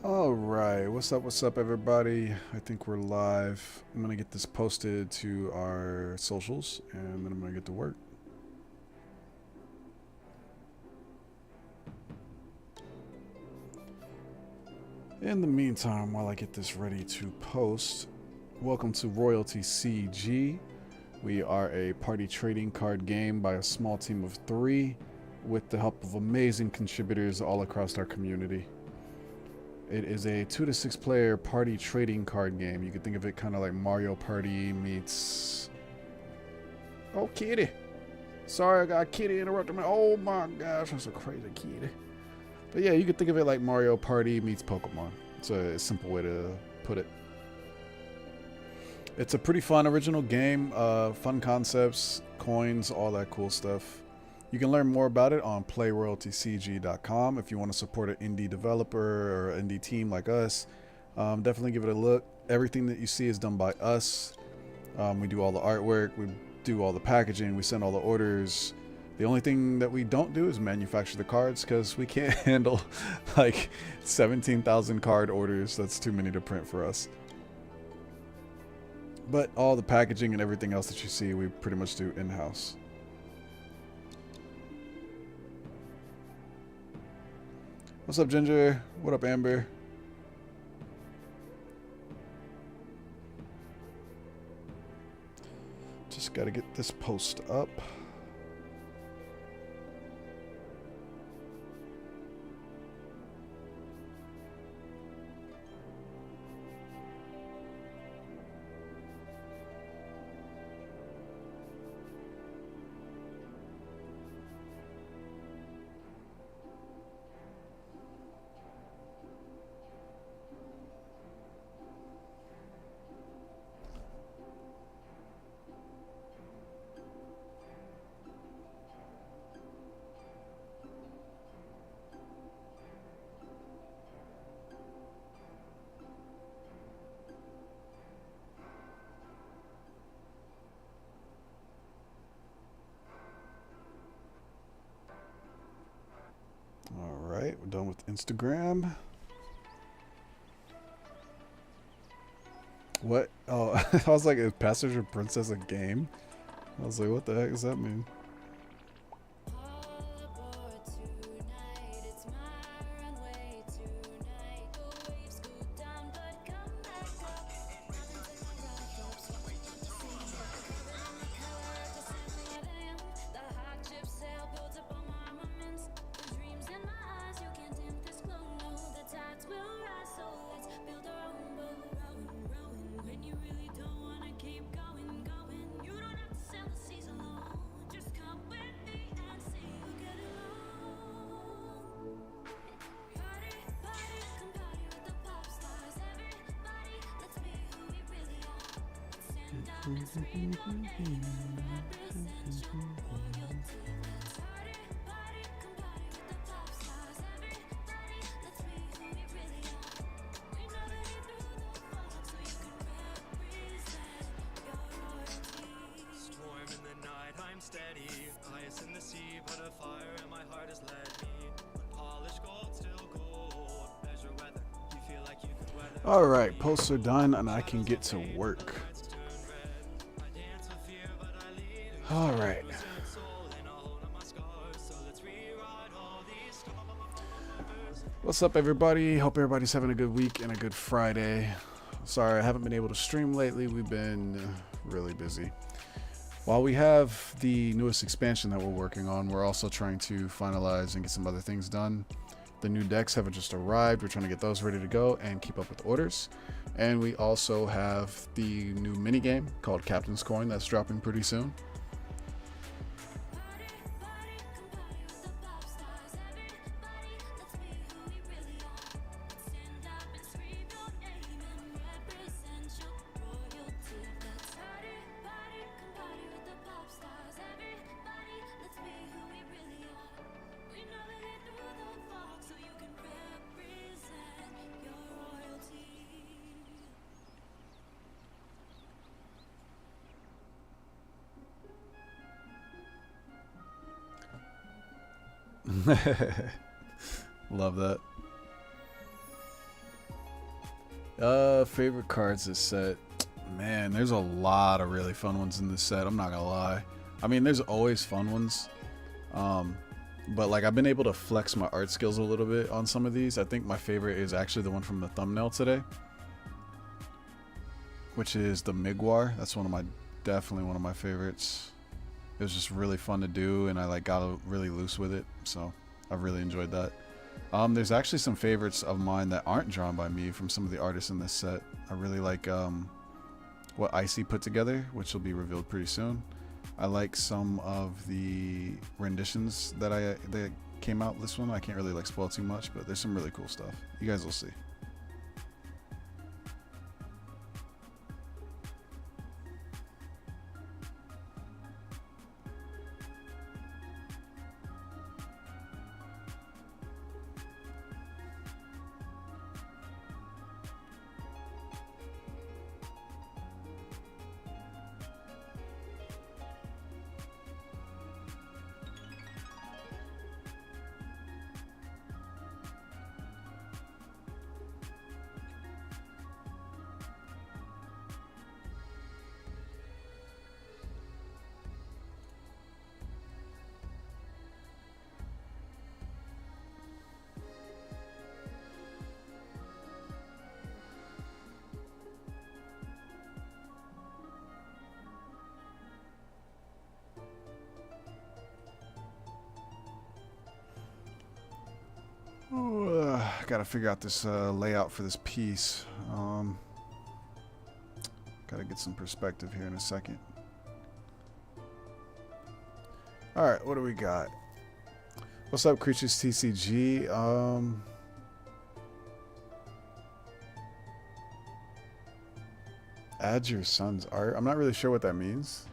All right, what's up, everybody? I think we're live. I'm gonna get this posted to our socials, and then I'm gonna get to work. In the meantime, while I get this ready to post, welcome to Royalty CG. We are a party trading card game by a small team of 3 with the help of amazing contributors all across our community. It is a 2 to 6 player party trading card game. You can think of it kind of like Mario Party meets. Oh, kitty. Sorry, I got kitty interrupting me. Oh my gosh, that's a crazy kitty. But yeah, you could think of it like Mario Party meets Pokemon. It's a simple way to put it. It's a pretty fun original game. Fun concepts, coins, all that cool stuff. You can learn more about it on playroyaltycg.com if you want to support an indie developer or indie team like us. Definitely give it a look. Everything that you see is done by us. We do all the artwork, we do all the packaging, we send all the orders. The only thing that we don't do is manufacture the cards because we can't handle like 17,000 card orders. That's too many to print for us. But all the packaging and everything else that you see, we pretty much do in-house. What's up, Ginger? What up, Amber? Just gotta get this post up. Alright, we're done with Instagram. What? Oh, I was like, is Passenger Princess a game? I was like, what the heck does that mean? Alright, posts are done and I can get to work. Alright. What's up, everybody? Hope everybody's having a good week and a good Friday. Sorry, I haven't been able to stream lately. We've been really busy. While we have the newest expansion that we're working on, we're also trying to finalize and get some other things done. The new decks have just arrived. We're trying to get those ready to go and keep up with orders. And we also have the new mini game called Captain's Coin that's dropping pretty soon. Love that. Favorite cards this set. Man, there's a lot of really fun ones in this set. I'm not gonna lie. I mean, there's always fun ones. But like I've been able to flex my art skills a little bit on some of these. I think my favorite is actually the one from the thumbnail today, which is the Migwar. That's definitely one of my favorites. It was just really fun to do, and I like got really loose with it, so I've really enjoyed that. There's actually some favorites of mine that aren't drawn by me from some of the artists in this set. I really like what Icy put together, which will be revealed pretty soon. I like some of the renditions that came out this one. I can't really like spoil too much, but there's some really cool stuff. You guys will see. Gotta figure out this layout for this piece. Gotta get some perspective here in a second. Alright, what do we got? What's up, Creatures TCG? Add your son's art. I'm not really sure what that means.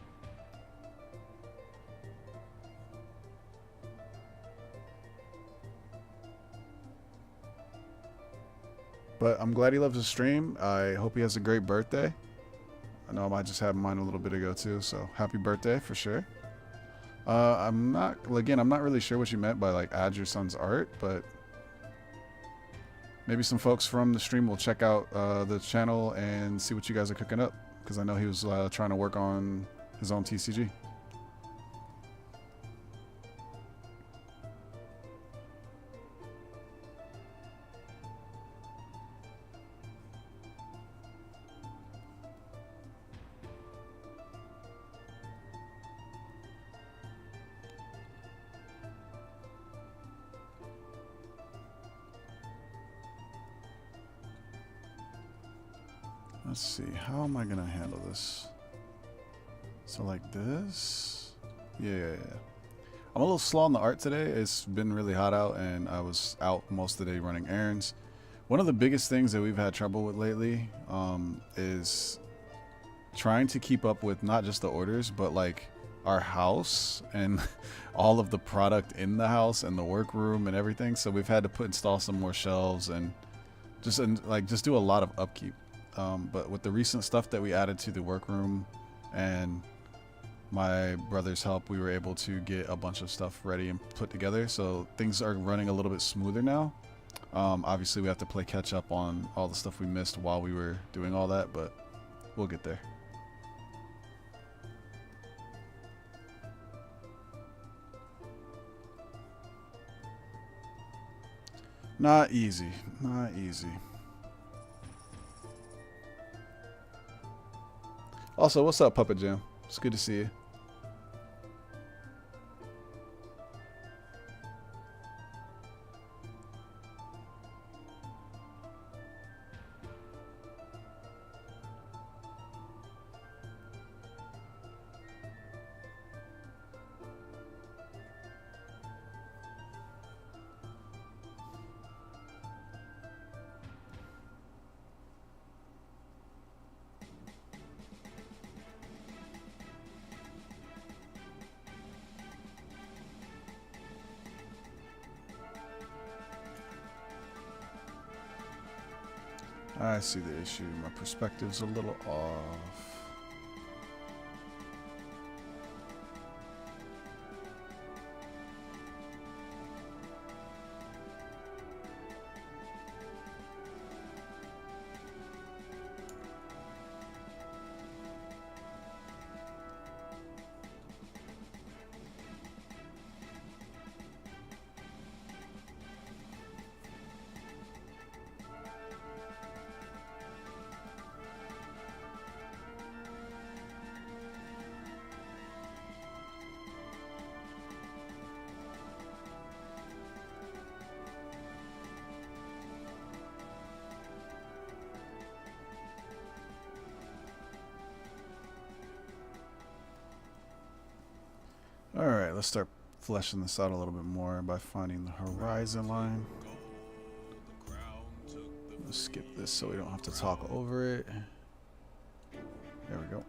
But I'm glad he loves the stream. I hope he has a great birthday. I know I might just have mine a little bit ago too, so happy birthday for sure. I'm not really sure what you meant by like add your son's art, but maybe some folks from the stream will check out the channel and see what you guys are cooking up, because I know he was trying to work on his own TCG. Let's see, how am I gonna handle this? So like this? Yeah. I'm a little slow on the art today. It's been really hot out and I was out most of the day running errands. One of the biggest things that we've had trouble with lately is trying to keep up with not just the orders, but like our house and all of the product in the house and the workroom and everything. So we've had to install some more shelves and just do a lot of upkeep. But with the recent stuff that we added to the workroom and my brother's help, we were able to get a bunch of stuff ready and put together. So things are running a little bit smoother now. Obviously, we have to play catch up on all the stuff we missed while we were doing all that, but we'll get there. Not easy. Not easy. Also, what's up, Puppet Jam? It's good to see you. I see the issue. My perspective's a little off. let's start fleshing this out a little bit more by finding the horizon line. Let's skip this so we don't have to talk over it. There we go.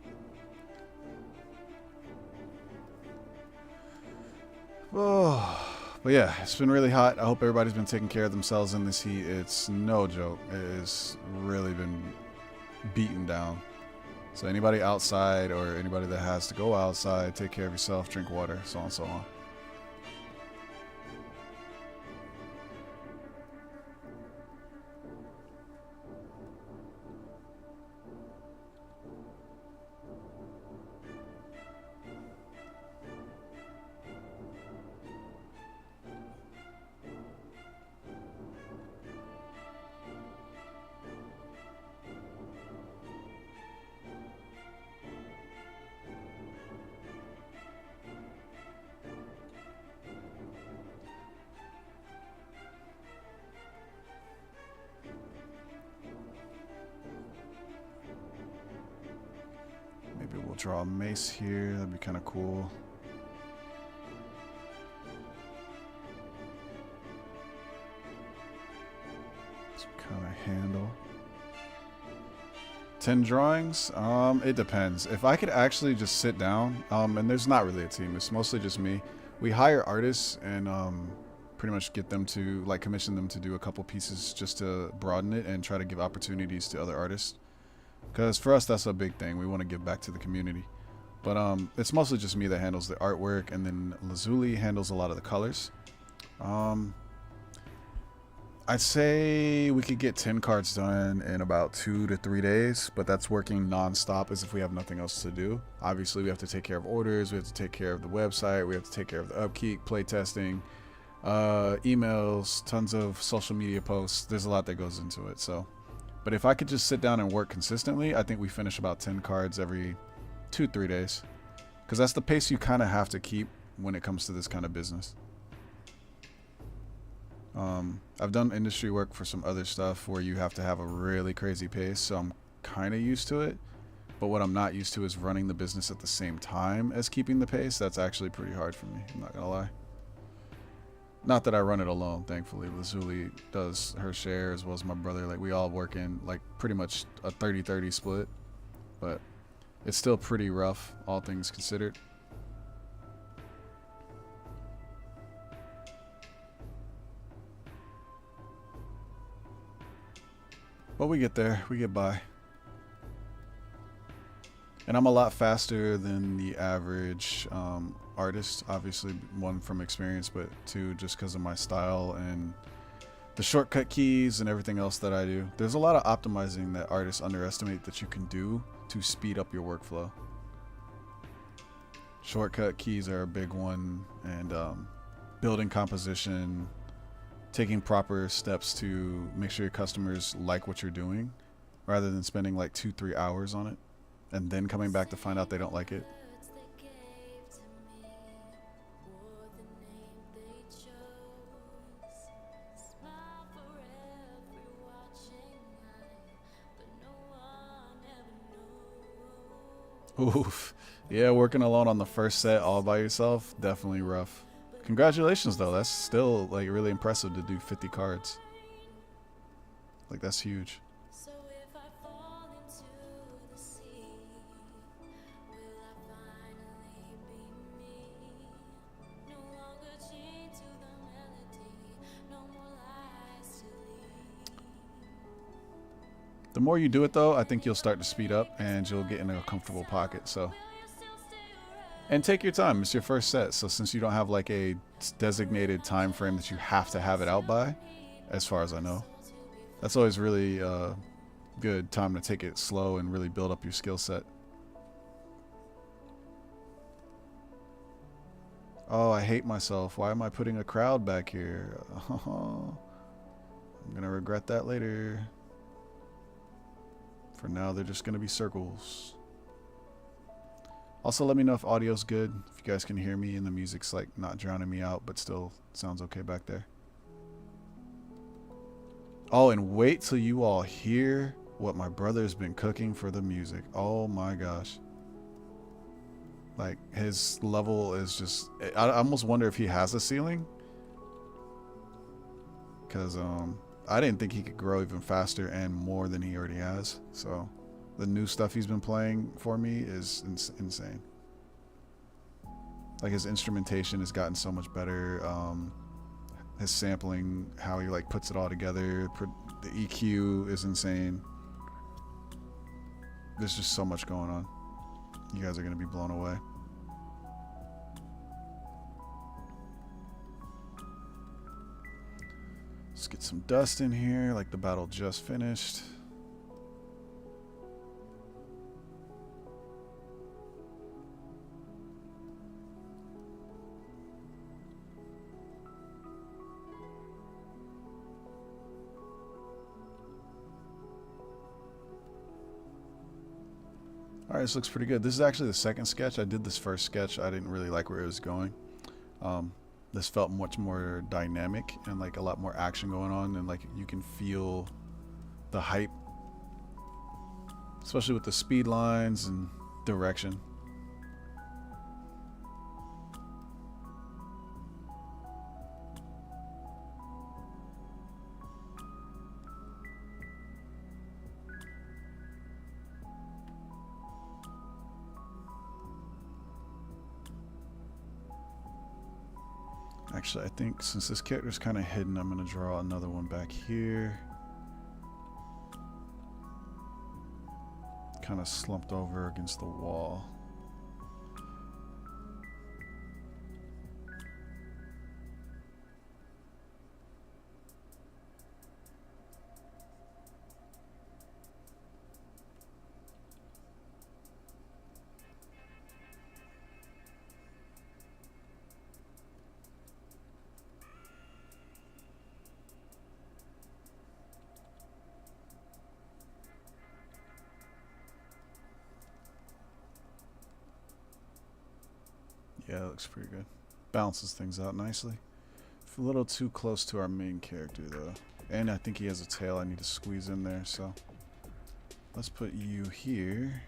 Oh, but yeah, it's been really hot. I hope everybody's been taking care of themselves in this heat. It's no joke. It has really been beaten down. So anybody outside or anybody that has to go outside, take care of yourself, drink water, so on and so on. Maybe we'll draw a mace here. That'd be kind of cool. Some kind of handle. 10 drawings? It depends. If I could actually just sit down, and there's not really a team. It's mostly just me. We hire artists and pretty much get them to, like, commission them to do a couple pieces just to broaden it and try to give opportunities to other artists. Because for us, that's a big thing. We want to give back to the community. But it's mostly just me that handles the artwork, and then Lazuli handles a lot of the colors. I'd say we could get 10 cards done in about 2 to 3 days, but that's working non-stop as if we have nothing else to do. Obviously, we have to take care of orders. We have to take care of the website. We have to take care of the upkeep, play testing, emails, tons of social media posts. There's a lot that goes into it. So. But if I could just sit down and work consistently, I think we finish about 10 cards every 2-3 days. Because that's the pace you kind of have to keep when it comes to this kind of business. I've done industry work for some other stuff where you have to have a really crazy pace, so I'm kind of used to it. But what I'm not used to is running the business at the same time as keeping the pace. That's actually pretty hard for me, I'm not going to lie. Not that I run it alone, thankfully. Lazuli does her share as well as my brother. Like, we all work in, like, pretty much a 30-30 split. But it's still pretty rough, all things considered. But we get there. We get by. And I'm a lot faster than the average artist. Obviously, one, from experience, but two, just because of my style and the shortcut keys and everything else that I do. There's a lot of optimizing that artists underestimate that you can do to speed up your workflow. Shortcut keys are a big one, and building composition, taking proper steps to make sure your customers like what you're doing, rather than spending like 2-3 hours on it and then coming back to find out they don't like it. Oof. Yeah, working alone on the first set all by yourself, definitely rough. Congratulations though, that's still like really impressive to do 50 cards. Like, that's huge. The more you do it though, I think you'll start to speed up and you'll get in a comfortable pocket. So, and take your time. It's your first set, so since you don't have like a designated time frame that you have to have it out by, as far as I know, that's always really good time to take it slow and really build up your skill set. Oh, I hate myself. Why am I putting a crowd back here? I'm gonna regret that later. For now, they're just gonna be circles. Also, let me know if audio's good, if you guys can hear me and the music's like not drowning me out, but still sounds okay back there. Oh, and wait till you all hear what my brother's been cooking for the music. Oh my gosh. Like, his level is just... I almost wonder if he has a ceiling. Because I didn't think he could grow even faster and more than he already has. So the new stuff he's been playing for me is insane. Like, his instrumentation has gotten so much better. His sampling, how he like puts it all together. The EQ is insane. There's just so much going on. You guys are going to be blown away. Let's get some dust in here, like the battle just finished. Alright, this looks pretty good. This is actually the second sketch. I did this first sketch. I didn't really like where it was going. This felt much more dynamic and like a lot more action going on, and like you can feel the hype, especially with the speed lines and direction. Actually, I think since this character's kind of hidden, I'm going to draw another one back here. Kind of slumped over against the wall. Yeah, that looks pretty good. Balances things out nicely. A little too close to our main character, though. And I think he has a tail I need to squeeze in there, so... Let's put you here.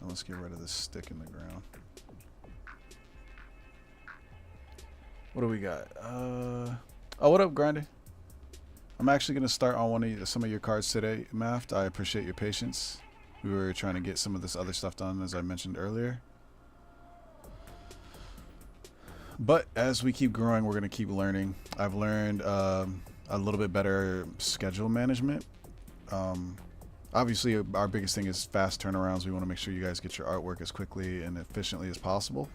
And let's get rid of this stick in the ground. What do we got? Oh, what up, Grinder? I'm actually going to start on some of your cards today, Maft. I appreciate your patience. We were trying to get some of this other stuff done, as I mentioned earlier. But as we keep growing, we're going to keep learning. I've learned a little bit better schedule management. Obviously, our biggest thing is fast turnarounds. We want to make sure you guys get your artwork as quickly and efficiently as possible.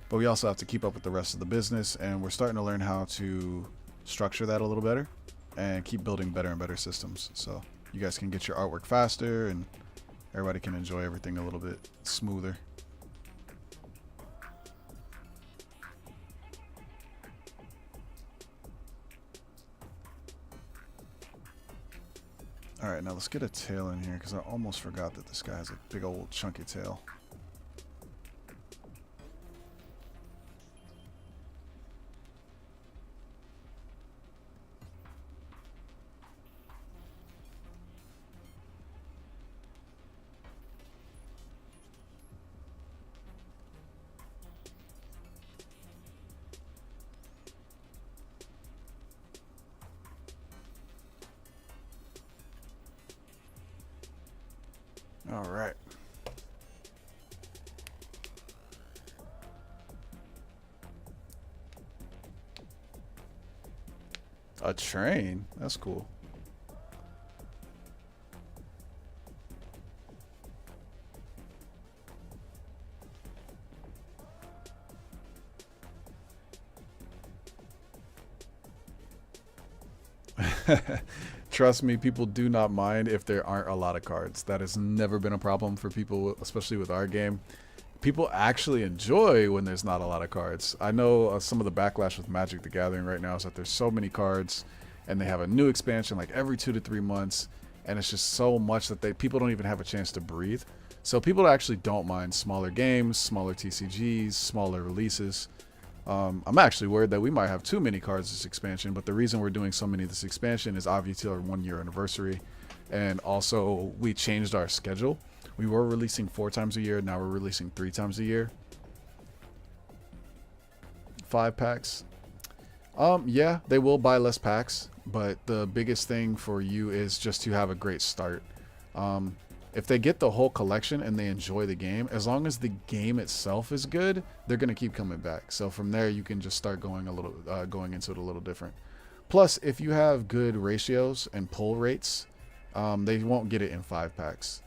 But we also have to keep up with the rest of the business, and we're starting to learn how to structure that a little better and keep building better and better systems, so you guys can get your artwork faster and everybody can enjoy everything a little bit smoother. Alright, now let's get a tail in here, because I almost forgot that this guy has a big old chunky tail. All right. A train? That's cool. Trust me, people do not mind if there aren't a lot of cards. That has never been a problem for people, especially with our game. People actually enjoy when there's not a lot of cards. I know some of the backlash with Magic the Gathering right now is that there's so many cards and they have a new expansion like every 2 to 3 months, and it's just so much that people don't even have a chance to breathe. So people actually don't mind smaller games, smaller TCGs, smaller releases. I'm actually worried that we might have too many cards this expansion, but the reason we're doing so many this expansion is obviously our 1 year anniversary. And also we changed our schedule. We were releasing 4 times a year. Now we're releasing 3 times a year. 5 packs. Yeah, they will buy less packs, but the biggest thing for you is just to have a great start. If they get the whole collection and they enjoy the game, as long as the game itself is good, they're gonna keep coming back. So from there, you can just start going going into it a little different. Plus, if you have good ratios and pull rates, they won't get it in 5 packs.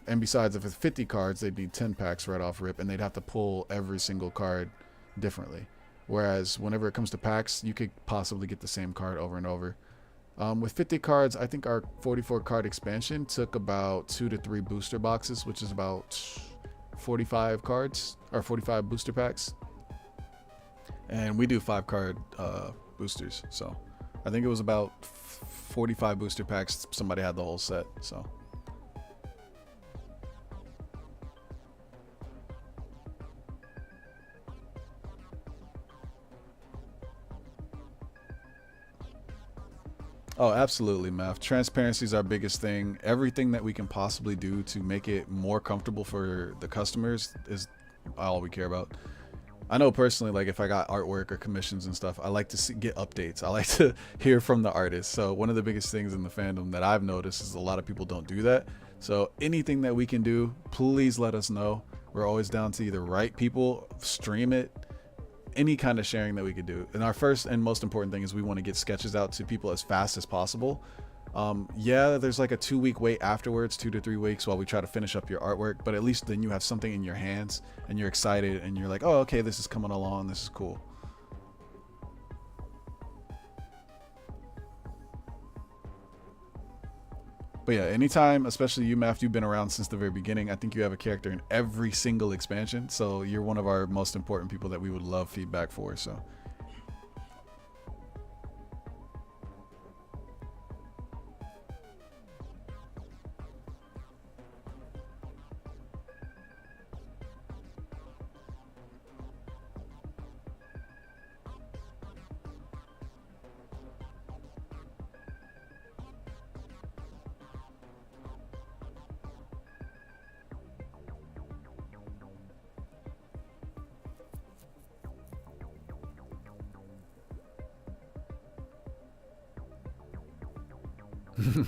And besides, if it's 50 cards, they'd need 10 packs right off rip, and they'd have to pull every single card differently. Whereas whenever it comes to packs, you could possibly get the same card over and over. With 50 cards, I think our 44 card expansion took about 2 to 3 booster boxes, which is about 45 cards or 45 booster packs. And we do 5 card boosters. So I think it was about 45 booster packs. Somebody had the whole set. So. Oh, absolutely, Math. Transparency is our biggest thing. Everything that we can possibly do to make it more comfortable for the customers is all we care about. I know personally, like if I got artwork or commissions and stuff, I like to get updates. I like to hear from the artists. So one of the biggest things in the fandom that I've noticed is a lot of people don't do that. So anything that we can do, please let us know. We're always down to either write people, stream it, any kind of sharing that we could do. And our first and most important thing is we want to get sketches out to people as fast as possible. Yeah, there's like a 2-week wait afterwards, 2 to 3 weeks while we try to finish up your artwork, but at least then you have something in your hands and you're excited and you're like, oh, okay, this is coming along, this is cool. But yeah, anytime, especially you, Math, you've been around since the very beginning. I think you have a character in every single expansion. So you're one of our most important people that we would love feedback for. So.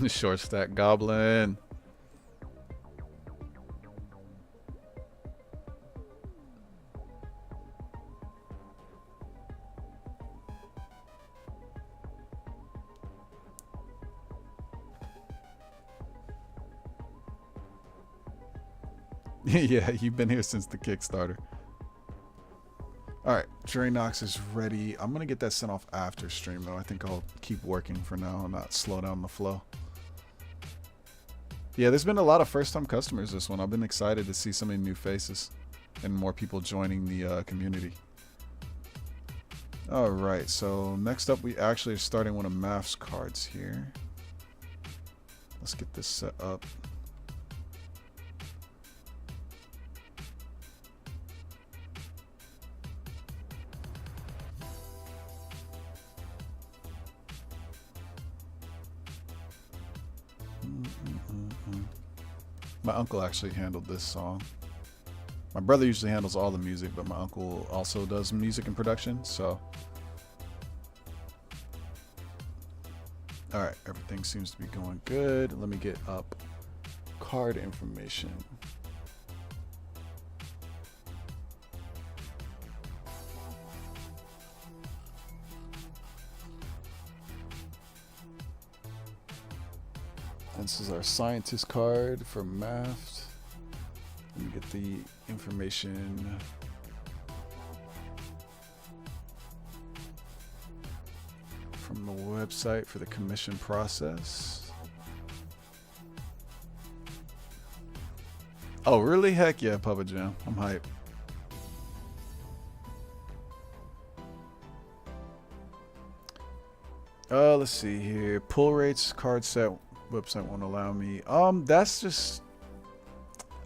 Short stack goblin. Yeah, you've been here since the Kickstarter. All right, Dranox is ready. I'm gonna get that sent off after stream though. I think I'll keep working for now and not slow down the flow. Yeah, there's been a lot of first-time customers this one. I've been excited to see so many new faces and more people joining the community. All right, so next up we actually are starting one of Math's cards here. Let's get this set up. My uncle actually handled this song. My brother usually handles all the music, but my uncle also does music and production, so. All right, everything seems to be going good. Let me get up card information. This is our scientist card for Math. Let me get the information. From the website for the commission process. Oh, really? Heck yeah, Papa Jam. I'm hyped. Let's see here. Pull rates, card set. Website won't allow me. That's just,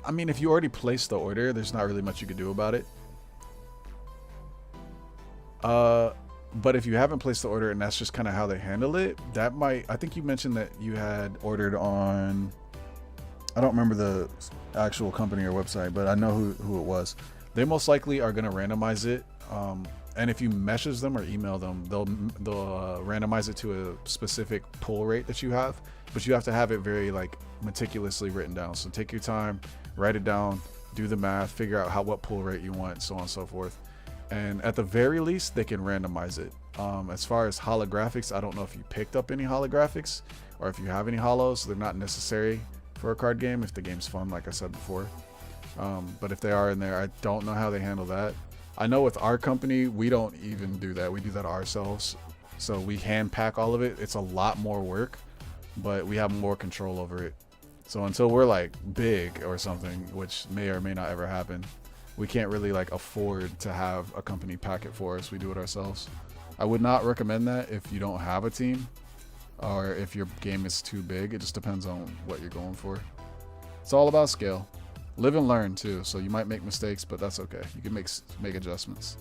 I mean, if you already placed the order, there's not really much you could do about it. But if you haven't placed the order and that's just kind of how they handle it, that might, I think you mentioned that you had ordered on, I don't remember the actual company or website, but I know who it was. They most likely are going to randomize it. And if you message them or email them, they'll randomize it to a specific pull rate that you have, but you have to have it very like meticulously written down. So take your time, write it down, do the math, figure out what pull rate you want, so on and so forth. And at the very least, they can randomize it. As far as holographics, I don't know if you picked up any holographics or if you have any holos. They're not necessary for a card game if the game's fun, like I said before. But if they are in there, I don't know how they handle that. I know with our company, we don't even do that. We do that ourselves. So we hand pack all of it. It's a lot more work, but we have more control over it. So until we're like big or something, which may or may not ever happen, we can't really like afford to have a company pack it for us. We do it ourselves. I would not recommend that if you don't have a team or if your game is too big. It just depends on what you're going for. It's all about scale. Live and learn too, so you might make mistakes, but that's okay. You can make adjustments.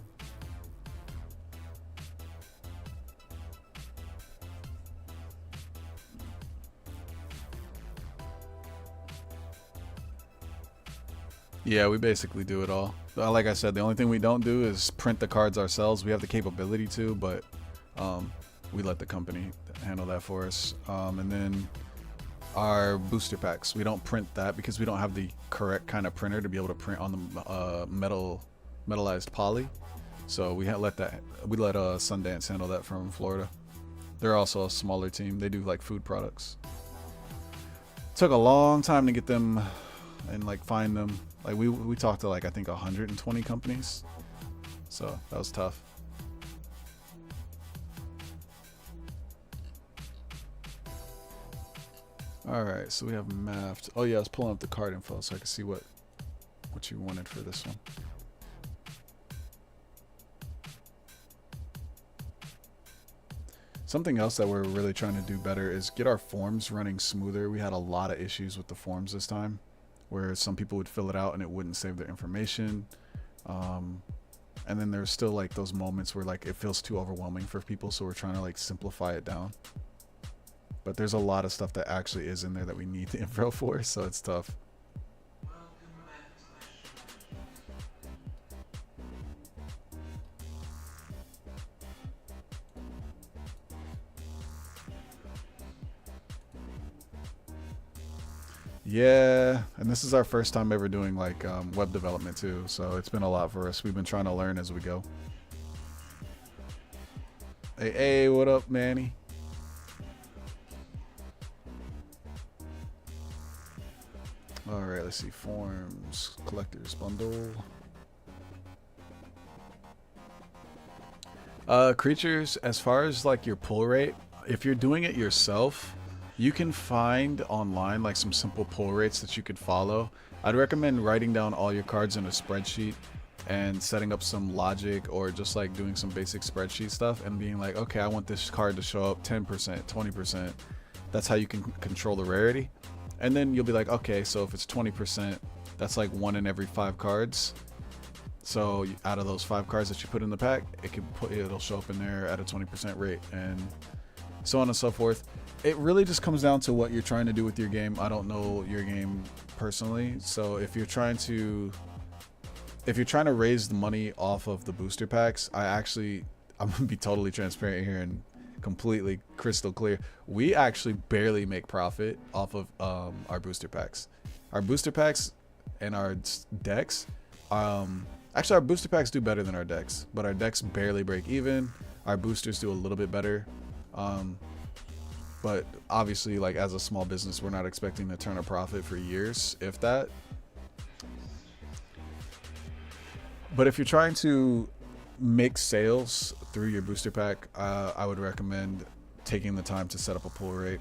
Yeah, we basically do it all. Like I said, the only thing we don't do is print the cards ourselves. We have the capability to, but we let the company handle that for us. And then our booster packs, we don't print that because we don't have the correct kind of printer to be able to print on the metallized poly. So we let Sundance handle that from Florida. They're also a smaller team. They do like food products. Took a long time to get them and like find them. Like we talked to like I think 120 companies. So that was tough. Alright, so we have mapped. Oh yeah, I was pulling up the card info so I could see what you wanted for this one. Something else that we're really trying to do better is get our forms running smoother. We had a lot of issues with the forms this time, where some people would fill it out and it wouldn't save their information. And then there's still like those moments where like it feels too overwhelming for people, so we're trying to like simplify it down. But there's a lot of stuff that actually is in there that we need the info for, so it's tough. Yeah, and this is our first time ever doing like web development too, so it's been a lot for us. We've been trying to learn as we go. Hey, what up, Manny? All right, let's see. Forms, collectors bundle. Creatures, as far as like your pull rate, if you're doing it yourself, you can find online like some simple pull rates that you could follow. I'd recommend writing down all your cards in a spreadsheet and setting up some logic or just like doing some basic spreadsheet stuff and being like, okay, I want this card to show up 10%, 20%. That's how you can control the rarity. And then you'll be like, okay, so if it's 20%, that's like 1 in every 5 cards. So out of those 5 cards that you put in the pack, it'll show up in there at a 20% rate, and so on and so forth. It really just comes down to what you're trying to do with your game. I don't know your game personally, so if you're trying to raise the money off of the booster packs, I'm gonna be totally transparent here and completely crystal clear. We actually barely make profit off of our booster packs. Our booster packs and our decks, actually our booster packs do better than our decks, but our decks barely break even. Our boosters do a little bit better. But obviously, like as a small business, we're not expecting to turn a profit for years, if that. But if you're trying to make sales through your booster pack, I would recommend taking the time to set up a pull rate.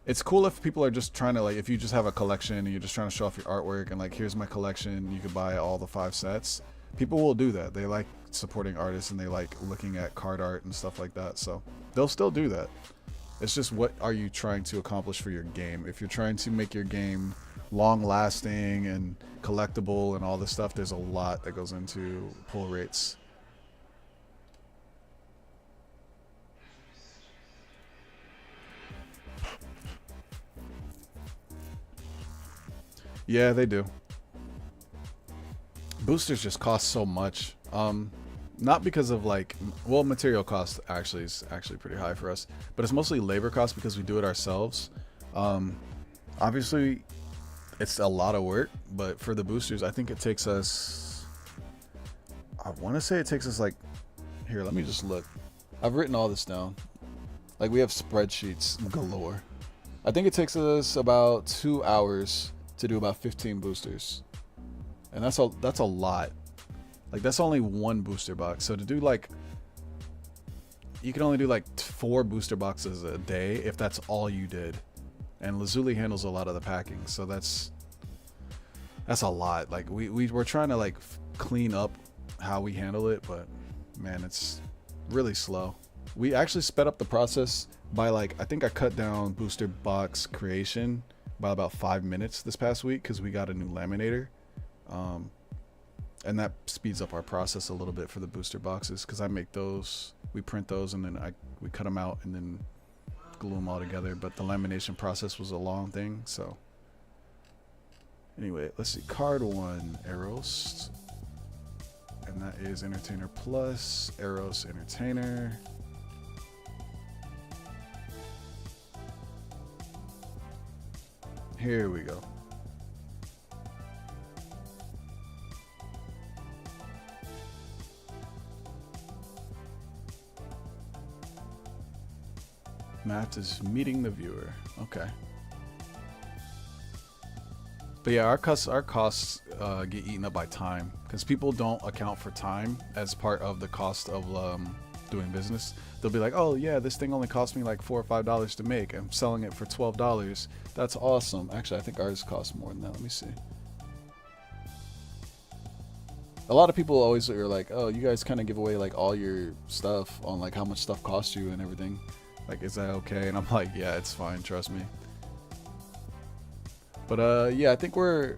It's cool if people are just trying to, like, if you just have a collection and you're just trying to show off your artwork and like, here's my collection, you could buy all the 5 sets. People will do that. They like supporting artists and they like looking at card art and stuff like that, so they'll still do that. It's just, what are you trying to accomplish for your game? If you're trying to make your game long lasting and collectible and all this stuff, there's a lot that goes into pull rates. Yeah, they do. Boosters just cost so much. Not because of like, well, material cost actually is actually pretty high for us, but it's mostly labor cost because we do it ourselves. Obviously, it's a lot of work, but for the boosters, I think it takes us. I want to say it takes us like, here, let me just look. I've written all this down. Like we have spreadsheets galore. I think it takes us about 2 hours to do about 15 boosters, and that's a lot. Like that's only one booster box. So to do like, you can only do like 4 booster boxes a day if that's all you did. And Lazuli handles a lot of the packing, so that's a lot. Like we're trying to like clean up how we handle it, but man, it's really slow. We actually sped up the process by like, I think I cut down booster box creation by about 5 minutes this past week because we got a new laminator. And that speeds up our process a little bit for the booster boxes because I make those, we print those, and then we cut them out and then glue them all together. But the lamination process was a long thing. So anyway, let's see. Card 1, Eros, and that is Entertainer Plus, Eros Entertainer. Here we go. Matt is meeting the viewer. Okay. But yeah, our costs get eaten up by time because people don't account for time as part of the cost of doing business. They'll be like, oh yeah, this thing only cost me like $4 or $5 to make. I'm selling it for $12. That's awesome. Actually, I think ours costs more than that. Let me see. A lot of people always are like, oh, you guys kind of give away like all your stuff on like how much stuff costs you and everything. Like, is that okay? And I'm like, yeah, it's fine. Trust me. But yeah, I think we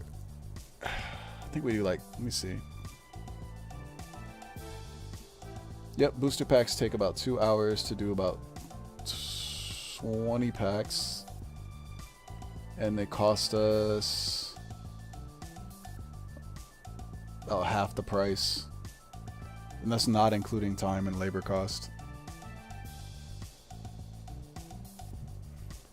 do like, let me see. Yep, booster packs take about 2 hours to do about 20 packs. And they cost us about half the price. And that's not including time and labor cost.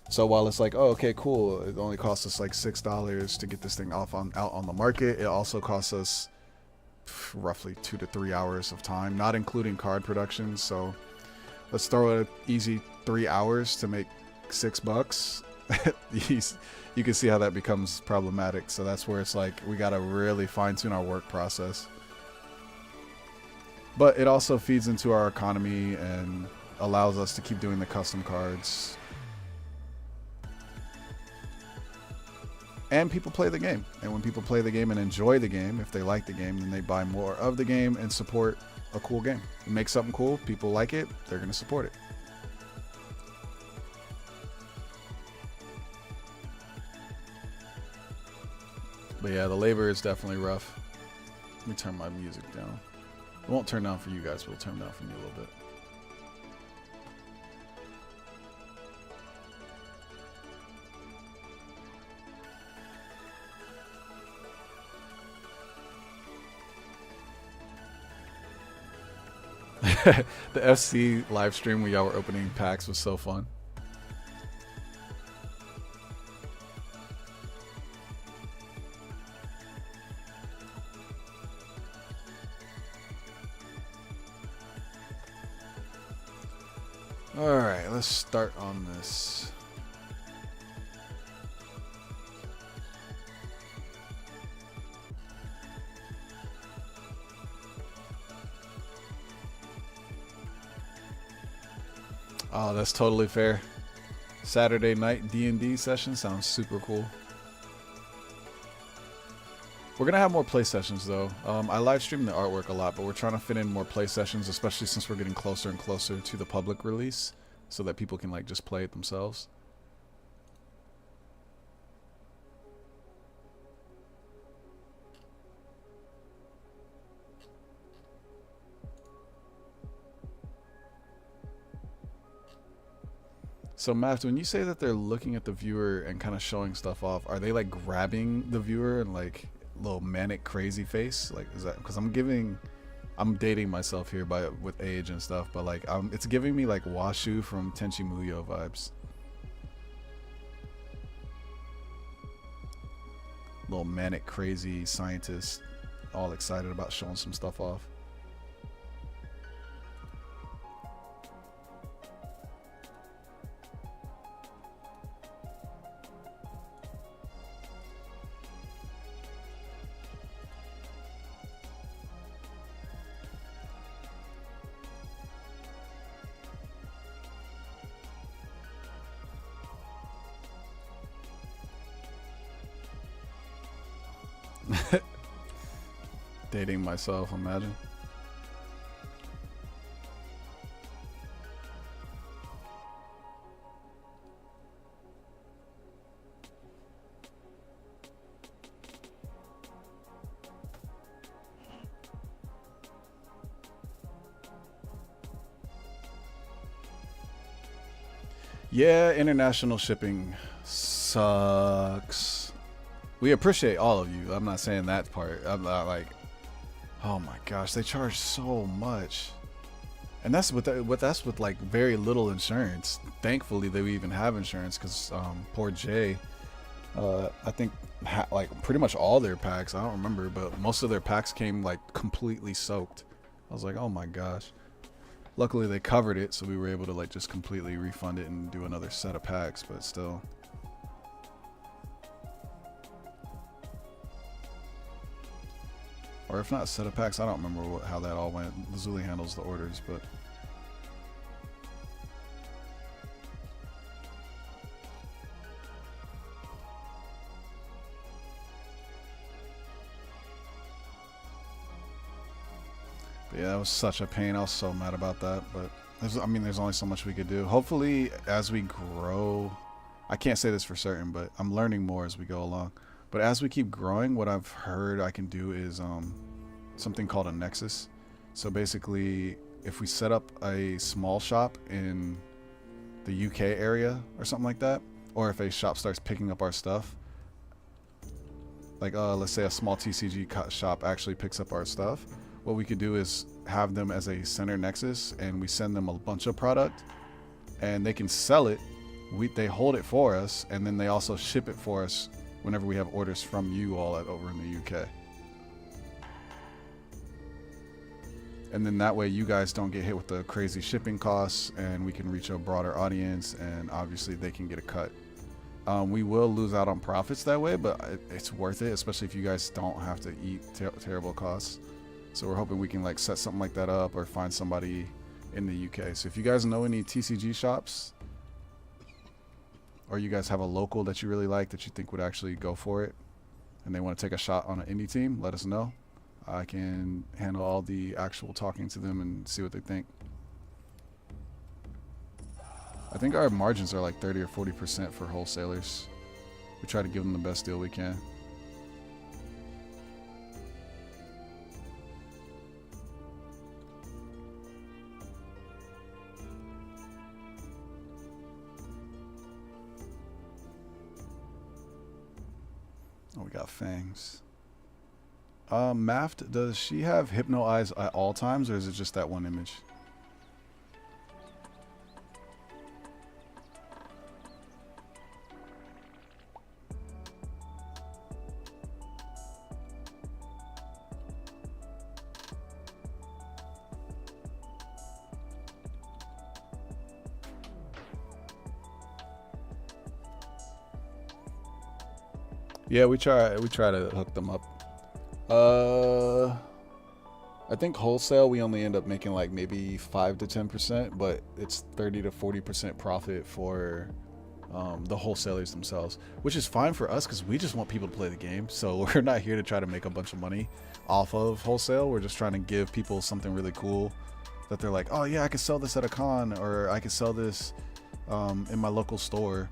So while it's like, oh, okay, cool, it only costs us like $6 to get this thing out on the market, it also costs us roughly 2 to 3 hours of time, not including card production. So let's throw an easy 3 hours to make $6. You can see how that becomes problematic. So that's where it's like we gotta really fine-tune our work process. But it also feeds into our economy and allows us to keep doing the custom cards. And people play the game. And when people play the game and enjoy the game, if they like the game, then they buy more of the game and support a cool game. You make something cool, people like it, they're going to support it. But yeah, the labor is definitely rough. Let me turn my music down. It won't turn down for you guys, but it'll turn down for me a little bit. The FC live stream where y'all were opening packs was so fun. Alright, let's start on this. Oh, that's totally fair. Saturday night D&D session sounds super cool. We're going to have more play sessions, though. I live stream the artwork a lot, but we're trying to fit in more play sessions, especially since we're getting closer and closer to the public release, so that people can like just play it themselves. So, Matt, when you say that they're looking at the viewer and kind of showing stuff off, are they like grabbing the viewer and like little manic crazy face? Like, is that because I'm dating myself here with age and stuff, but like, it's giving me like Shew from Tenchi Muyo vibes. Little manic crazy scientist, all excited about showing some stuff off. Dating myself, imagine. Yeah, international shipping sucks. We appreciate all of you. I'm not saying that part. I'm not like, oh my gosh, they charge so much, and that's with like very little insurance. Thankfully, they even have insurance because poor Jay, I think like pretty much all their packs. I don't remember, but most of their packs came like completely soaked. I was like, oh my gosh. Luckily, they covered it, so we were able to like just completely refund it and do another set of packs. But still. Or if not set of packs, I don't remember how that all went. Lazuli handles the orders, but yeah, that was such a pain. I was so mad about that, but there's only so much we could do. Hopefully, as we grow, I can't say this for certain, but I'm learning more as we go along. But as we keep growing, what I've heard I can do is something called a nexus. So basically, if we set up a small shop in the UK area or something like that, or if a shop starts picking up our stuff, like let's say a small TCG shop actually picks up our stuff, what we could do is have them as a center nexus, and we send them a bunch of product, and they can sell it. They hold it for us, and then they also ship it for us whenever we have orders from you all over in the UK. And then that way you guys don't get hit with the crazy shipping costs, and we can reach a broader audience, and obviously they can get a cut. We will lose out on profits that way, but it's worth it, especially if you guys don't have to eat terrible costs. So we're hoping we can like set something like that up, or find somebody in the UK. So if you guys know any TCG shops, or you guys have a local that you really like that you think would actually go for it, and they want to take a shot on an indie team, let us know. I can handle all the actual talking to them and see what they think. I think our margins are like 30 or 40% for wholesalers. We try to give them the best deal we can. Oh, we got fangs. Maft, does she have hypno eyes at all times, or is it just that one image? Yeah, we try to hook them up. I think wholesale we only end up making like maybe 5 to 10%, but it's 30 to 40% profit for the wholesalers themselves, which is fine for us because we just want people to play the game. So we're not here to try to make a bunch of money off of wholesale. We're just trying to give people something really cool that they're like, oh yeah, I could sell this at a con, or I could sell this in my local store,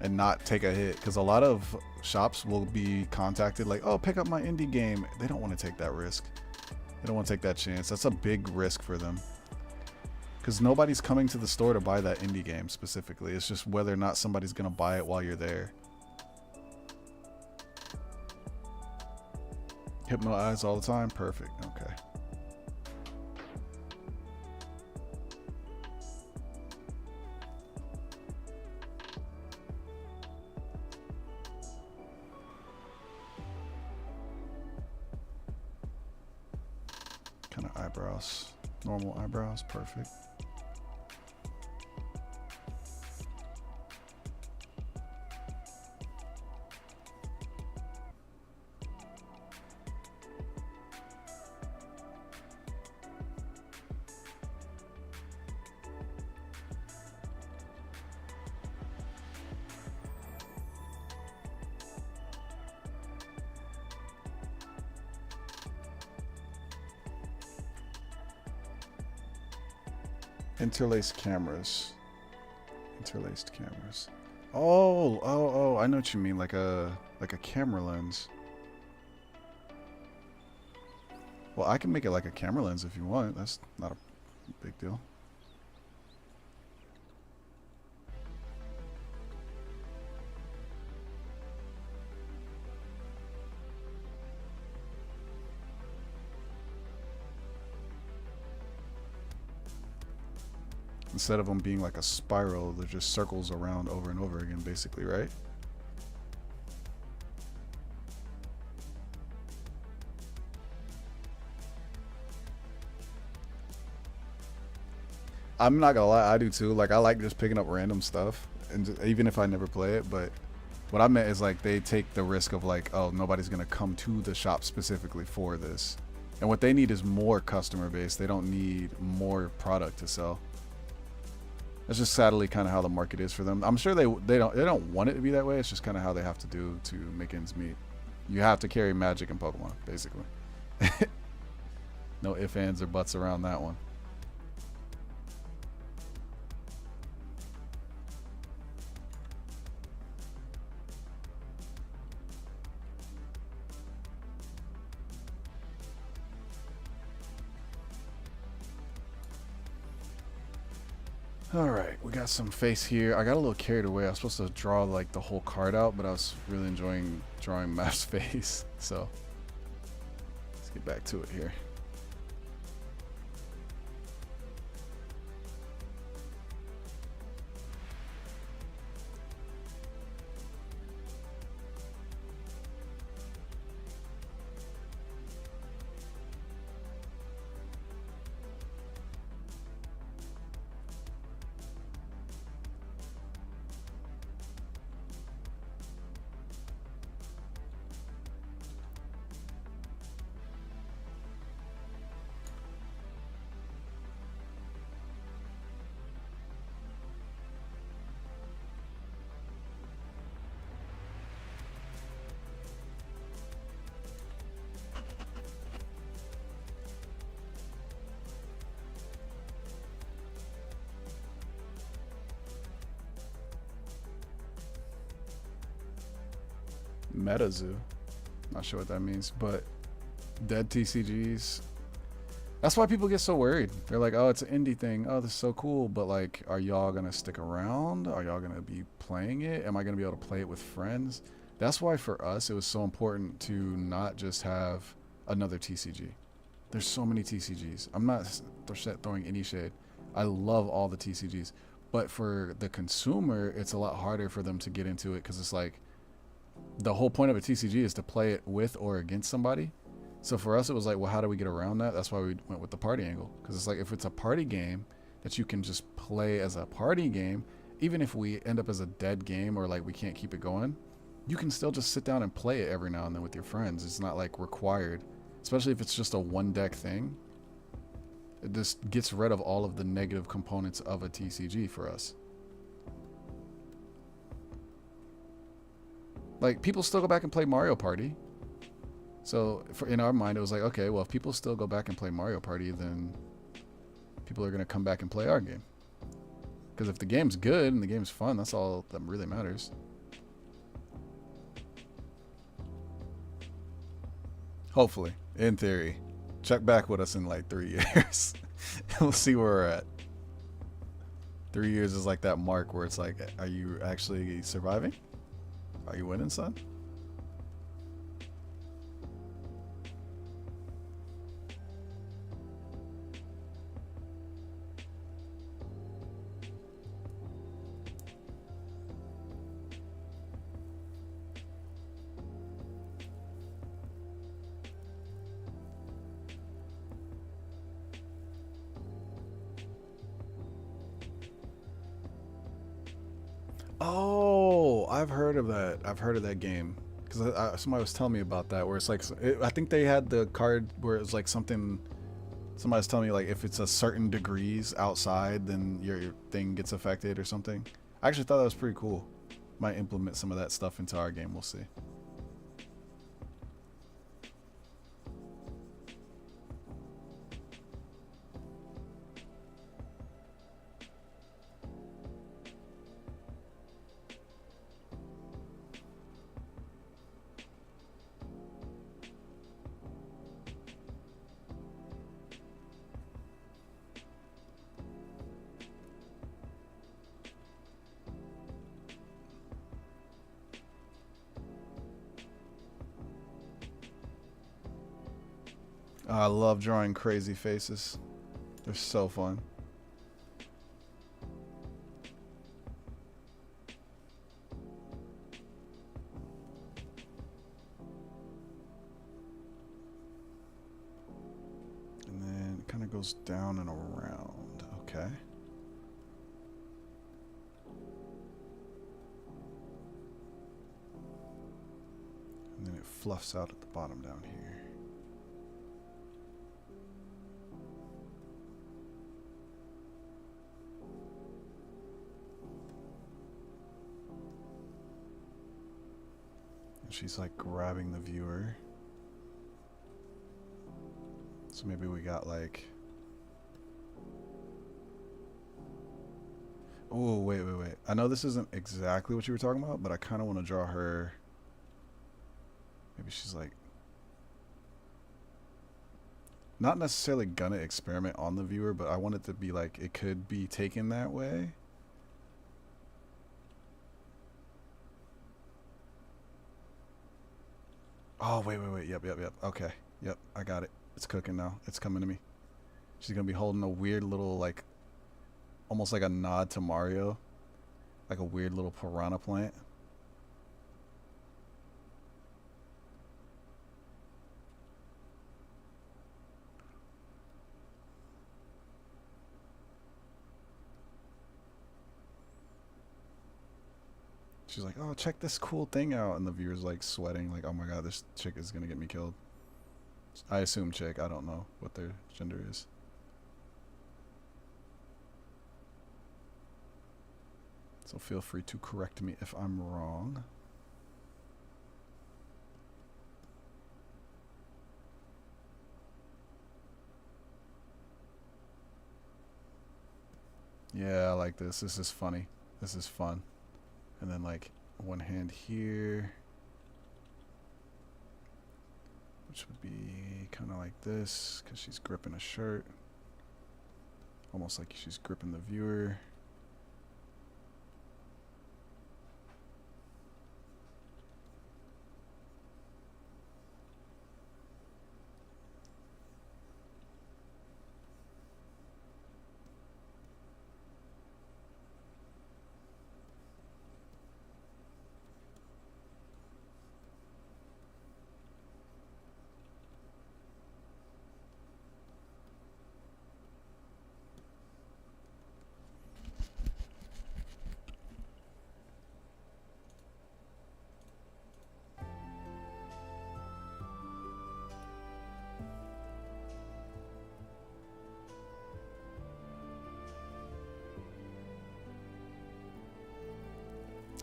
and not take a hit, because a lot of shops will be contacted like, oh, pick up my indie game. They don't want to take that risk. They don't want to take that chance. That's a big risk for them. Because nobody's coming to the store to buy that indie game specifically. It's just whether or not somebody's going to buy it while you're there. Hypnotize all the time? Perfect. Okay. Kind of eyebrows. Normal eyebrows. Perfect. Interlaced cameras. Interlaced cameras. Oh, I know what you mean, like a camera lens. Well, I can make it like a camera lens if you want. That's not a big deal. Instead of them being like a spiral, they're just circles around over and over again, basically, right? I'm not gonna lie, I do too. Like, I like just picking up random stuff, and just, even if I never play it. But what I meant is like they take the risk of like, oh, nobody's gonna come to the shop specifically for this, and what they need is more customer base. They don't need more product to sell. That's just sadly kind of how the market is for them. I'm sure they don't want it to be that way. It's just kind of how they have to do to make ends meet. You have to carry Magic and Pokemon, basically. No ifs, ands, or buts around that one. Alright, we got some face here. I got a little carried away. I was supposed to draw like the whole card out, but I was really enjoying drawing Matt's face. So, let's get back to it here. MetaZoo. Not sure what that means, but dead TCGs. That's why people get so worried. They're like, oh, it's an indie thing. Oh, this is so cool. But like, are y'all going to stick around? Are y'all going to be playing it? Am I going to be able to play it with friends? That's why for us, it was so important to not just have another TCG. There's so many TCGs. I'm not throwing any shade. I love all the TCGs. But for the consumer, it's a lot harder for them to get into it because it's like, the whole point of a TCG is to play it with or against somebody. So for us, it was like, well, how do we get around that? That's why we went with the party angle. Because it's like, if it's a party game that you can just play as a party game, even if we end up as a dead game or like we can't keep it going, you can still just sit down and play it every now and then with your friends. It's not like required, especially if it's just a one deck thing. It just gets rid of all of the negative components of a TCG for us. Like, people still go back and play Mario Party. So, in our mind, it was like, okay, well, if people still go back and play Mario Party, then people are going to come back and play our game. Because if the game's good and the game's fun, that's all that really matters. Hopefully, in theory. Check back with us in like 3 years. We'll see where we're at. 3 years is like that mark where it's like, are you actually surviving? Are you winning, son? Oh, I've heard of that. I've heard of that game because somebody was telling me about that. Where it's like, I think they had the card where it's like something. Somebody was telling me like if it's a certain degrees outside, then your thing gets affected or something. I actually thought that was pretty cool. Might implement some of that stuff into our game. We'll see. I love drawing crazy faces. They're so fun. And then it kind of goes down and around. Okay. And then it fluffs out at the bottom down here. She's like grabbing the viewer. So maybe we got like... Oh, wait. I know this isn't exactly what you were talking about, but I kind of want to draw her. Maybe she's like... Not necessarily gonna experiment on the viewer, but I want it to be like it could be taken that way. Oh, wait. Yep. Okay. Yep, I got it. It's cooking now. It's coming to me. She's going to be holding a weird little, like, almost like a nod to Mario. Like a weird little piranha plant. She's like, oh, check this cool thing out. And the viewer's like sweating, like, oh my god, this chick is going to get me killed. I assume chick. I don't know what their gender is. So feel free to correct me if I'm wrong. Yeah, I like this. This is funny. This is fun. And then like one hand here, which would be kind of like this because she's gripping a shirt, almost like she's gripping the viewer.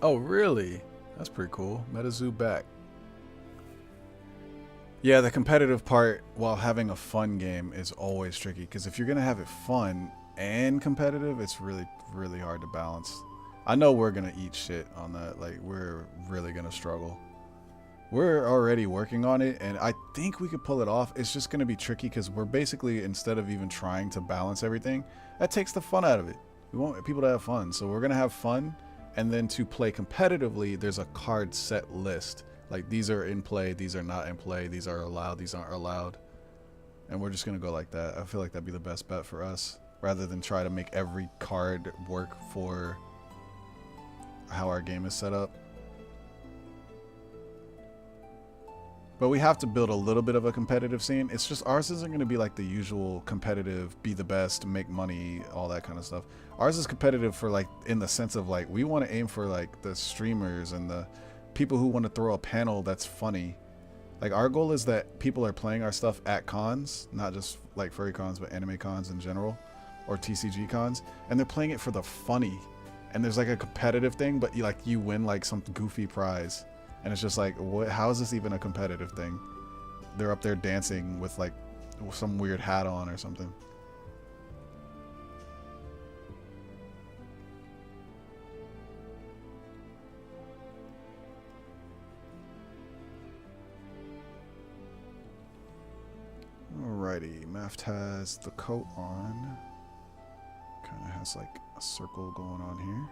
Oh, really? That's pretty cool. MetaZoo back. Yeah, the competitive part while having a fun game is always tricky because if you're going to have it fun and competitive, it's really, really hard to balance. I know we're going to eat shit on that. Like, we're really going to struggle. We're already working on it, and I think we could pull it off. It's just going to be tricky because we're basically, instead of even trying to balance everything, that takes the fun out of it. We want people to have fun. So we're going to have fun. And then to play competitively, there's a card set list. Like these are in play, these are not in play, these are allowed, these aren't allowed. And we're just going to go like that. I feel like that'd be the best bet for us, rather than try to make every card work for how our game is set up. But we have to build a little bit of a competitive scene. It's just ours isn't going to be like the usual competitive, be the best, make money, all that kind of stuff. Ours is competitive for like, in the sense of like, we want to aim for like the streamers and the people who want to throw a panel that's funny. Like our goal is that people are playing our stuff at cons, not just like furry cons, but anime cons in general, or TCG cons, and they're playing it for the funny. And there's like a competitive thing, but you win like some goofy prize. And it's just like, what? How is this even a competitive thing? They're up there dancing with like some weird hat on or something. Alrighty, Maft has the coat on. Kind of has like a circle going on here.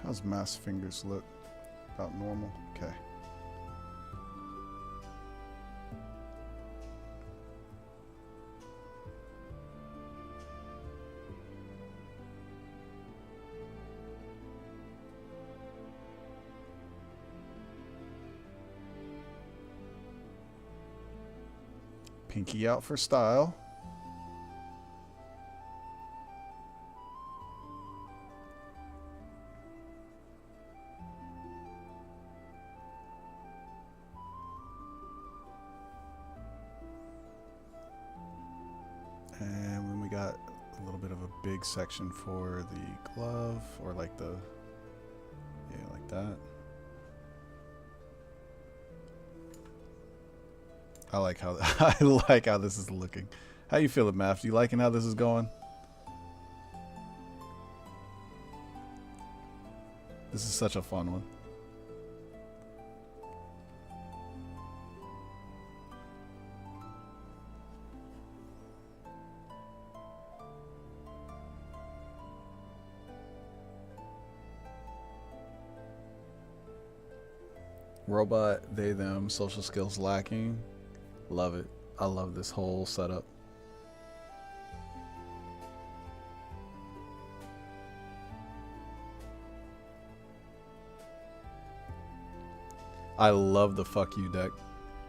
How's Mass fingers look? About normal? Okay. Pinky out for style. And then we got a little bit of a big section for the glove, or like the, yeah, like that. I like how I like how this is looking. How you feeling, Math? You liking how this is going? This is such a fun one. Robot, they, them, social skills lacking. Love it. I love this whole setup. I love the fuck you deck.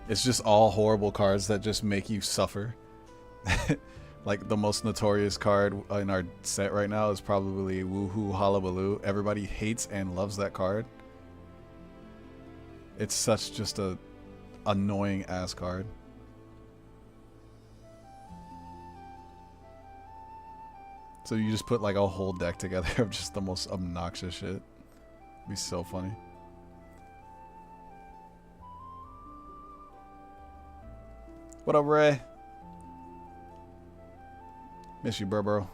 It's just all horrible cards that just make you suffer. Like the most notorious card in our set right now is probably Woohoo Hullabaloo. Everybody hates and loves that card. It's such just a annoying ass card. So you just put like a whole deck together of just the most obnoxious shit. It'd be so funny. What up, Ray? Miss you, bro.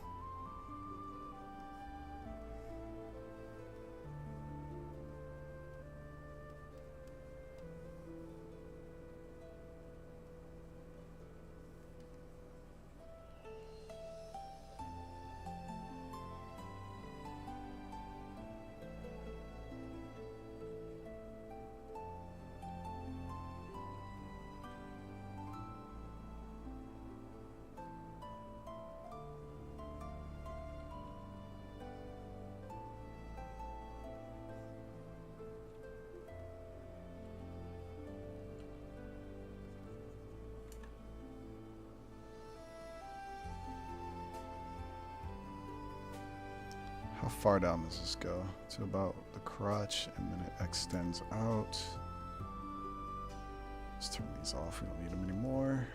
How far down does this go? To about the crotch, and then it extends out. Let's turn these off. We don't need them anymore.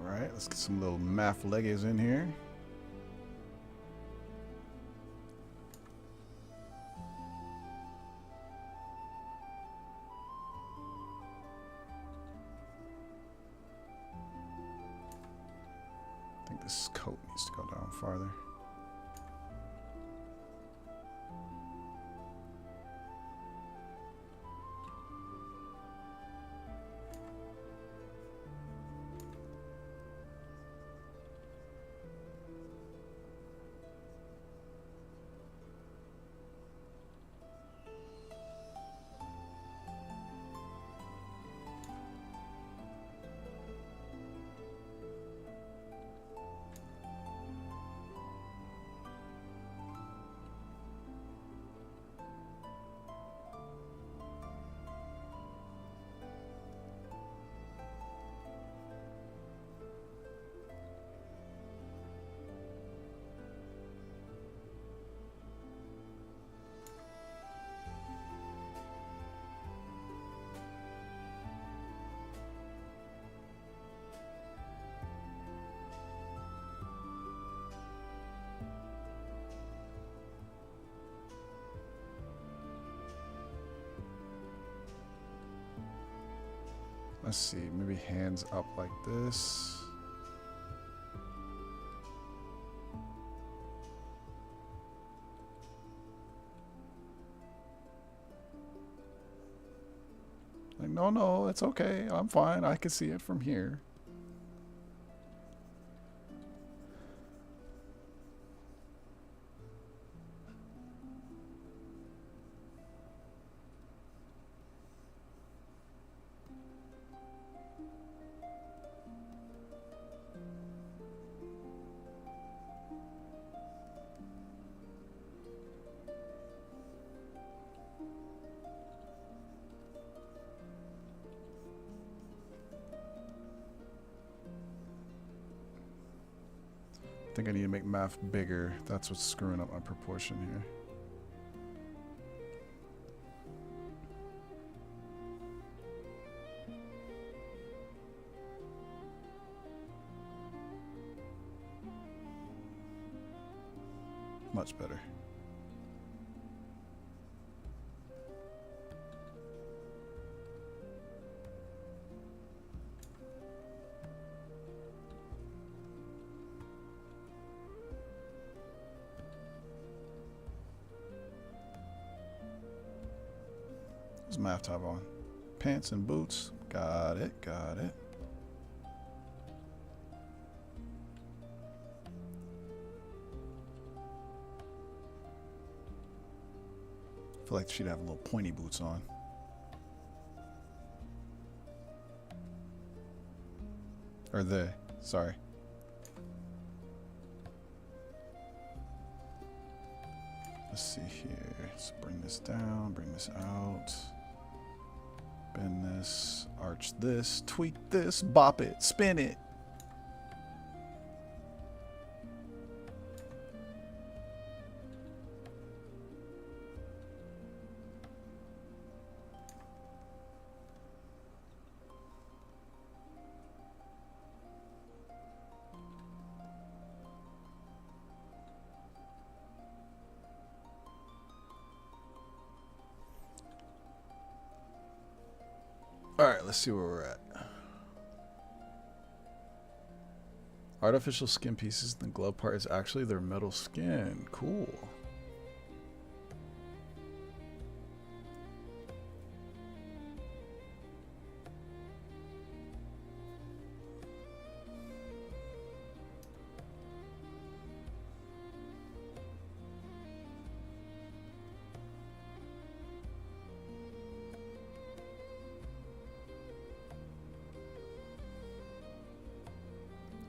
Alright, let's get some little math leggies in here. I think this coat needs to go down farther. Let's see, maybe hands up like this. Like, no, it's okay. I'm fine. I can see it from here. I think I need to make math bigger. That's what's screwing up my proportion here. Much better. What's math top on? Pants and boots. Got it, got it. I feel like she'd have little pointy boots on. Or they. Sorry. Let's see here. Let's bring this down, bring this out. Bend this, arch this, tweak this, bop it, spin it. Alright, let's see where we're at. Artificial skin pieces in the glove part is actually their metal skin. Cool.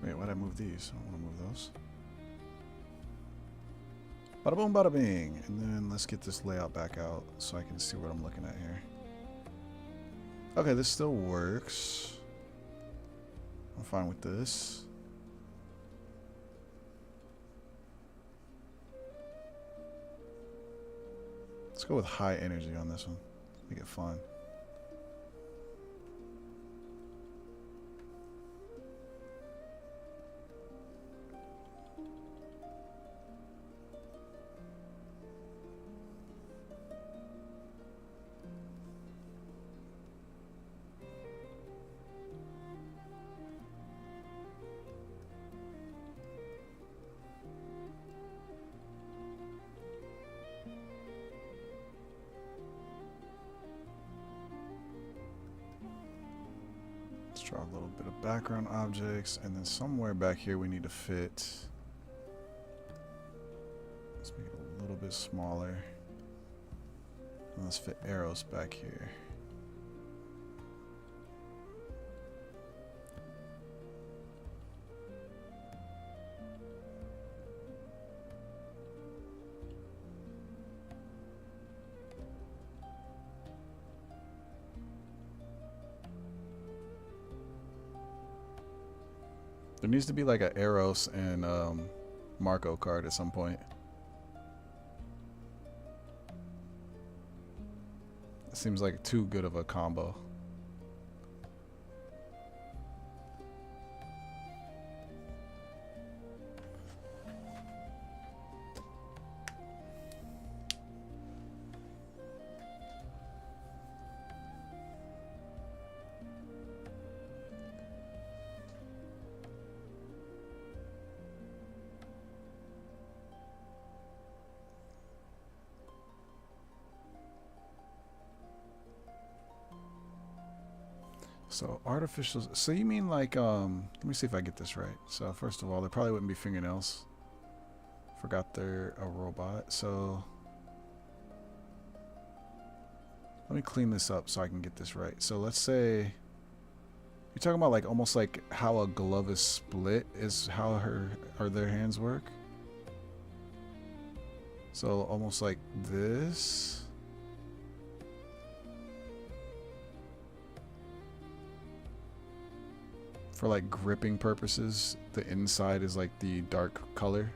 Wait, why'd I move these? I don't want to move those. Bada boom, bada bing. And then let's get this layout back out so I can see what I'm looking at here. Okay, this still works. I'm fine with this. Let's go with high energy on this one. Make it fun. Draw a little bit of background objects, and then somewhere back here we need to fit. Let's make it a little bit smaller. And let's fit arrows back here. There needs to be like a Eros and Marco card at some point. It seems like too good of a combo. So artificial, so you mean like, let me see if I get this right. So first of all, there probably wouldn't be fingernails. Forgot they're a robot. So let me clean this up so I can get this right. So let's say, you're talking about like almost like how a glove is split is how their hands work. So almost like this. For like gripping purposes, the inside is like the dark color.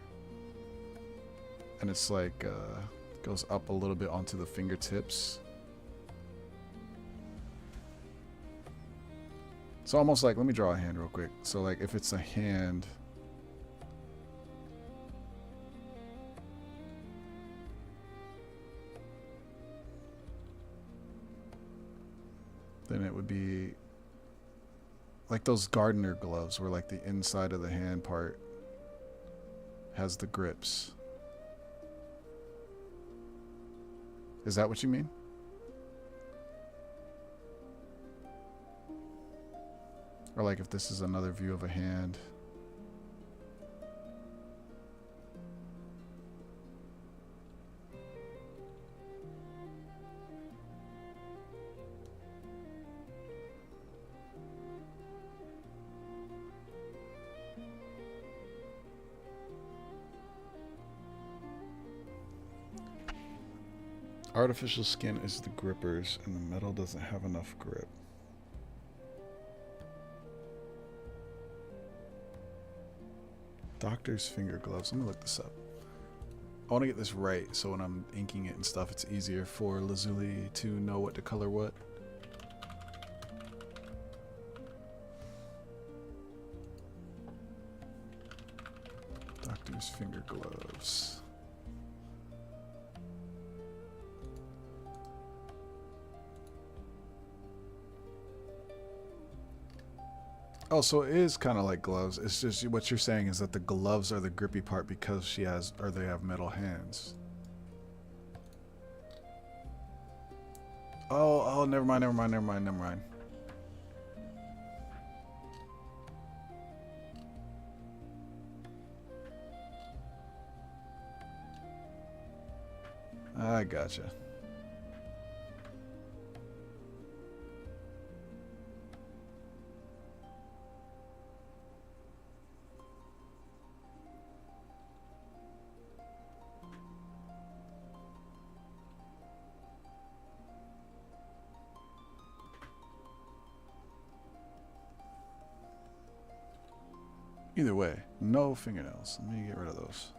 And it's like, goes up a little bit onto the fingertips. So almost like, let me draw a hand real quick. So like if it's a hand, then it would be like those gardener gloves where like the inside of the hand part has the grips. Is that what you mean? Or like if this is another view of a hand. Artificial skin is the grippers, and the metal doesn't have enough grip. Doctor's finger gloves. Let me look this up. I want to get this right so when I'm inking it and stuff, it's easier for Lazuli to know what to color what. Doctor's finger gloves. Oh, so it is kind of like gloves. It's just what you're saying is that the gloves are the grippy part because she has, or they have metal hands. Oh, never mind. I gotcha. Either way, no fingernails. Let me get rid of those.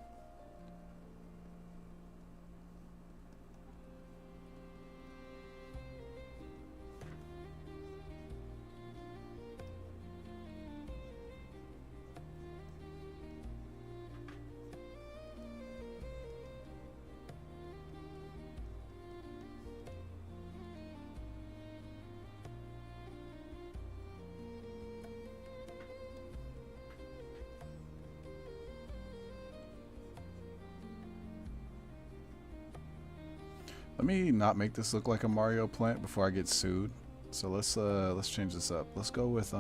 Let me not make this look like a Mario plant before I get sued. So let's change this up. Let's go with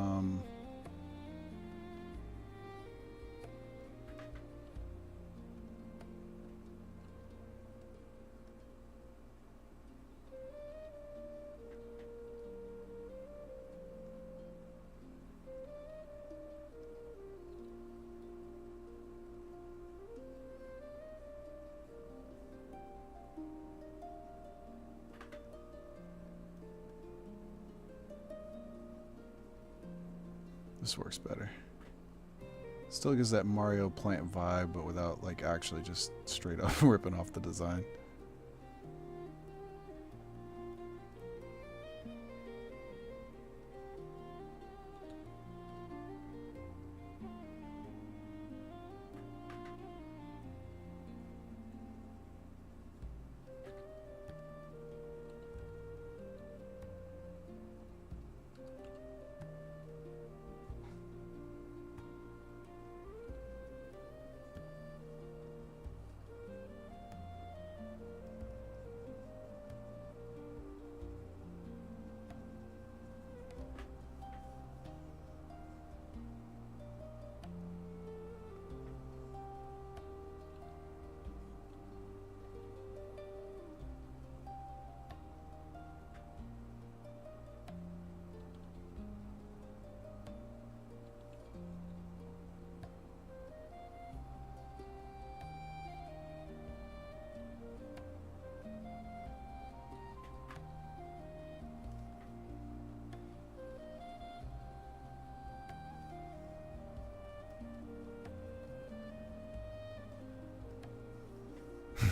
this works better. Still gives that Mario plant vibe, but without like actually just straight up ripping off the design.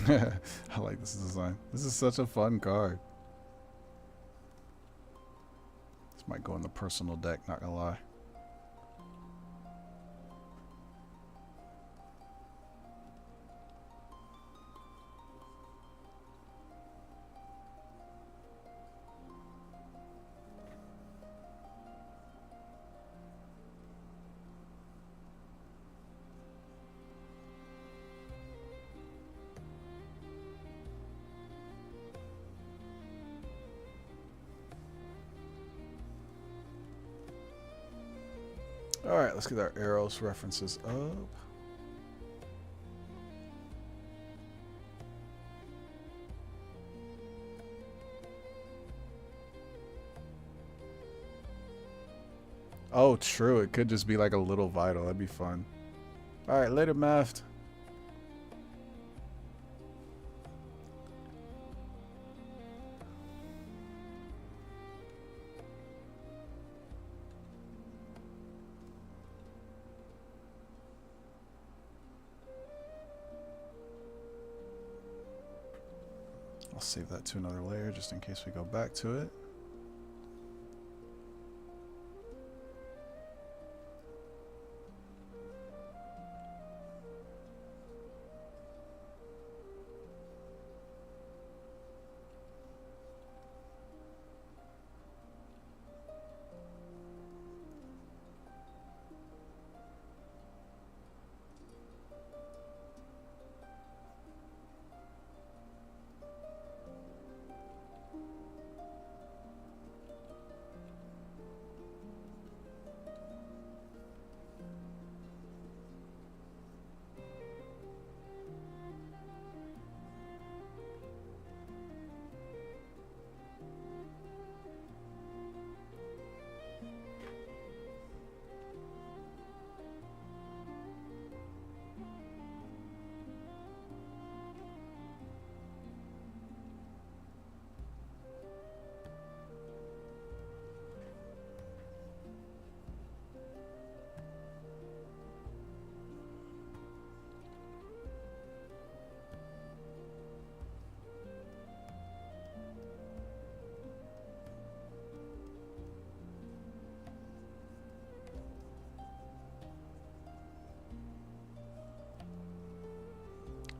I like this design. This is such a fun card. This might go in the personal deck, not gonna lie. Alright, let's get our arrows references up. Oh, true. It could just be like a little vital. That'd be fun. Alright, later, Maft. I'll save that to another layer just in case we go back to it.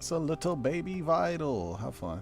It's a little baby Vital. Have fun.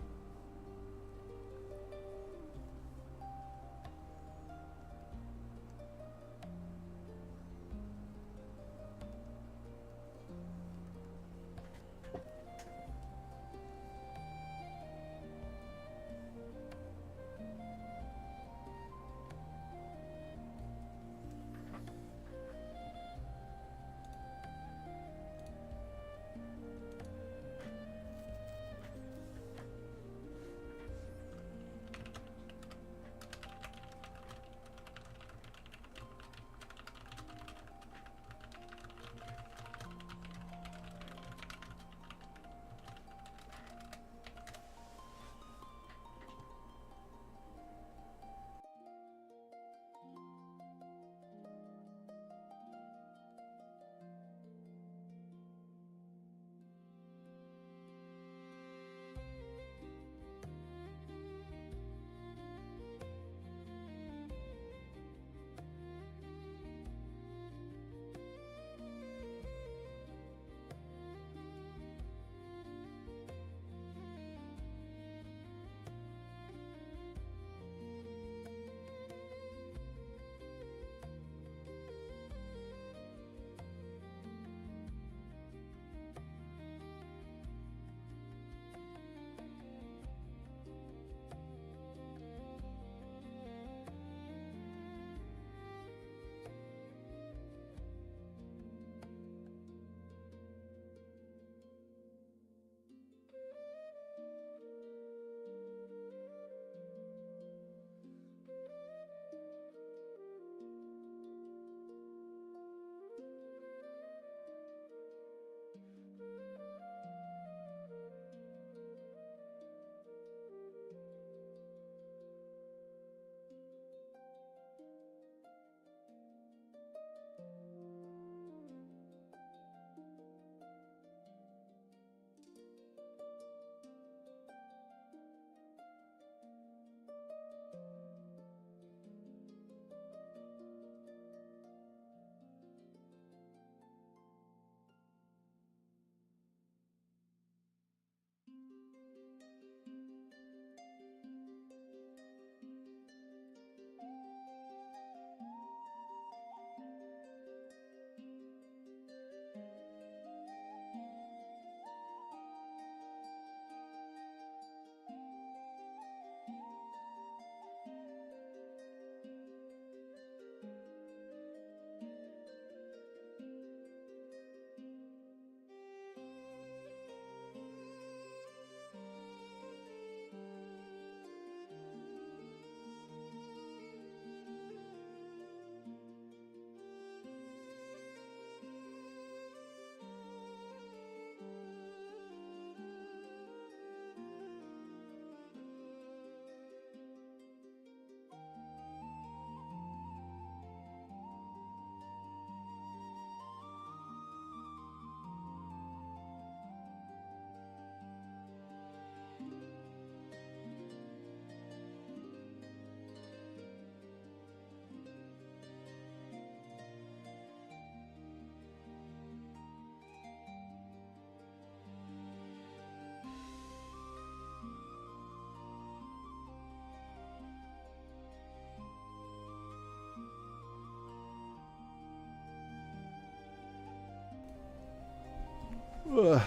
Ugh.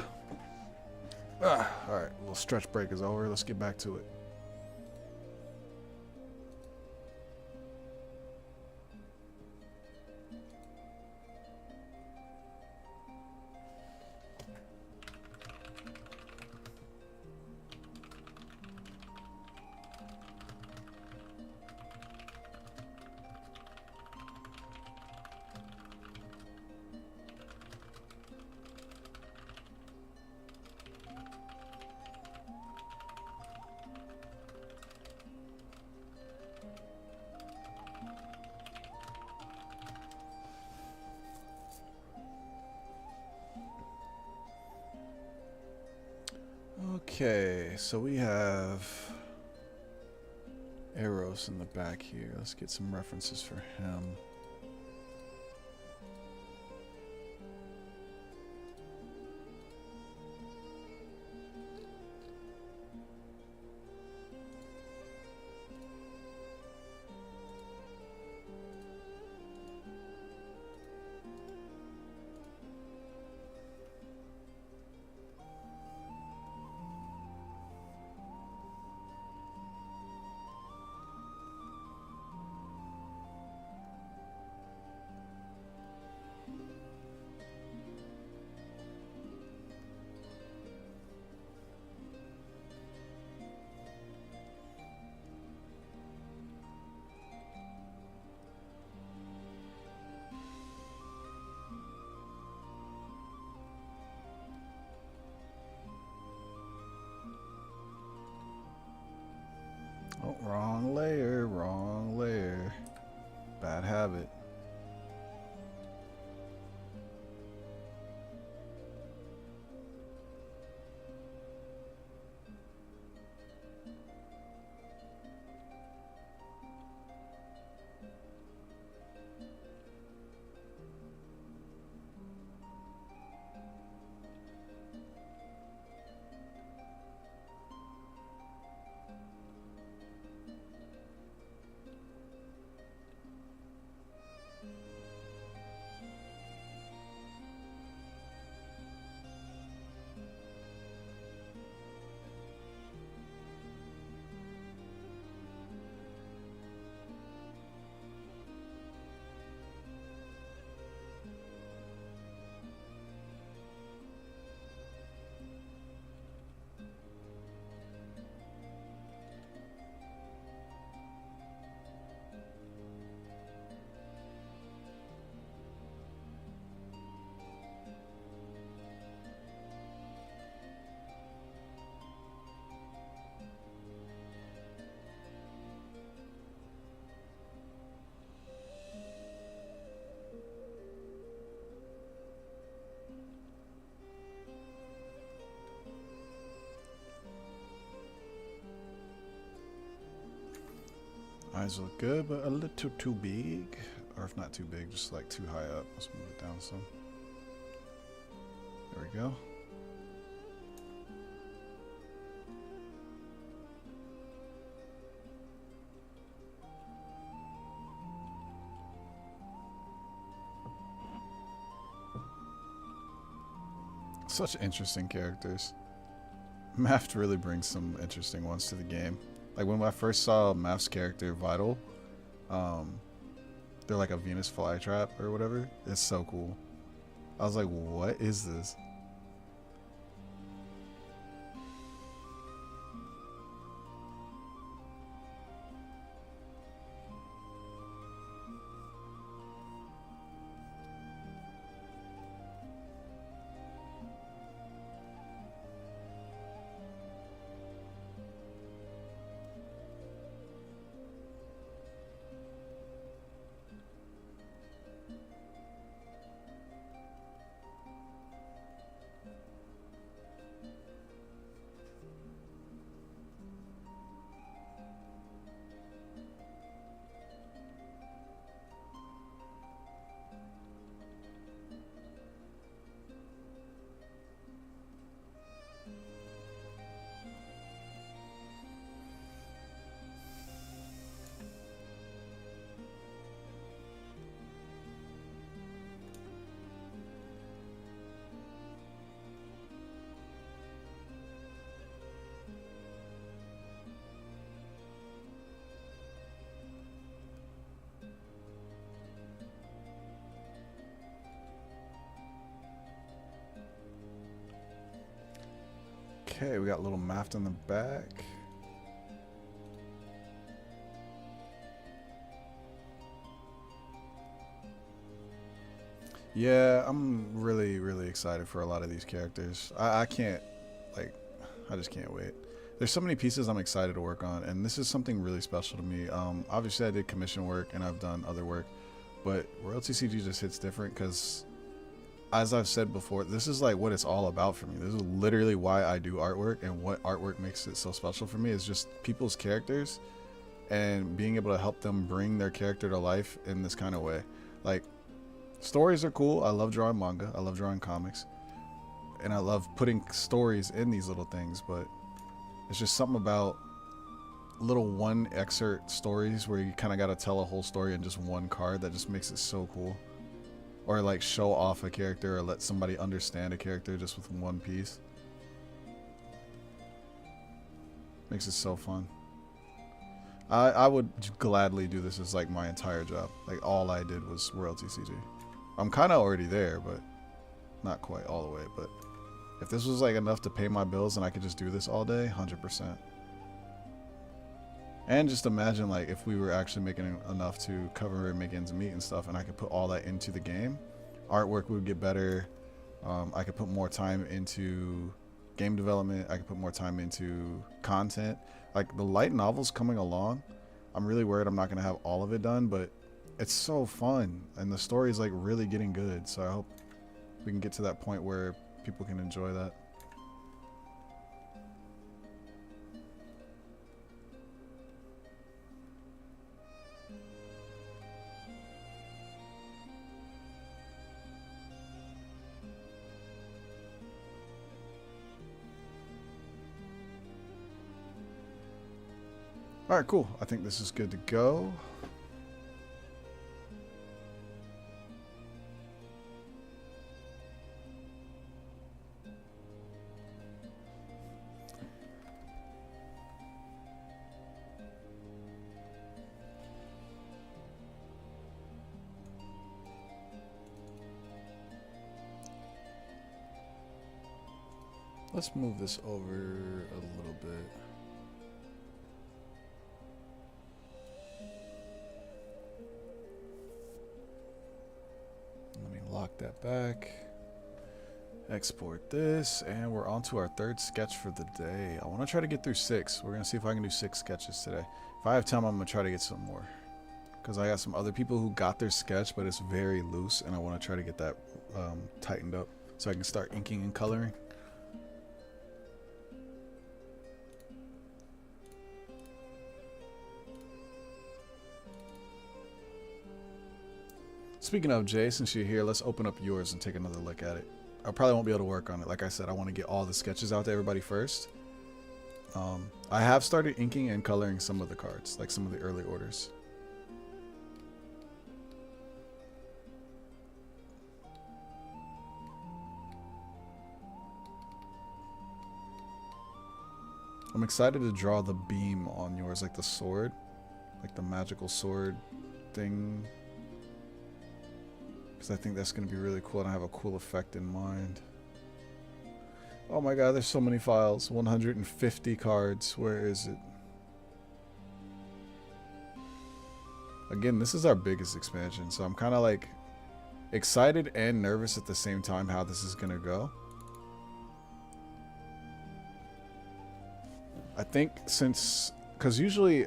Alright, little stretch break is over. Let's get back to it. Okay, so we have Eros in the back here. Let's get some references for him. Oh, wrong layer, wrong layer. Bad habit. Eyes look good, but a little too big. Or if not too big, just like too high up. Let's move it down some. There we go. Such interesting characters. Maft really brings some interesting ones to the game. Like when I first saw Maft's character, Vital, they're like a Venus flytrap or whatever. It's so cool. I was like, what is this? Okay, we got a little math in the back. Yeah, I'm really, really excited for a lot of these characters. I can't, like, I just can't wait. There's so many pieces I'm excited to work on, and this is something really special to me. Obviously, I did commission work, and I've done other work, but Royalty CG just hits different because, as I've said before, this is like what it's all about for me. This is literally why I do artwork, and what artwork makes it so special for me is just people's characters and being able to help them bring their character to life in this kind of way. Like, stories are cool. I love drawing manga. I love drawing comics. And I love putting stories in these little things, but it's just something about little one excerpt stories where you kind of got to tell a whole story in just one card that just makes it so cool. Or like show off a character or let somebody understand a character just with one piece. Makes it so fun. I would gladly do this as like my entire job. Like all I did was Royalty CG. I'm kind of already there, but not quite all the way. But if this was like enough to pay my bills and I could just do this all day, 100%. And just imagine like if we were actually making enough to cover and make ends meet and stuff, and I could put all that into the game, artwork would get better. I could put more time into game development. I could put more time into content. Like the light novel's coming along. I'm really worried I'm not going to have all of it done, but it's so fun and the story is like really getting good. So I hope we can get to that point where people can enjoy that. All right, cool. I think this is good to go. Let's move this over a little bit. Let me lock that back. Export this, and we're on to our third sketch for the day. I want to try to get through 6. We're going to see if I can do 6 sketches today. If I have time, I'm going to try to get some more. Because I got some other people who got their sketch, but it's very loose, and I want to try to get that tightened up so I can start inking and coloring. Speaking of, Jay, since you're here, let's open up yours and take another look at it. I probably won't be able to work on it. Like I said, I want to get all the sketches out to everybody first. I have started inking and coloring some of the cards, like some of the early orders. I'm excited to draw the beam on yours, like the sword, like the magical sword thing. Because I think that's going to be really cool and I have a cool effect in mind. Oh my god, there's so many files. 150 cards. Where is it? Again, this is our biggest expansion, so I'm kind of like excited and nervous at the same time how this is going to go. I think since, because usually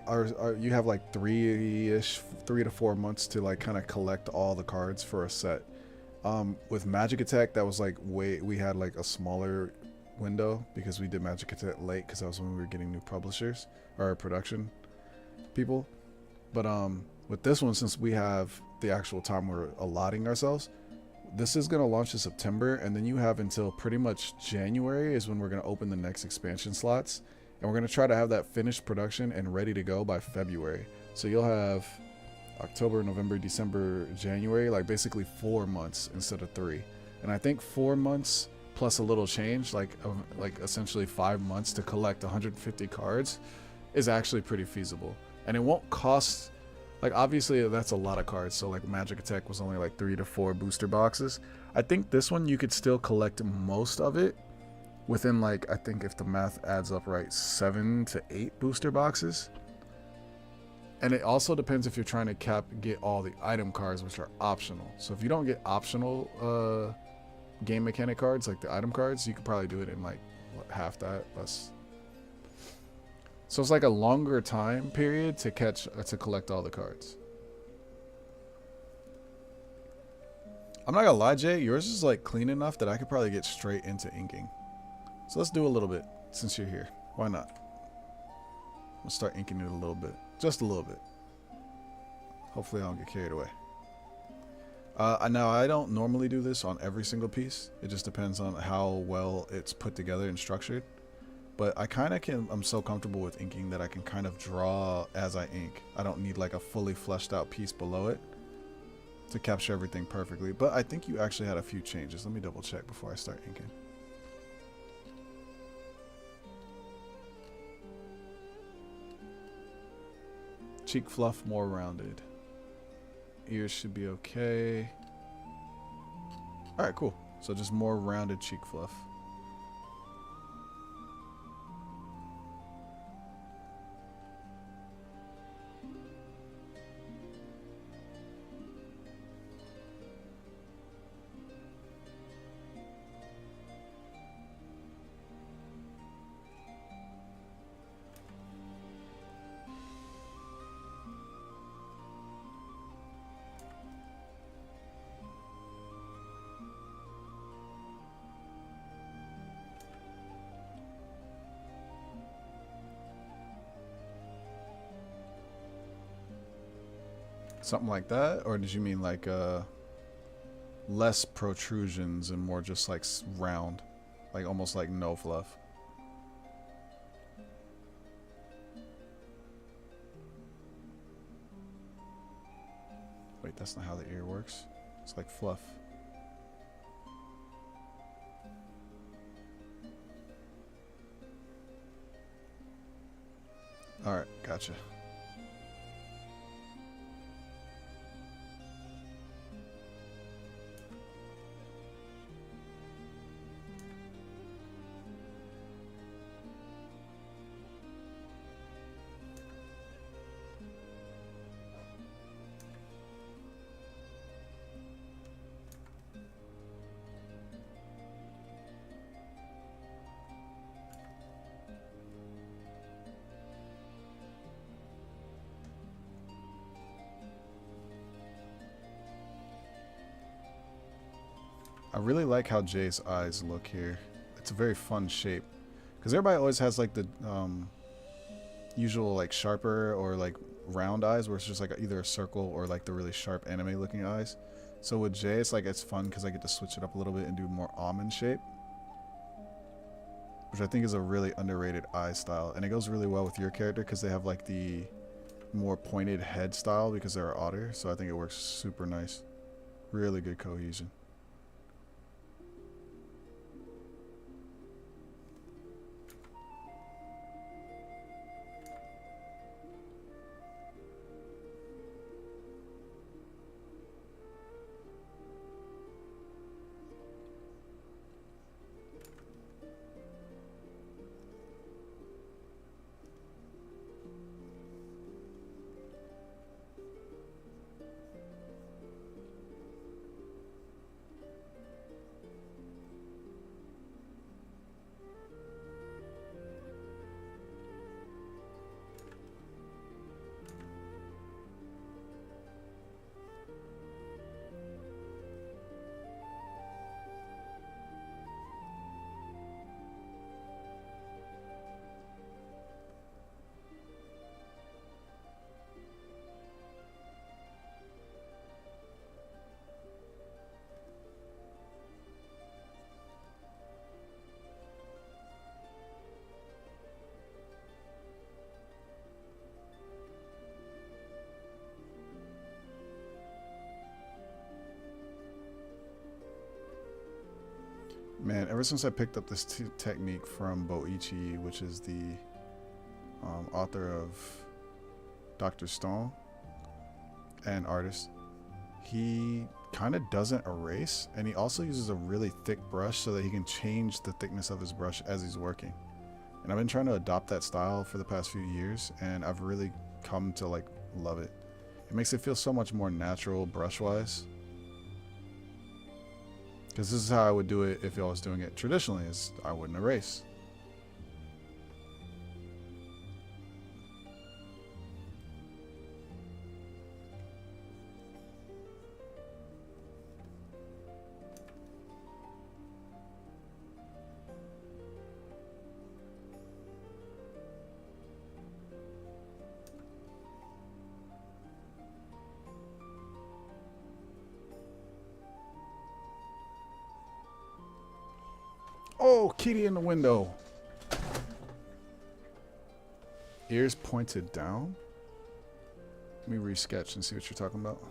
you have like 3 to 4 months to like kind of collect all the cards for a set. With Magic Attack, that was like we had like a smaller window because we did Magic Attack late because that was when we were getting new publishers or production people. But with this one, since we have the actual time we're allotting ourselves, this is going to launch in September, and then you have until pretty much January is when we're going to open the next expansion slots. And we're going to try to have that finished production and ready to go by February. So you'll have October, November, December, January, like basically 4 months instead of 3. And I think 4 months plus a little change, like essentially 5 months to collect 150 cards is actually pretty feasible. And it won't cost, like obviously that's a lot of cards. So like Magic Attack was only like 3 to 4 booster boxes. I think this one you could still collect most of it within, like, I think if the math adds up right, 7 to 8 booster boxes. And it also depends if you're trying to get all the item cards, which are optional. So if you don't get optional game mechanic cards, like the item cards, you could probably do it in like half that, less. So it's like a longer time period to collect all the cards. I'm not gonna lie, Jay, yours is like clean enough that I could probably get straight into inking. So let's do a little bit since you're here. Why not? We'll start inking it a little bit. Just a little bit. Hopefully I don't get carried away. Now, I don't normally do this on every single piece. It just depends on how well it's put together and structured. But I kind of I'm so comfortable with inking that I can kind of draw as I ink. I don't need like a fully fleshed out piece below it to capture everything perfectly. But I think you actually had a few changes. Let me double check before I start inking. Cheek fluff more rounded. Ears should be okay. Alright, cool. So just more rounded cheek fluff. Something like that? Or did you mean like less protrusions and more just like round? Like almost like no fluff? Wait, that's not how the ear works. It's like fluff. Alright, gotcha. I really like how Jay's eyes look here. It's a very fun shape. Because everybody always has like the usual like sharper or like round eyes where it's just like either a circle or like the really sharp anime looking eyes. So with Jay, it's like it's fun because I get to switch it up a little bit and do more almond shape. Which I think is a really underrated eye style. And it goes really well with your character because they have like the more pointed head style because they're an otter. So I think it works super nice. Really good cohesion. Man, ever since I picked up this technique from Boichi, which is the author of Dr. Stone and artist, he kind of doesn't erase, and he also uses a really thick brush so that he can change the thickness of his brush as he's working. And I've been trying to adopt that style for the past few years, and I've really come to like love it. It makes it feel so much more natural brush wise, because this is how I would do it if I was doing it traditionally, is I wouldn't erase. Oh, kitty in the window. Ears pointed down. Let me resketch and see what you're talking about.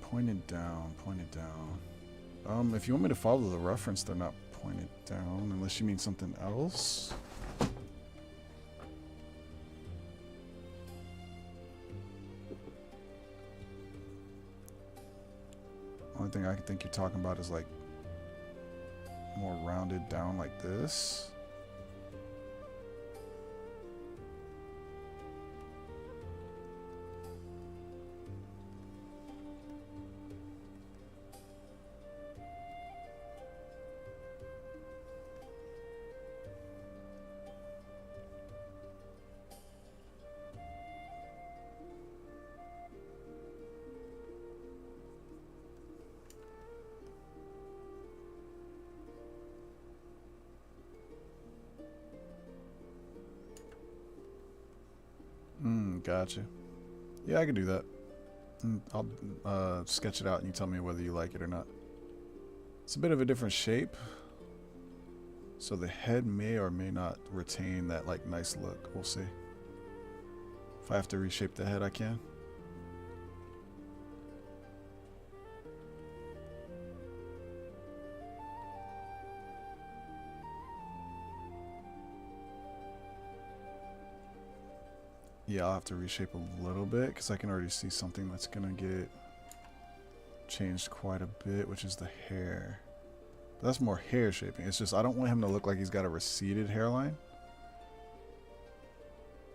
Pointed down, pointed down. If you want me to follow the reference, they're not pointed down, unless you mean something else. Only thing I can think you're talking about is like more rounded down like this. Gotcha. Yeah, I can do that. I'll sketch it out and you tell me whether you like it or not. It's a bit of a different shape, so the head may or may not retain that like nice look. We'll see. If I have to reshape the head, I can. Yeah, I'll have to reshape a little bit because I can already see something that's gonna get changed quite a bit, which is the hair. But that's more hair shaping. It's just I don't want him to look like he's got a receded hairline.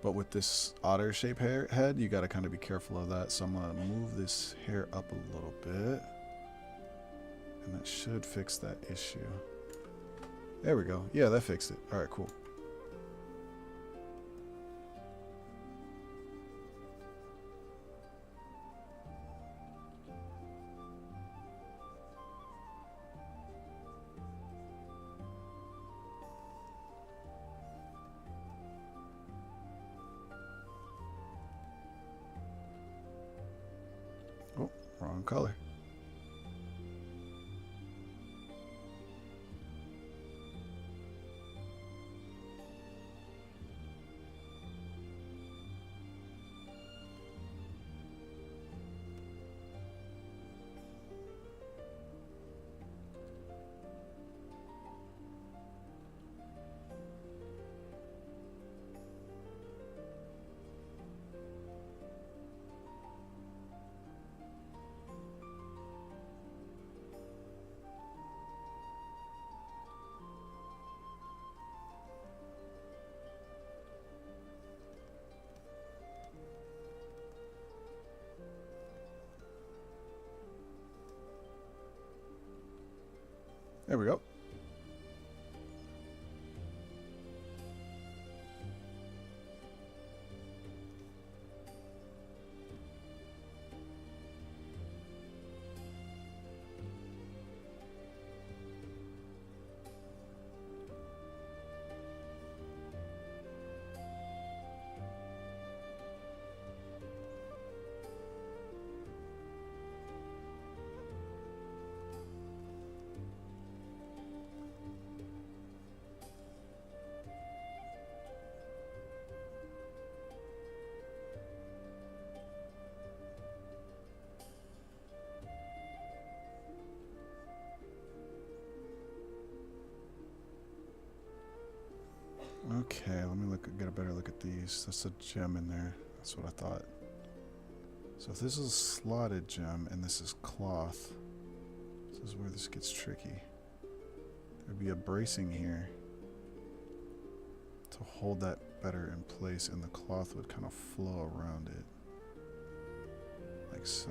But with this otter shape head, you gotta kind of be careful of that. So I'm gonna move this hair up a little bit. And that should fix that issue. There we go. Yeah, that fixed it. Alright, cool. Oh, wrong color. There we go. Okay, let me get a better look at these. That's a gem in there. That's what I thought. So if this is a slotted gem and this is cloth, this is where this gets tricky. There'd be a bracing here to hold that better in place, and the cloth would kind of flow around it. Like so.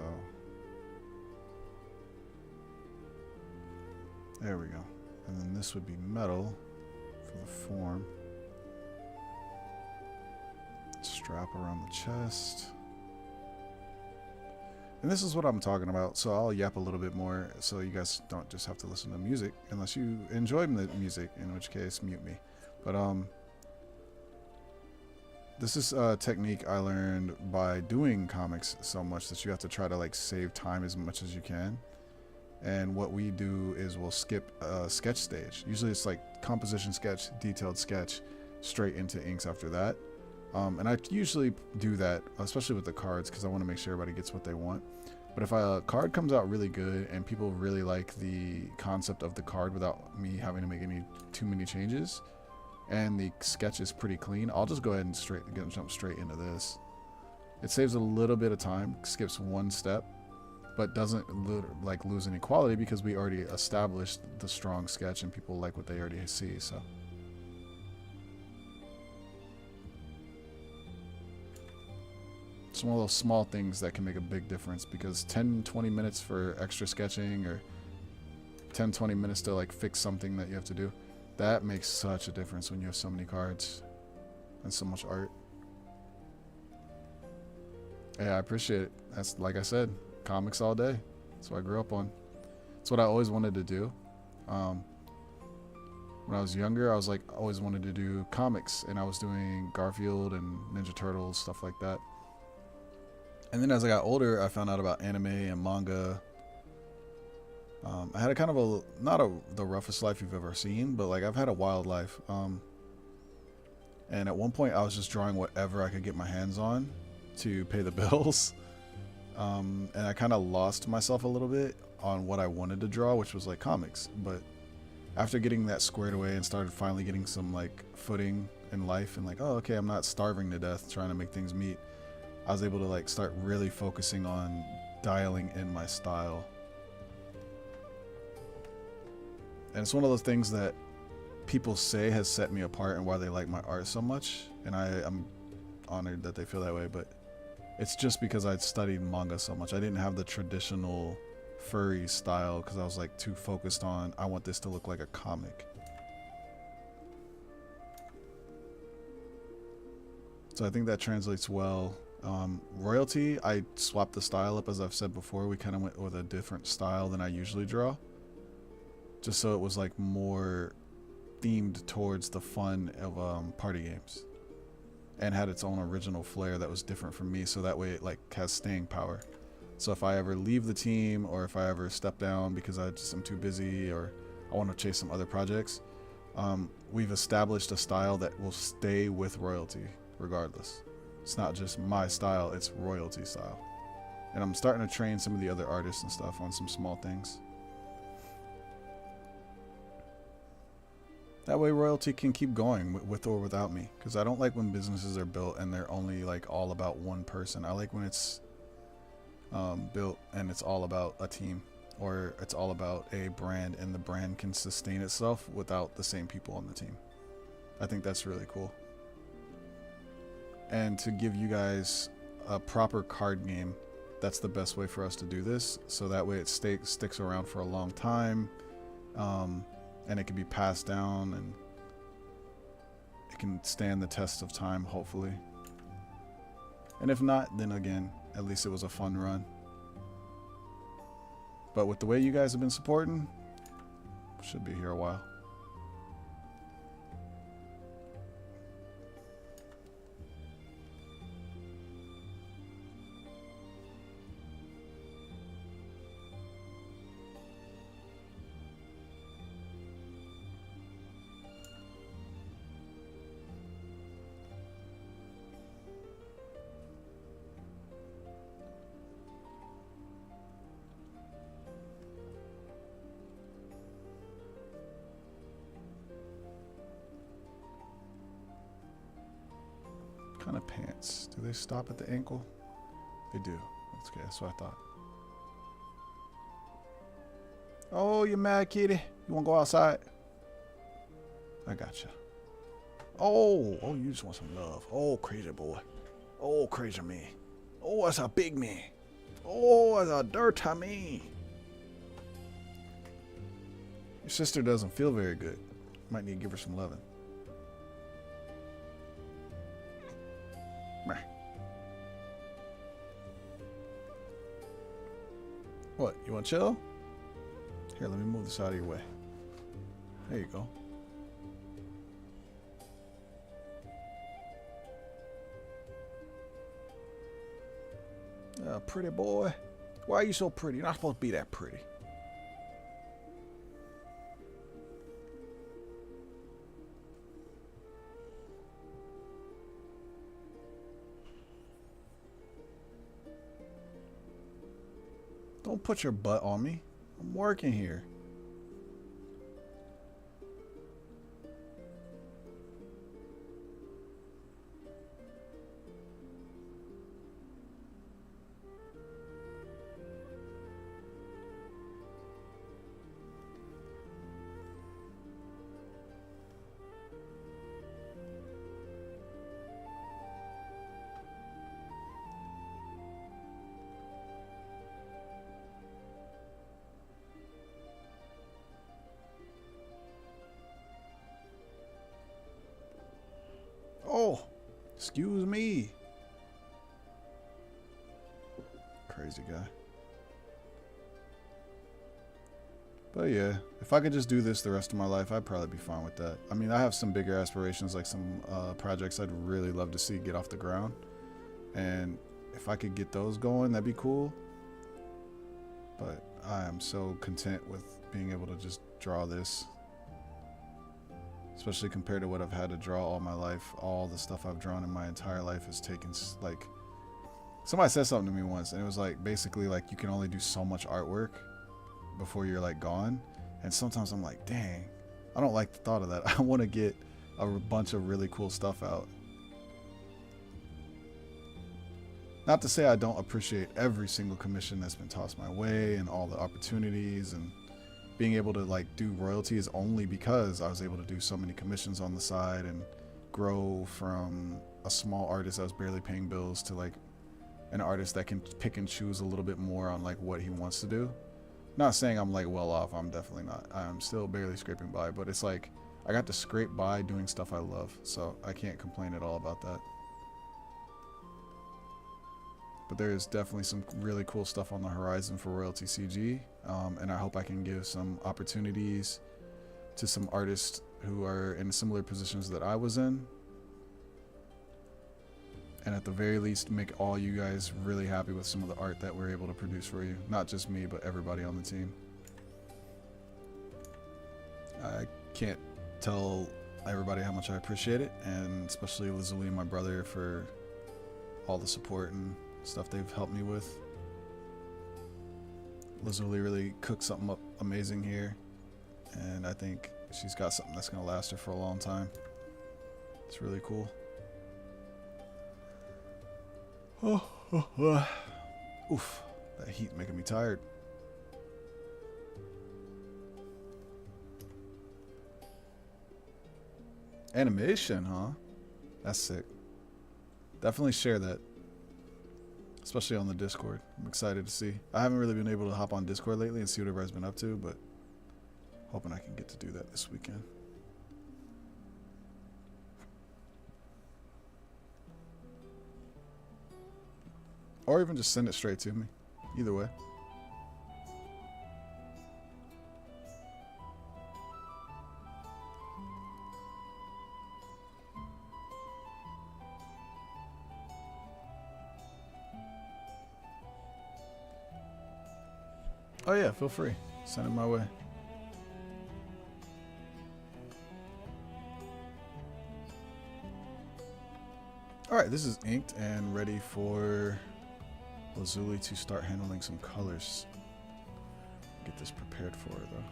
There we go. And then this would be metal for the form. Strap around the chest. And this is what I'm talking about, so I'll yap a little bit more so you guys don't just have to listen to music unless you enjoy the music, in which case mute me. But this is a technique I learned by doing comics so much that you have to try to like save time as much as you can. And what we do is we'll skip a sketch stage. Usually it's like composition sketch, detailed sketch, straight into inks after that. And I usually do that, especially with the cards, because I want to make sure everybody gets what they want. But if a card comes out really good and people really like the concept of the card without me having to make too many changes, and the sketch is pretty clean, I'll just go ahead and jump straight into this. It saves a little bit of time, skips one step, but doesn't lose any quality because we already established the strong sketch and people like what they already see. So. It's one of those small things that can make a big difference, because 10-20 minutes for extra sketching or 10-20 minutes to like fix something that you have to do, that makes such a difference when you have so many cards and so much art. Yeah, I appreciate it. That's, like I said, comics all day. That's what I grew up on. It's what I always wanted to do. When I was younger, I was like always wanted to do comics, and I was doing Garfield and Ninja Turtles, stuff like that. And then as I got older, I found out about anime and manga. I had a kind of not the roughest life you've ever seen, but like I've had a wild life. And at one point I was just drawing whatever I could get my hands on to pay the bills. And I kind of lost myself a little bit on what I wanted to draw, which was like comics. But after getting that squared away and started finally getting some like footing in life and like, oh, okay, I'm not starving to death trying to make things meet, I was able to like start really focusing on dialing in my style. And it's one of those things that people say has set me apart and why they like my art so much. And I'm honored that they feel that way, but it's just because I'd studied manga so much. I didn't have the traditional furry style because I was like too focused on, I want this to look like a comic. So I think that translates well. Royalty, I swapped the style up, as I've said before. We kind of went with a different style than I usually draw, just so it was like more themed towards the fun of party games, and had its own original flair that was different from me, so that way it like has staying power. So if I ever leave the team, or if I ever step down because I just am too busy, or I want to chase some other projects, we've established a style that will stay with Royalty regardless. It's not just my style, it's Royalty style. And I'm starting to train some of the other artists and stuff on some small things. That way Royalty can keep going with or without me. Because I don't like when businesses are built and they're only like all about one person. I like when it's built and it's all about a team. Or it's all about a brand, and the brand can sustain itself without the same people on the team. I think that's really cool. And to give you guys a proper card game, that's the best way for us to do this. So that way it sticks around for a long time, and it can be passed down, and it can stand the test of time, hopefully. And if not, then again, at least it was a fun run. But with the way you guys have been supporting, should be here a while. Kind of pants? Do they stop at the ankle? They do. Okay, that's what I thought. Oh, you mad, kitty? You want to go outside? I gotcha. Oh, you just want some love. Oh, crazy boy. Oh, crazy me. Oh, that's a big me. Oh, that's a dirty me. Your sister doesn't feel very good. Might need to give her some loving. Meh. What? You want to chill? Here, let me move this out of your way. There you go. Pretty boy. Why are you so pretty? You're not supposed to be that pretty. Don't put your butt on me. I'm working here. Oh, excuse me. Crazy guy. But yeah, if I could just do this the rest of my life, I'd probably be fine with that. I mean, I have some bigger aspirations, like some projects I'd really love to see get off the ground. And if I could get those going, that'd be cool. But I am so content with being able to just draw this. Especially compared to what I've had to draw all my life. All the stuff I've drawn in my entire life has taken, like... Somebody said something to me once, and it was like, basically, like, you can only do so much artwork before you're, like, gone. And sometimes I'm like, dang, I don't like the thought of that. I want to get a bunch of really cool stuff out. Not to say I don't appreciate every single commission that's been tossed my way and all the opportunities, and being able to like do royalty is only because I was able to do so many commissions on the side and grow from a small artist that was barely paying bills to like an artist that can pick and choose a little bit more on like what he wants to do. Not saying I'm like well off, I'm definitely not. I'm still barely scraping by, but it's like I got to scrape by doing stuff I love, so I can't complain at all about that. But there is definitely some really cool stuff on the horizon for Royalty CG, and I hope I can give some opportunities to some artists who are in similar positions that I was in, and at the very least make all you guys really happy with some of the art that we're able to produce for you. Not just me, but everybody on the team. I can't tell everybody how much I appreciate it, and especially Lazuli and my brother for all the support and stuff they've helped me with. Lazuli really cooked something up amazing here, and I think she's got something that's gonna last her for a long time. It's really cool. Oof, that heat making me tired. Animation, huh? That's sick. Definitely share that. Especially on the Discord. I'm excited to see. I haven't really been able to hop on Discord lately and see what everybody's been up to, but hoping I can get to do that this weekend. Or even just send it straight to me. Either way. Oh yeah, feel free. Send it my way. Alright, this is inked and ready for Lazuli to start handling some colors. Get this prepared for her though.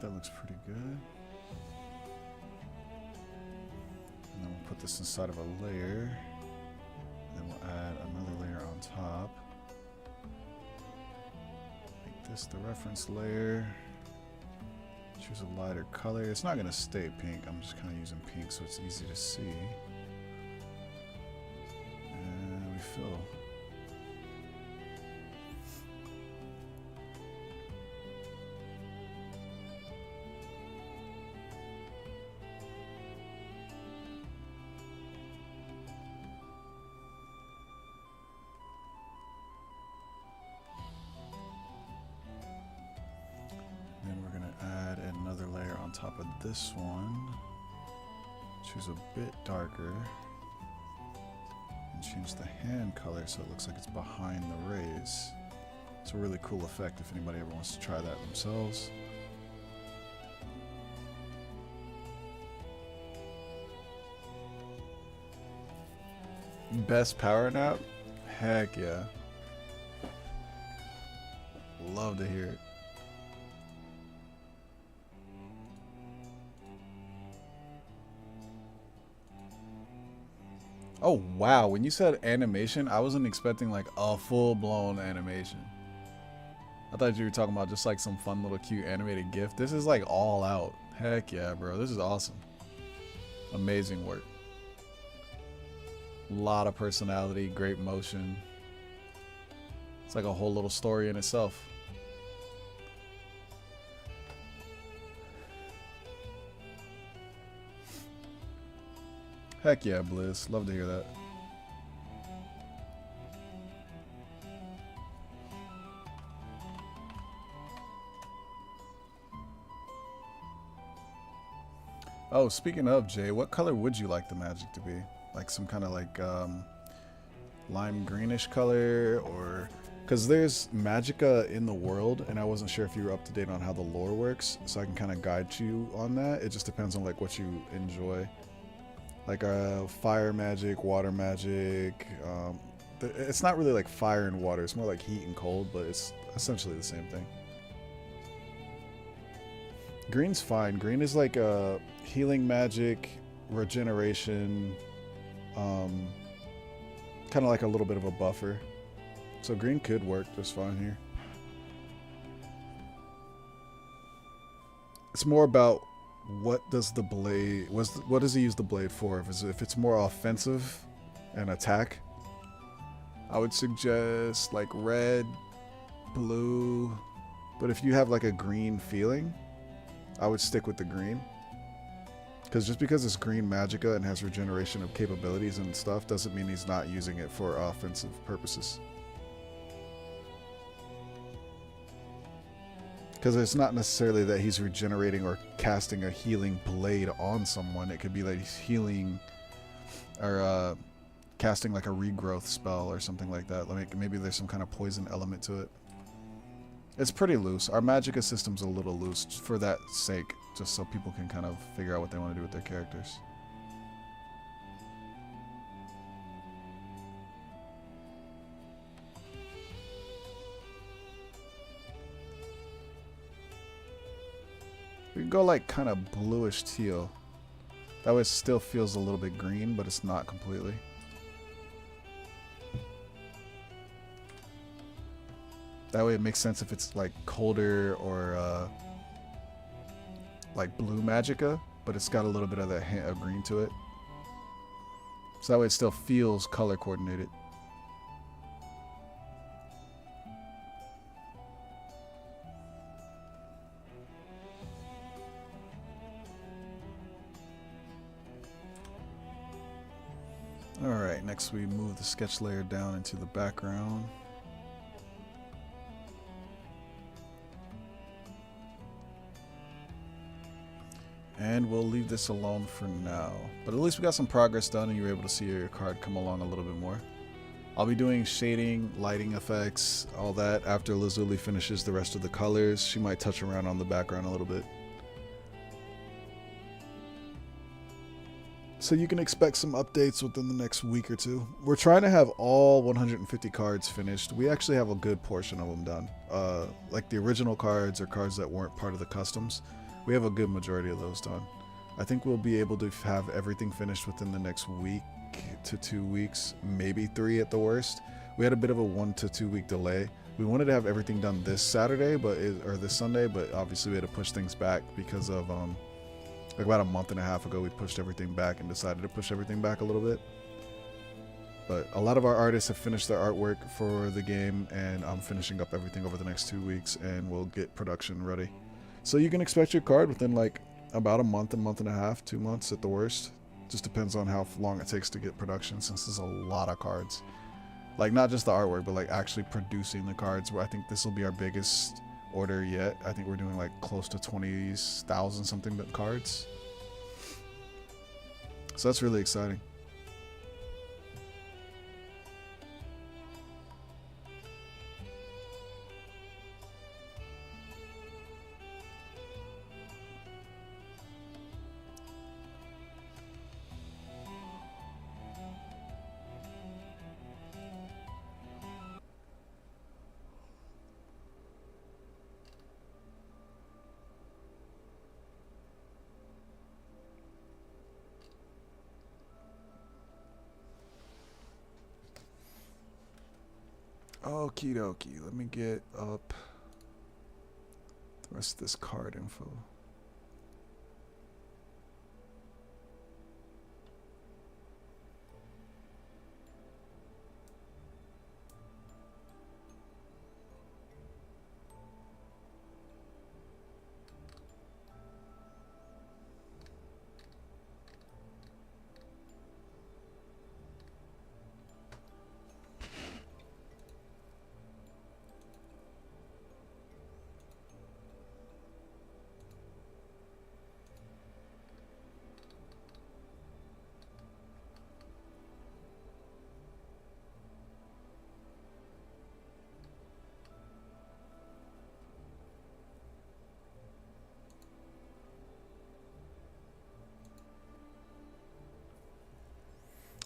think that looks pretty good. And then we'll put this inside of a layer. And then we'll add another layer on top. Make this the reference layer. Choose a lighter color. It's not going to stay pink. I'm just kind of using pink so it's easy to see. And we fill. Then we're going to add another layer on top of this one. Choose a bit darker. And change the hand color so it looks like it's behind the rays. It's a really cool effect if anybody ever wants to try that themselves. Best power nap? Heck yeah. Love to hear it. Oh wow, when you said animation, I wasn't expecting like a full-blown animation. I thought you were talking about just like some fun little cute animated GIF. This is like all out. Heck yeah, bro. This is awesome. Amazing work. A lot of personality, great motion. It's like a whole little story in itself. Heck yeah, Bliss. Love to hear that. Oh, speaking of, Jay, what color would you like the magic to be? Like some kind of like lime greenish color, or... Because there's magicka in the world, and I wasn't sure if you were up to date on how the lore works, so I can kind of guide you on that. It just depends on like what you enjoy. Like fire magic, water magic. It's not really like fire and water. It's more like heat and cold, but it's essentially the same thing. Green's fine. Green is like healing magic, regeneration, kind of like a little bit of a buffer. So green could work just fine here. It's more about what does the blade, what does he use the blade for? If it's more offensive and attack, I would suggest like red, blue, but if you have like a green feeling, I would stick with the green. Because just because it's green magicka and has regeneration of capabilities and stuff doesn't mean he's not using it for offensive purposes. Because it's not necessarily that he's regenerating or casting a healing blade on someone. It could be that he's healing or casting like a regrowth spell or something like that. Like maybe there's some kind of poison element to it. It's pretty loose. Our magicka system's a little loose for that sake, just so people can kind of figure out what they want to do with their characters. We can go like kind of bluish teal. That way it still feels a little bit green, but it's not completely. That way it makes sense if it's like colder or like blue magicka, but it's got a little bit of that hint of green to it. So that way it still feels color coordinated. Alright, next we move the sketch layer down into the background. And we'll leave this alone for now. But at least we got some progress done and you were able to see your card come along a little bit more. I'll be doing shading, lighting effects, all that after Lazuli finishes the rest of the colors. She might touch around on the background a little bit. So you can expect some updates within the next week or two. We're trying to have all 150 cards finished. We actually have a good portion of them done. Like the original cards or cards that weren't part of the customs. We have a good majority of those done. I think we'll be able to have everything finished within the next week to 2 weeks, maybe 3 at the worst. We had a bit of a 1 to 2 week delay. We wanted to have everything done this Saturday, or this Sunday, but obviously we had to push things back because of like about a month and a half ago we pushed everything back and decided to push everything back a little bit. But a lot of our artists have finished their artwork for the game, and I'm finishing up everything over the next 2 weeks, and we'll get production ready. So you can expect your card within like about a month and a half, 2 months at the worst. Just depends on how long it takes to get production, since there's a lot of cards. Like not just the artwork, but like actually producing the cards. Where I think this will be our biggest order yet. I think we're doing like close to 20,000 something cards. So that's really exciting. Okie dokie, let me get up the rest of this card info.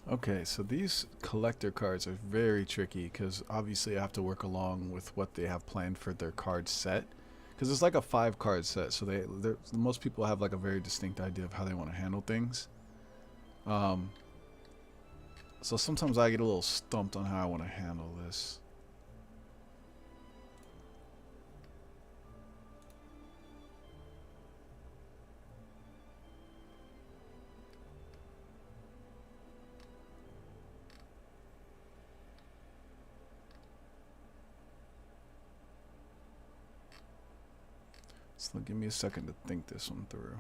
Okay, so these collector cards are very tricky because obviously I have to work along with what they have planned for their card set, because it's like a 5-card set, so most people have like a very distinct idea of how they want to handle things. So sometimes I get a little stumped on how I want to handle this. So give me a second to think this one through.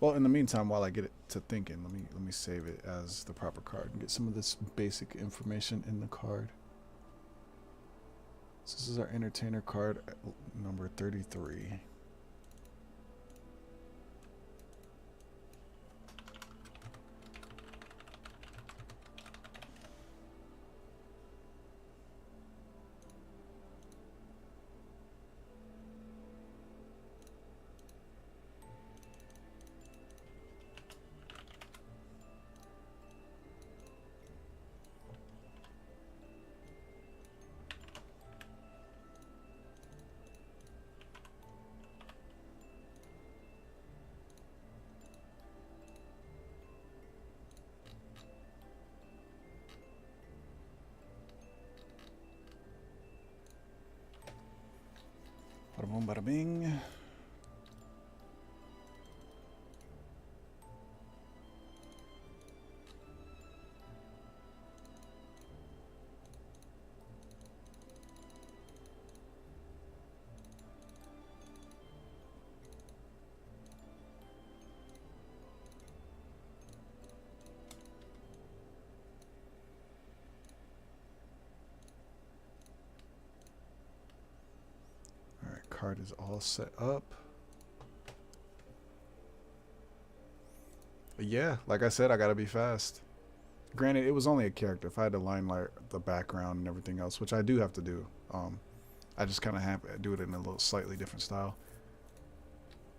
Well, in the meantime, while I get it to thinking, let me save it as the proper card and get some of this basic information in the card. So this is our entertainer card, number 33. Bada boom, bada bing. Card is all set up. Yeah, like I said, I gotta be fast. Granted, it was only a character. If I had to line like the background and everything else, which I do have to do, I just kind of have to do it in a little slightly different style.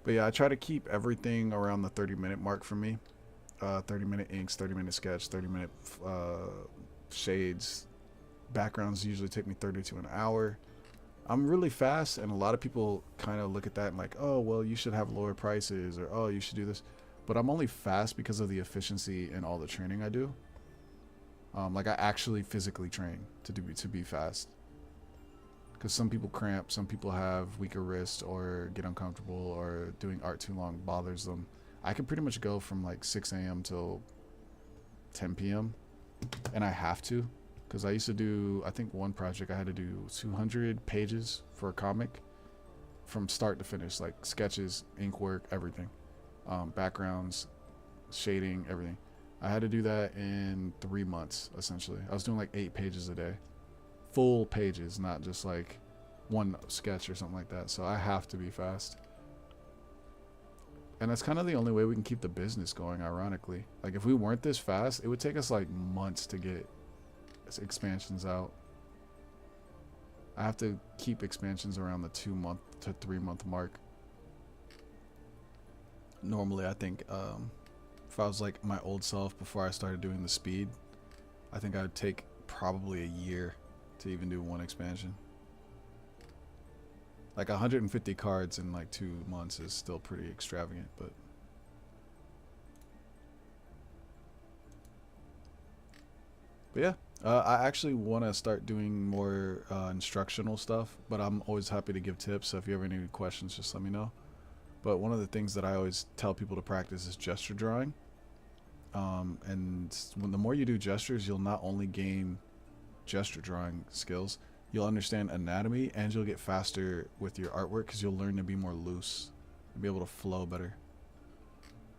But yeah, I try to keep everything around the 30-minute mark for me. 30-minute inks, 30-minute sketch, 30-minute shades. Backgrounds usually take me 30 to an hour. I'm really fast, and a lot of people kind of look at that and like, oh, well, you should have lower prices, or oh, you should do this. But I'm only fast because of the efficiency and all the training I do. Like I actually physically train to be fast. Because some people cramp, some people have weaker wrists or get uncomfortable, or doing art too long bothers them. I can pretty much go from like 6 a.m. till 10 p.m. and I have to, because I used to do, I think one project I had to do 200 pages for a comic from start to finish, like sketches, ink work, everything, backgrounds, shading, everything. I had to do that in 3 months essentially. I was doing like 8 pages a day, full pages, not just like one sketch or something like that. So I have to be fast. And that's kind of the only way we can keep the business going, ironically. Like if we weren't this fast, it would take us like months to get expansions out. I have to keep expansions around the 2-month to 3-month mark. Normally, I think if I was like my old self before I started doing the speed, I think I would take probably a year to even do one expansion. Like 150 cards in like 2 months is still pretty extravagant, but yeah. I actually want to start doing more instructional stuff, but I'm always happy to give tips. So if you have any questions, just let me know. But one of the things that I always tell people to practice is gesture drawing. And when the more you do gestures, you'll not only gain gesture drawing skills, you'll understand anatomy, and you'll get faster with your artwork because you'll learn to be more loose and be able to flow better.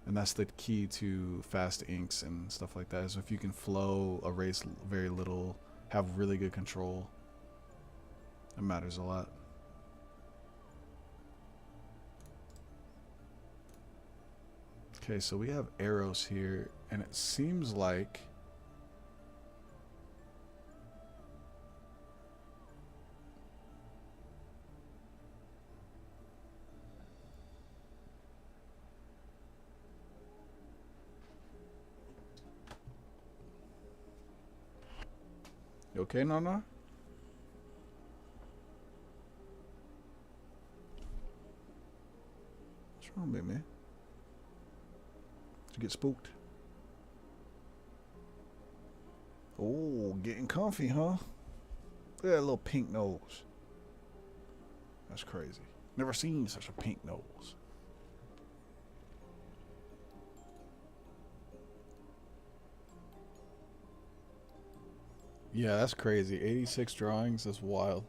And that's the key to fast inks and stuff like that, is if you can flow, erase very little, have really good control, it matters a lot. Okay, so we have arrows here, and it seems like you okay, Nana? What's wrong with me, man? Did you get spooked? Oh, getting comfy, huh? Look at that little pink nose. That's crazy. Never seen such a pink nose. Yeah, that's crazy. 86 drawings, that's wild.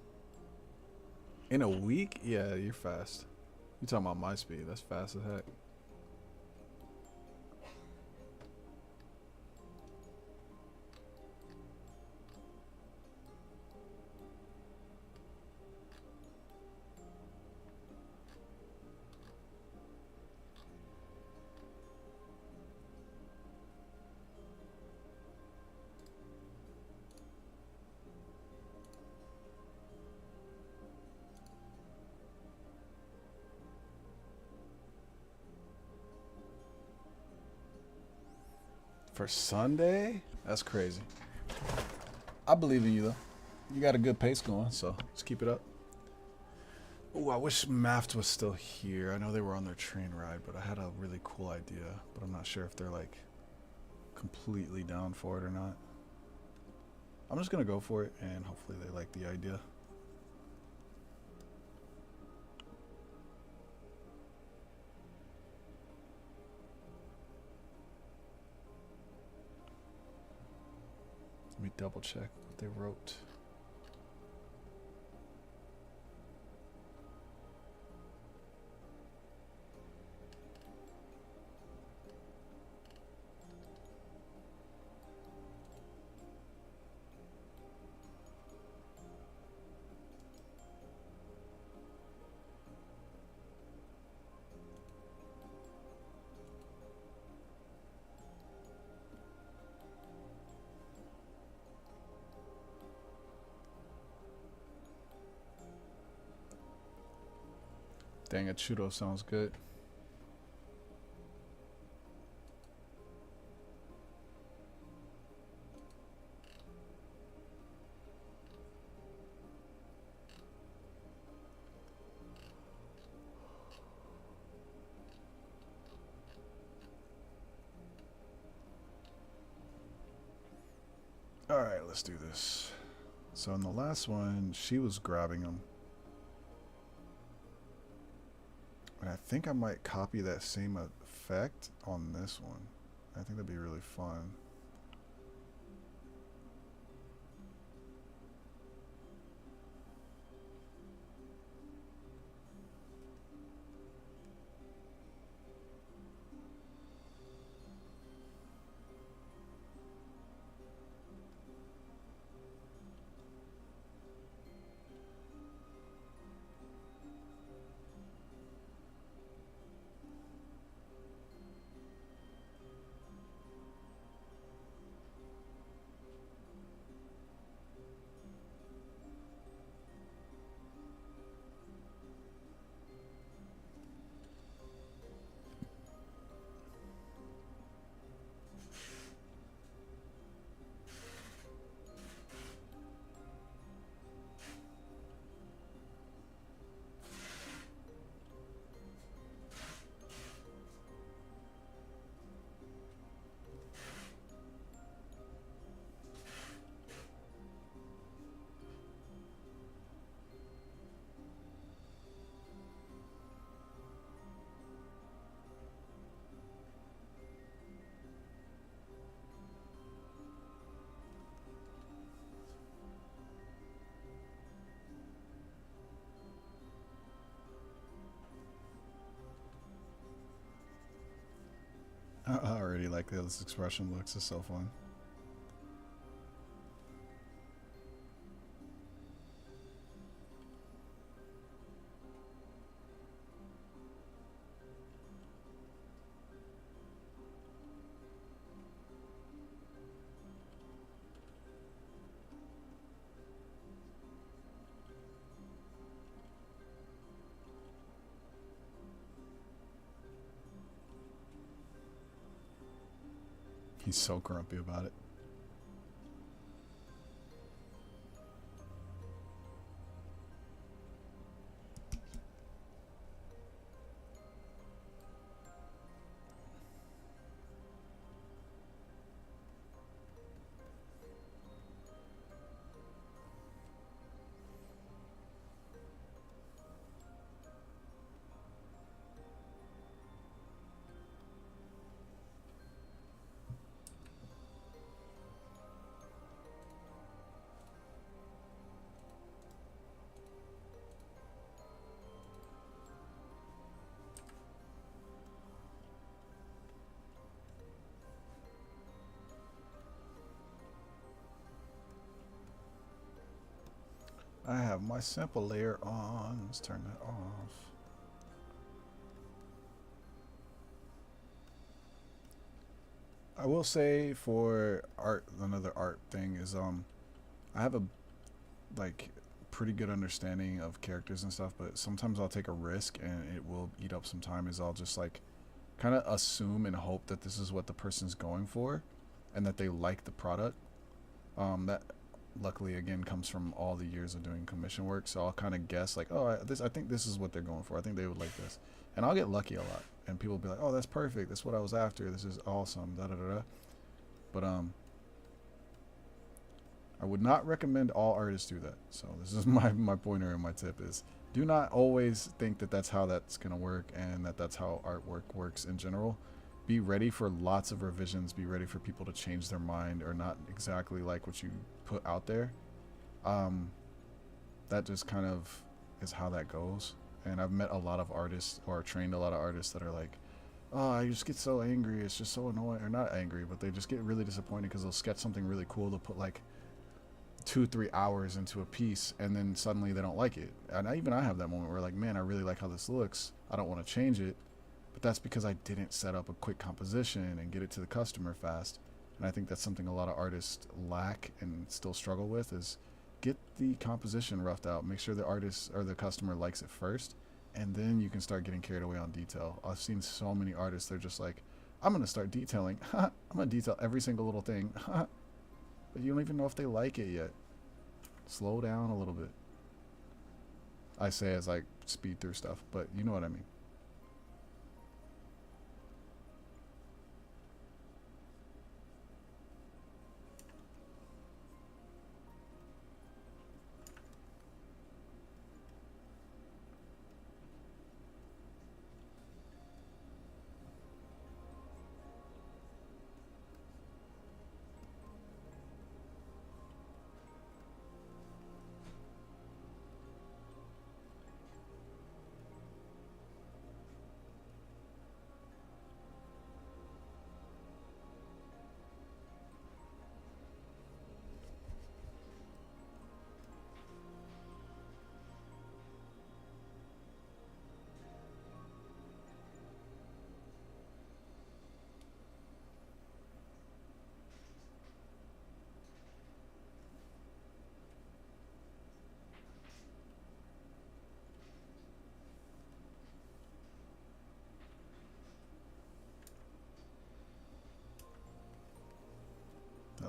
In a week? Yeah, you're fast. You talking about my speed, that's fast as heck. For Sunday? That's crazy. I believe in you, though. You got a good pace going, so let's keep it up. Oh, I wish Maft was still here. I know they were on their train ride, but I had a really cool idea, but I'm not sure if they're like completely down for it or not. I'm just gonna go for it, and hopefully they like the idea. Let me double check what they wrote. Dang, a churro sounds good. Alright, let's do this. So in the last one, she was grabbing them. And I think I might copy that same effect on this one. I think that'd be really fun. I already like how this expression looks. It's so fun. He's so grumpy about it. I have my sample layer on. Let's turn that off. I will say for art, another art thing is I have a like pretty good understanding of characters and stuff, but sometimes I'll take a risk and it will eat up some time. Is I'll just like kind of assume and hope that this is what the person's going for and that they like the product. That luckily again comes from all the years of doing commission work, so I'll kind of guess like, oh, I think this is what they're going for. I think they would like this, and I'll get lucky a lot, and people will be like, oh, that's perfect, that's what I was after, this is awesome, da da da da. But I would not recommend all artists do that. So this is my pointer and my tip is, do not always think that that's how that's gonna work and that that's how artwork works in general. Be ready for lots of revisions. Be ready for people to change their mind or not exactly like what you put out there. That just kind of is how that goes. And I've met a lot of artists or trained a lot of artists that are like, oh, I just get so angry. It's just so annoying. Or not angry, but they just get really disappointed because they'll sketch something really cool. They'll put like 2-3 hours into a piece and then suddenly they don't like it. And I have that moment where like, man, I really like how this looks. I don't want to change it. But that's because I didn't set up a quick composition and get it to the customer fast. And I think that's something a lot of artists lack and still struggle with is get the composition roughed out. Make sure the artist or the customer likes it first, and then you can start getting carried away on detail. I've seen so many artists, they're just like, I'm going to start detailing. I'm going to detail every single little thing. But you don't even know if they like it yet. Slow down a little bit. I say as I speed through stuff, but you know what I mean.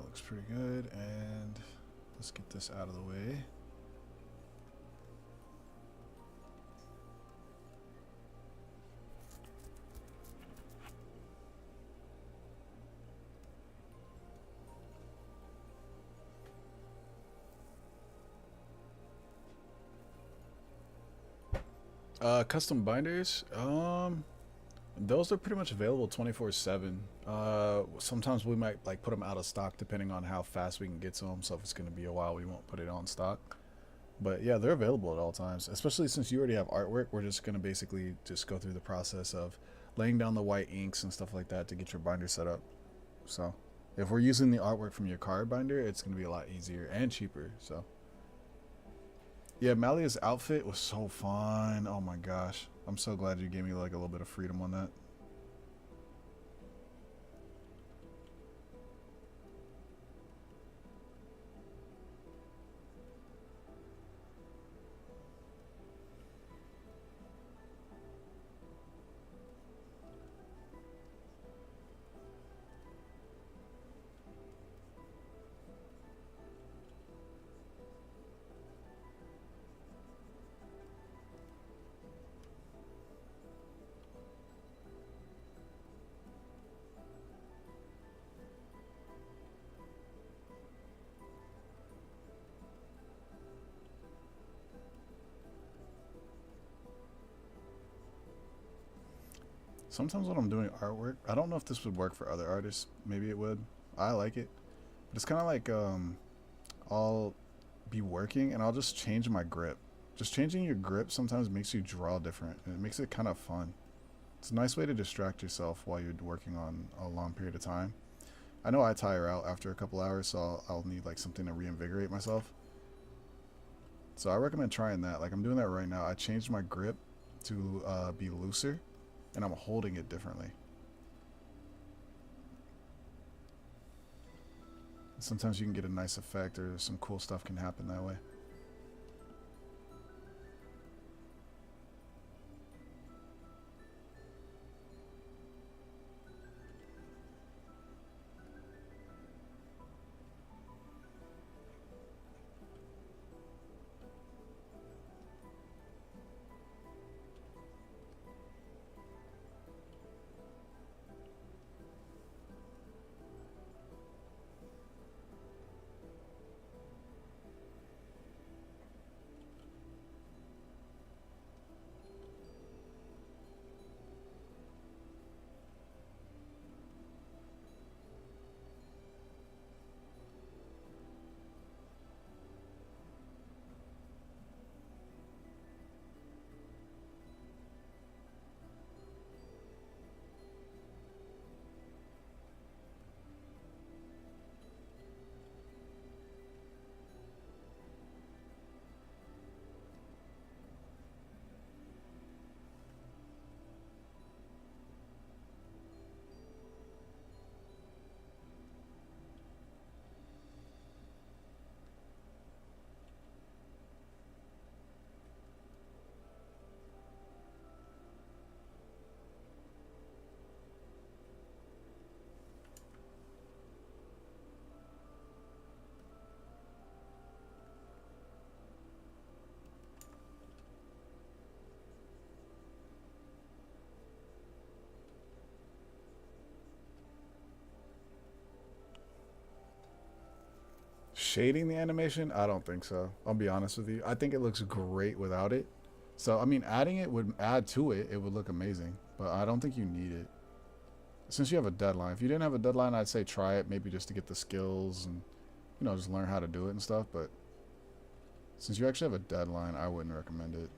looks pretty good, and let's get this out of the way. Custom binders, those are pretty much available 24/7. Sometimes we might like put them out of stock depending on how fast we can get to them. So if it's going to be a while, we won't put it on stock. But yeah, they're available at all times. Especially since you already have artwork, we're just going to basically just go through the process of laying down the white inks and stuff like that to get your binder set up. So if we're using the artwork from your card binder, it's going to be a lot easier and cheaper. So yeah, Malia's outfit was so fun. Oh my gosh. I'm so glad you gave me like a little bit of freedom on that. Sometimes when I'm doing artwork, I don't know if this would work for other artists. Maybe it would. I like it. But it's kind of like I'll be working and I'll just change my grip. Just changing your grip sometimes makes you draw different and it makes it kind of fun. It's a nice way to distract yourself while you're working on a long period of time. I know I tire out after a couple hours, so I'll need like something to reinvigorate myself. So I recommend trying that. Like I'm doing that right now. I changed my grip to be looser and I'm holding it differently. Sometimes you can get a nice effect or some cool stuff can happen that way. Shading the animation? I don't think so. I'll be honest with you. I think it looks great without it. So, I mean, adding it would add to it. It would look amazing. But I don't think you need it. Since you have a deadline. If you didn't have a deadline, I'd say try it. Maybe just to get the skills and, you know, just learn how to do it and stuff. But since you actually have a deadline, I wouldn't recommend it.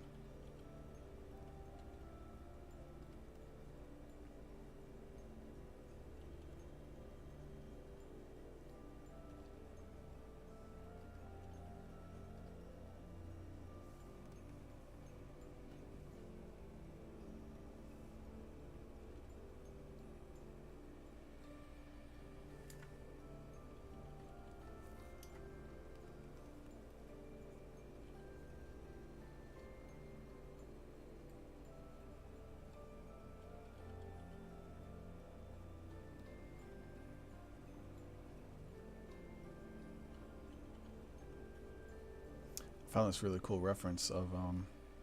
Found this really cool reference of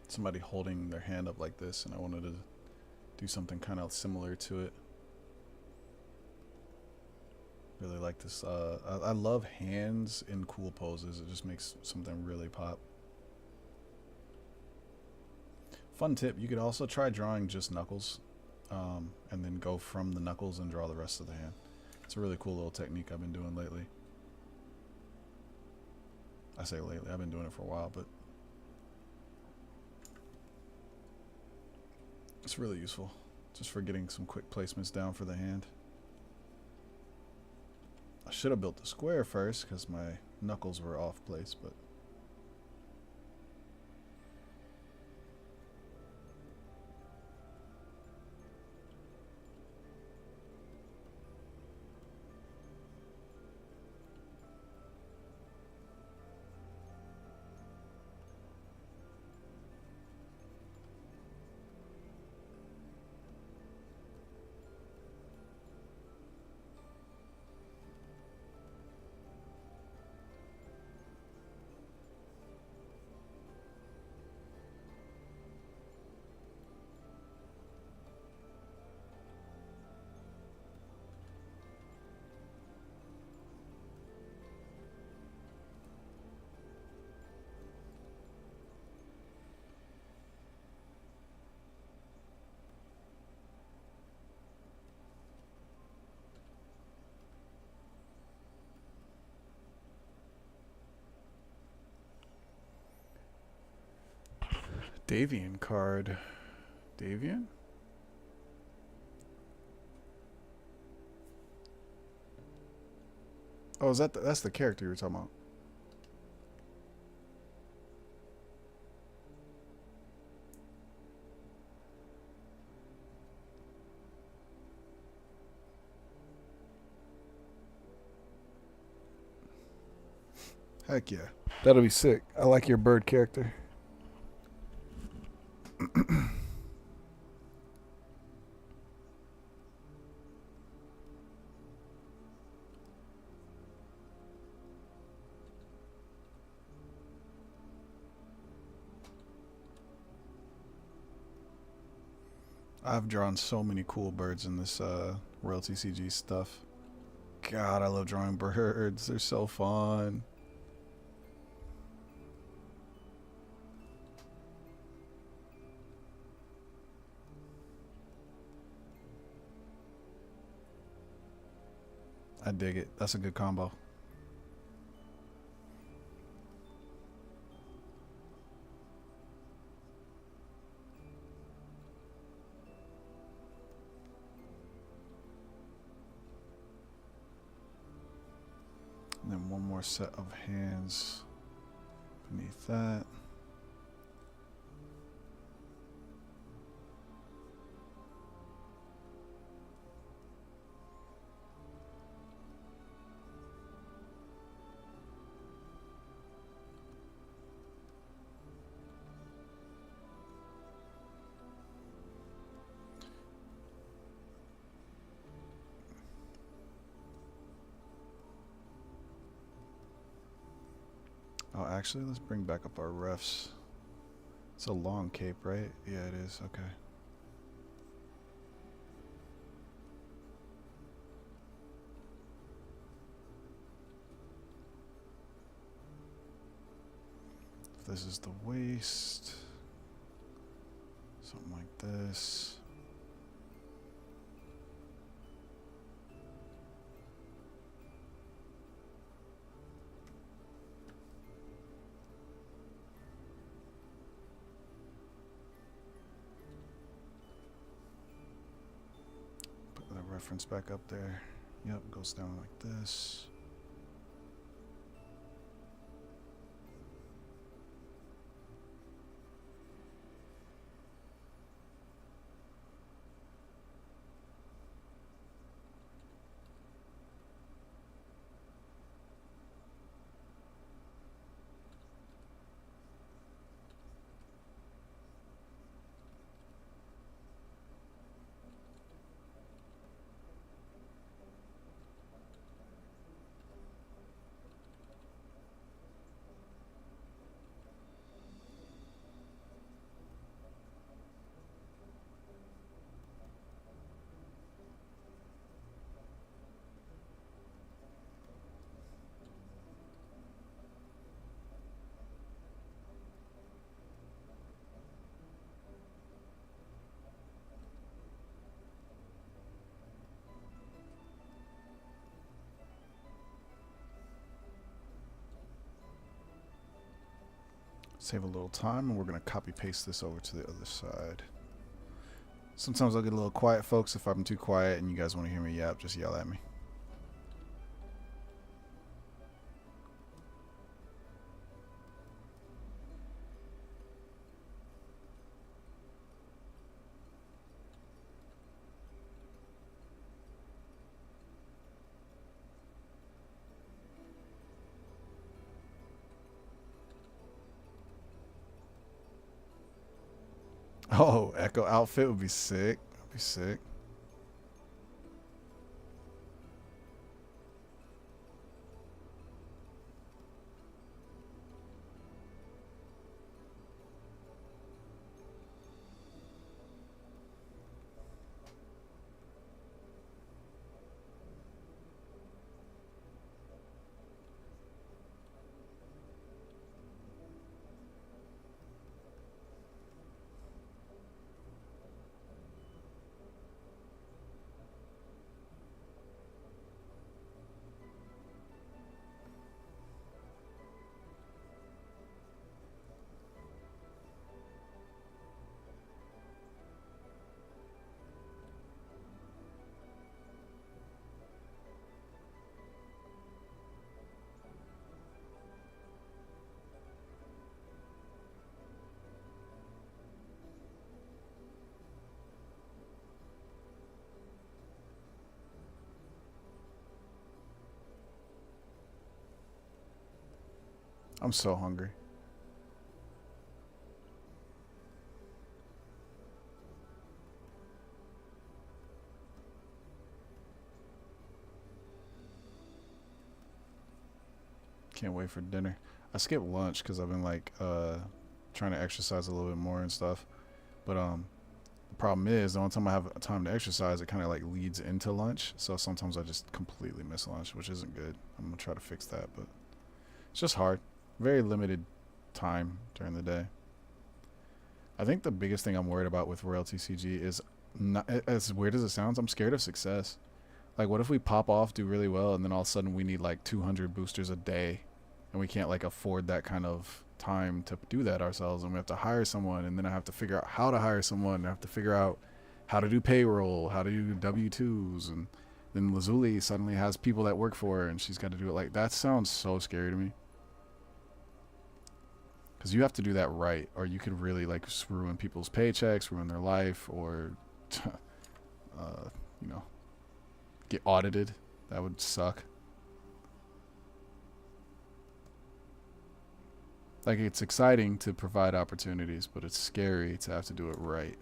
somebody holding their hand up like this, and I wanted to do something kind of similar to it. Really like this. I love hands in cool poses. It just makes something really pop. Fun tip, you could also try drawing just knuckles, and then go from the knuckles and draw the rest of the hand. It's a really cool little technique I've been doing lately. I say lately, I've been doing it for a while, but it's really useful just for getting some quick placements down for the hand. I should have built the square first because my knuckles were off place, but Davian card. Davian? Oh, is that's the character you were talking about? Heck yeah. That'll be sick. I like your bird character. I've drawn so many cool birds in this Royalty CG stuff. God, I love drawing birds. They're so fun. I dig it. That's a good combo. And then one more set of hands beneath that. Oh, actually, let's bring back up our refs. It's a long cape, right? Yeah, it is. Okay. If this is the waist, something like this. Reference back up there. Yep, goes down like this. Save a little time, and we're going to copy paste this over to the other side. Sometimes I'll get a little quiet, folks. If I'm too quiet and you guys want to hear me yap, just yell at me. Oh, Echo outfit would be sick. That'd be sick. I'm so hungry. Can't wait for dinner. I skipped lunch because I've been like trying to exercise a little bit more and stuff. But the problem is the only time I have time to exercise, it kind of like leads into lunch. So sometimes I just completely miss lunch, which isn't good. I'm gonna try to fix that, but it's just hard. Very limited time during the day. I think the biggest thing I'm worried about with Royalty CG is, not as weird as it sounds, I'm scared of success. Like, what if we pop off, do really well, and then all of a sudden we need like 200 boosters a day, and we can't like afford that kind of time to do that ourselves, and we have to hire someone, and then I have to figure out how to hire someone, I have to figure out how to do payroll, how to do W-2s, and then Lazuli suddenly has people that work for her, and she's got to do it. Like, that sounds so scary to me. Because you have to do that right, or you could really like ruin people's paychecks, ruin their life, or you know, get audited. That would suck. Like, it's exciting to provide opportunities, but it's scary to have to do it right.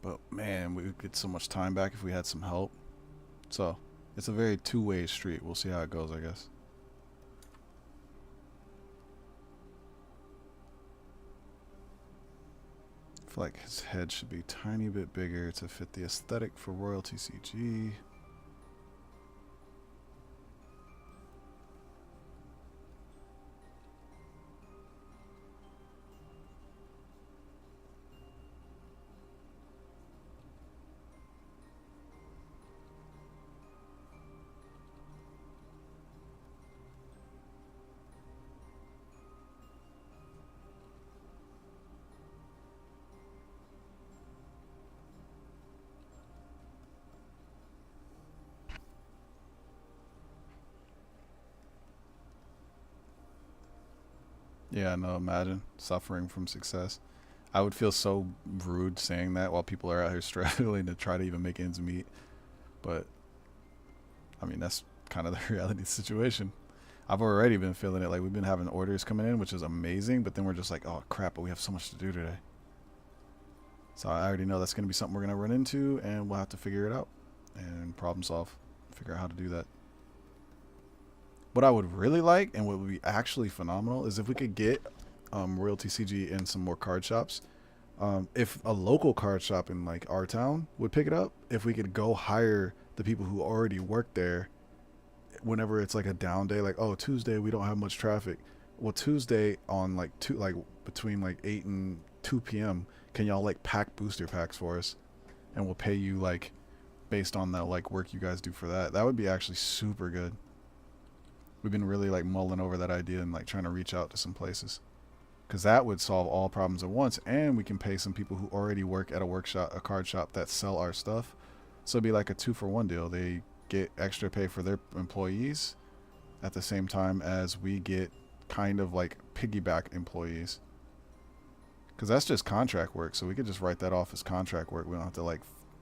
But man, we would get so much time back if we had some help. So it's a very two-way street. We'll see how it goes, I guess. I feel like his head should be a tiny bit bigger to fit the aesthetic for Royalty CG. Yeah, no, imagine suffering from success. I would feel so rude saying that while people are out here struggling to try to even make ends meet. But, I mean, that's kind of the reality of the situation. I've already been feeling it. Like, we've been having orders coming in, which is amazing. But then we're just like, oh, crap, but we have so much to do today. So I already know that's going to be something we're going to run into, and we'll have to figure it out and problem solve, figure out how to do that. What I would really like, and what would be actually phenomenal, is if we could get Royalty CG in some more card shops. If a local card shop in like our town would pick it up, if we could go hire the people who already work there whenever it's like a down day, like, oh, Tuesday we don't have much traffic. Well, Tuesday on like between like 8 and 2 p.m. can y'all like pack booster packs for us, and we'll pay you like based on the like work you guys do for that. That would be actually super good. We've been really like mulling over that idea and like trying to reach out to some places, because that would solve all problems at once, and we can pay some people who already work at a workshop, a card shop that sell our stuff. So it'd be like a 2-for-1 deal. They get extra pay for their employees at the same time as we get kind of like piggyback employees, because that's just contract work. So we could just write that off as contract work. We don't have to like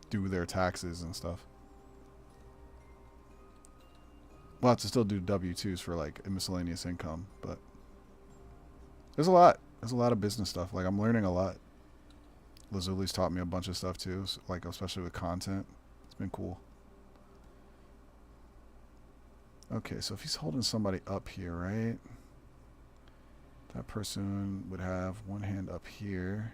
do their taxes and stuff. We'll have to still do W-2s for like miscellaneous income, but there's a lot. There's a lot of business stuff. Like, I'm learning a lot. Lazuli's taught me a bunch of stuff too, like especially with content. It's been cool. Okay, so if he's holding somebody up here, right? That person would have one hand up here.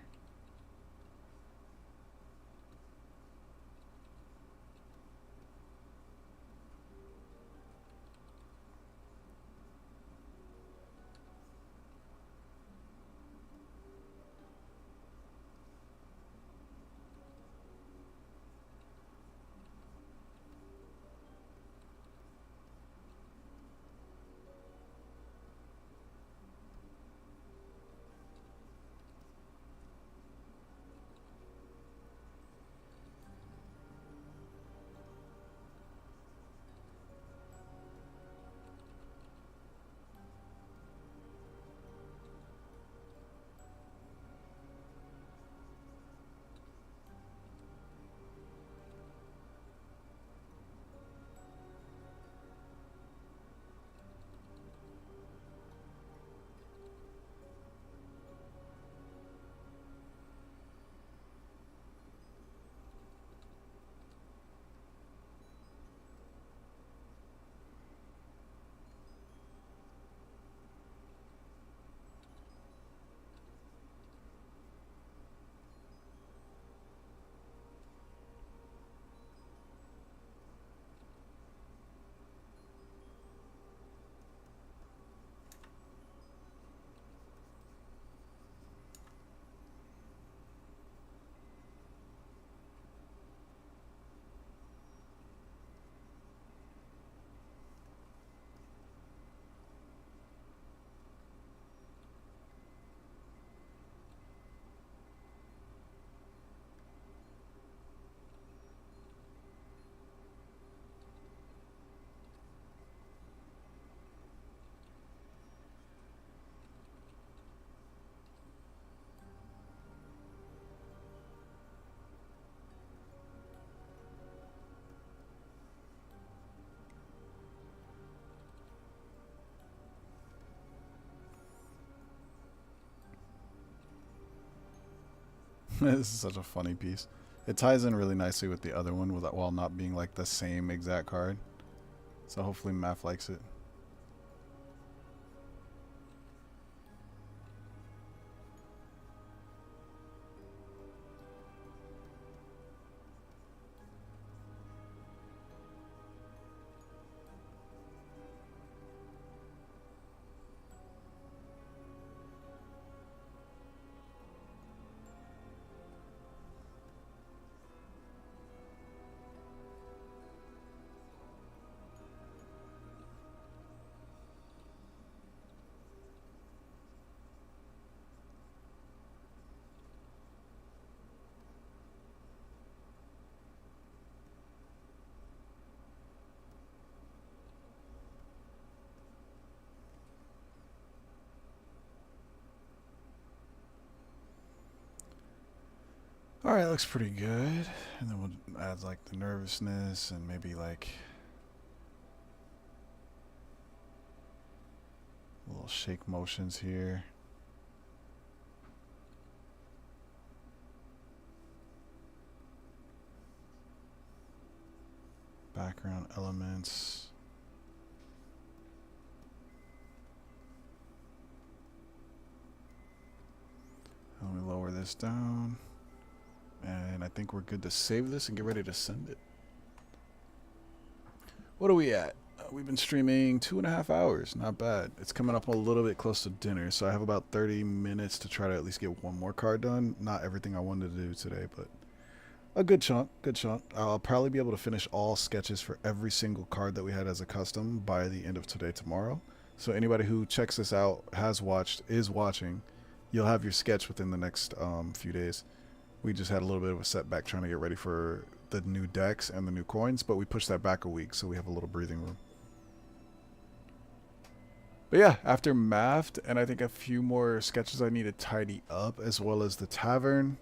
This is such a funny piece. It ties in really nicely with the other one while not being like the same exact card. So hopefully Math likes it. Alright, looks pretty good. And then we'll add like the nervousness and maybe like little shake motions here. Background elements. Let me lower this down. And I think we're good to save this and get ready to send it. What are we at? We've been streaming 2.5 hours. Not bad. It's coming up a little bit close to dinner, so I have about 30 minutes to try to at least get one more card done. Not everything I wanted to do today, but A good chunk, good chunk. I'll probably be able to finish all sketches for every single card that we had as a custom by the end of today, tomorrow. So anybody who checks this out, has watched, is watching, you'll have your sketch within the next few days. We just had a little bit of a setback trying to get ready for the new decks and the new coins, but we pushed that back a week, so we have a little breathing room. But yeah, after Maft and I think a few more sketches I need to tidy up, as well as the tavern,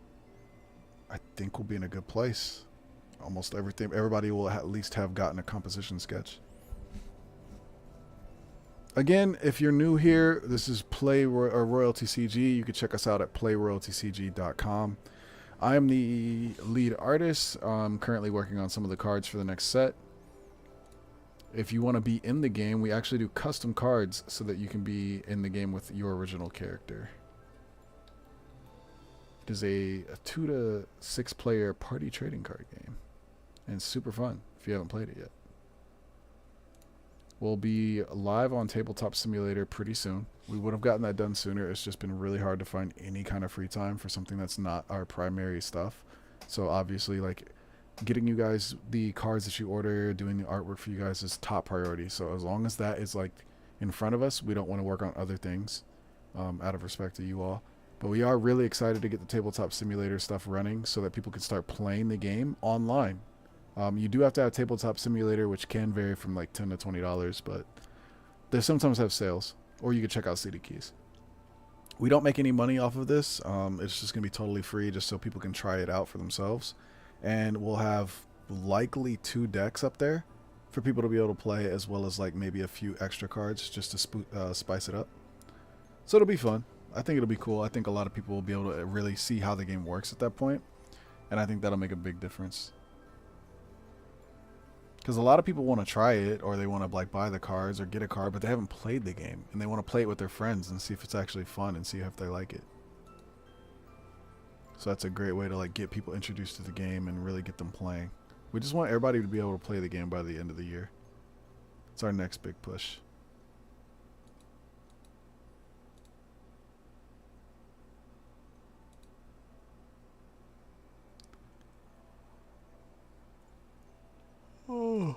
I think we'll be in a good place. Almost everything, everybody will at least have gotten a composition sketch. Again, if you're new here, this is Royalty CG. You can check us out at playroyaltycg.com. I am the lead artist. I'm currently working on some of the cards for the next set. If you want to be in the game, we actually do custom cards so that you can be in the game with your original character. It is a 2 to 6 player party trading card game. And it's super fun if you haven't played it yet. We'll be live on Tabletop Simulator pretty soon. We would have gotten that done sooner. It's just been really hard to find any kind of free time for something that's not our primary stuff. So obviously, like, getting you guys the cards that you order, doing the artwork for you guys is top priority. So as long as that is like in front of us, we don't want to work on other things out of respect to you all. But we are really excited to get the Tabletop Simulator stuff running so that people can start playing the game online. You do have to have Tabletop Simulator, which can vary from like $10 to $20, but they sometimes have sales, or you can check out CD Keys. We don't make any money off of this. It's just going to be totally free just so people can try it out for themselves. And we'll have likely 2 decks up there for people to be able to play, as well as like maybe a few extra cards just to spice it up. So it'll be fun. I think it'll be cool. I think a lot of people will be able to really see how the game works at that point, and I think that'll make a big difference. Because a lot of people want to try it, or they want to like buy the cards or get a card, but they haven't played the game, and they want to play it with their friends and see if it's actually fun and see if they like it. So that's a great way to like get people introduced to the game and really get them playing. We just want everybody to be able to play the game by the end of the year. It's our next big push. Oh.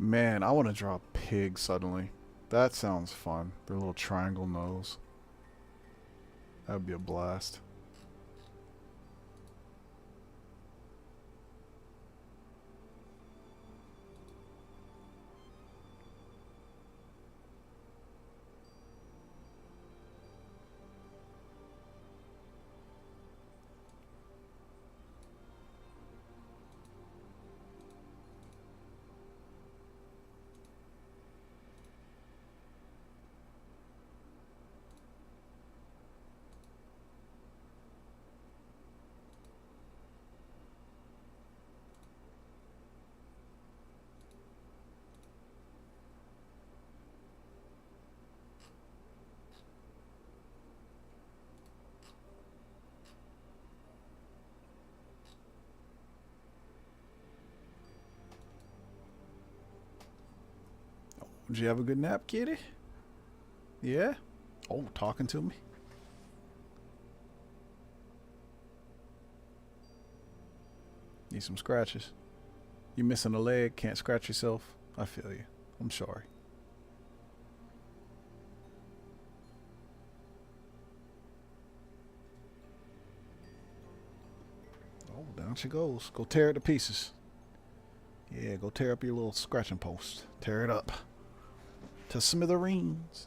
Man, I want to draw a pig suddenly. That sounds fun. Their little triangle nose. That would be a blast. Did you have a good nap, kitty? Yeah? Oh, talking to me? Need some scratches. You missing a leg, can't scratch yourself? I feel you. I'm sorry. Oh, down she goes. Go tear it to pieces. Yeah, go tear up your little scratching post. Tear it up to smithereens.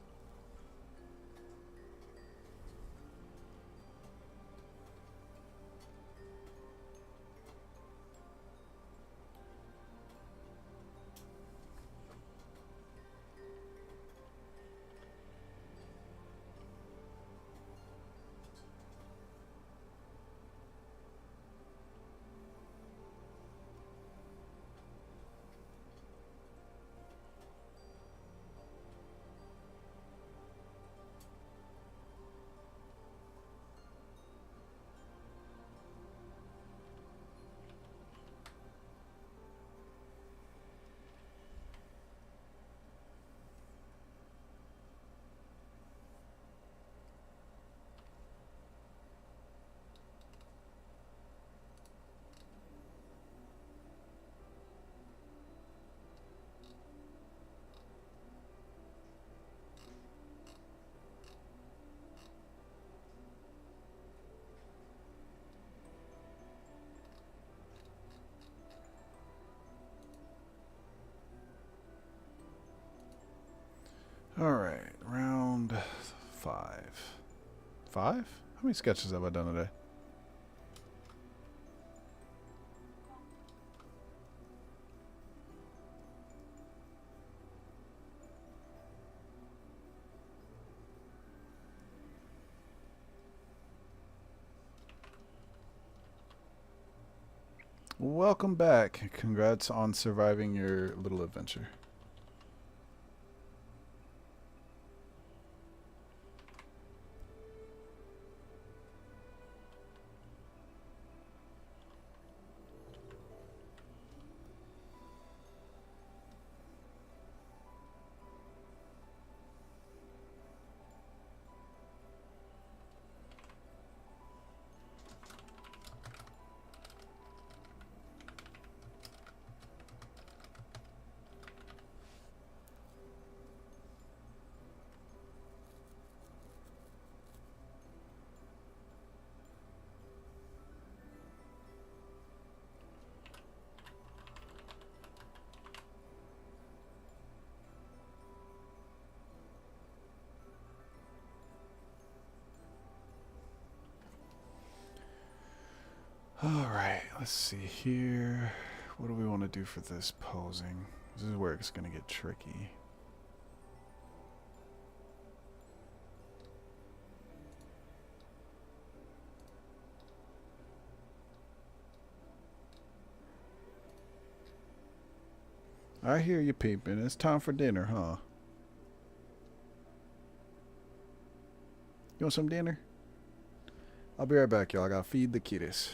Alright, round 5. 5? How many sketches have I done today? Welcome back. Congrats on surviving your little adventure. Alright, let's see here. What do we want to do for this posing? This is where it's going to get tricky. I hear you peeping. It's time for dinner, huh? You want some dinner? I'll be right back, y'all. I gotta feed the kitties.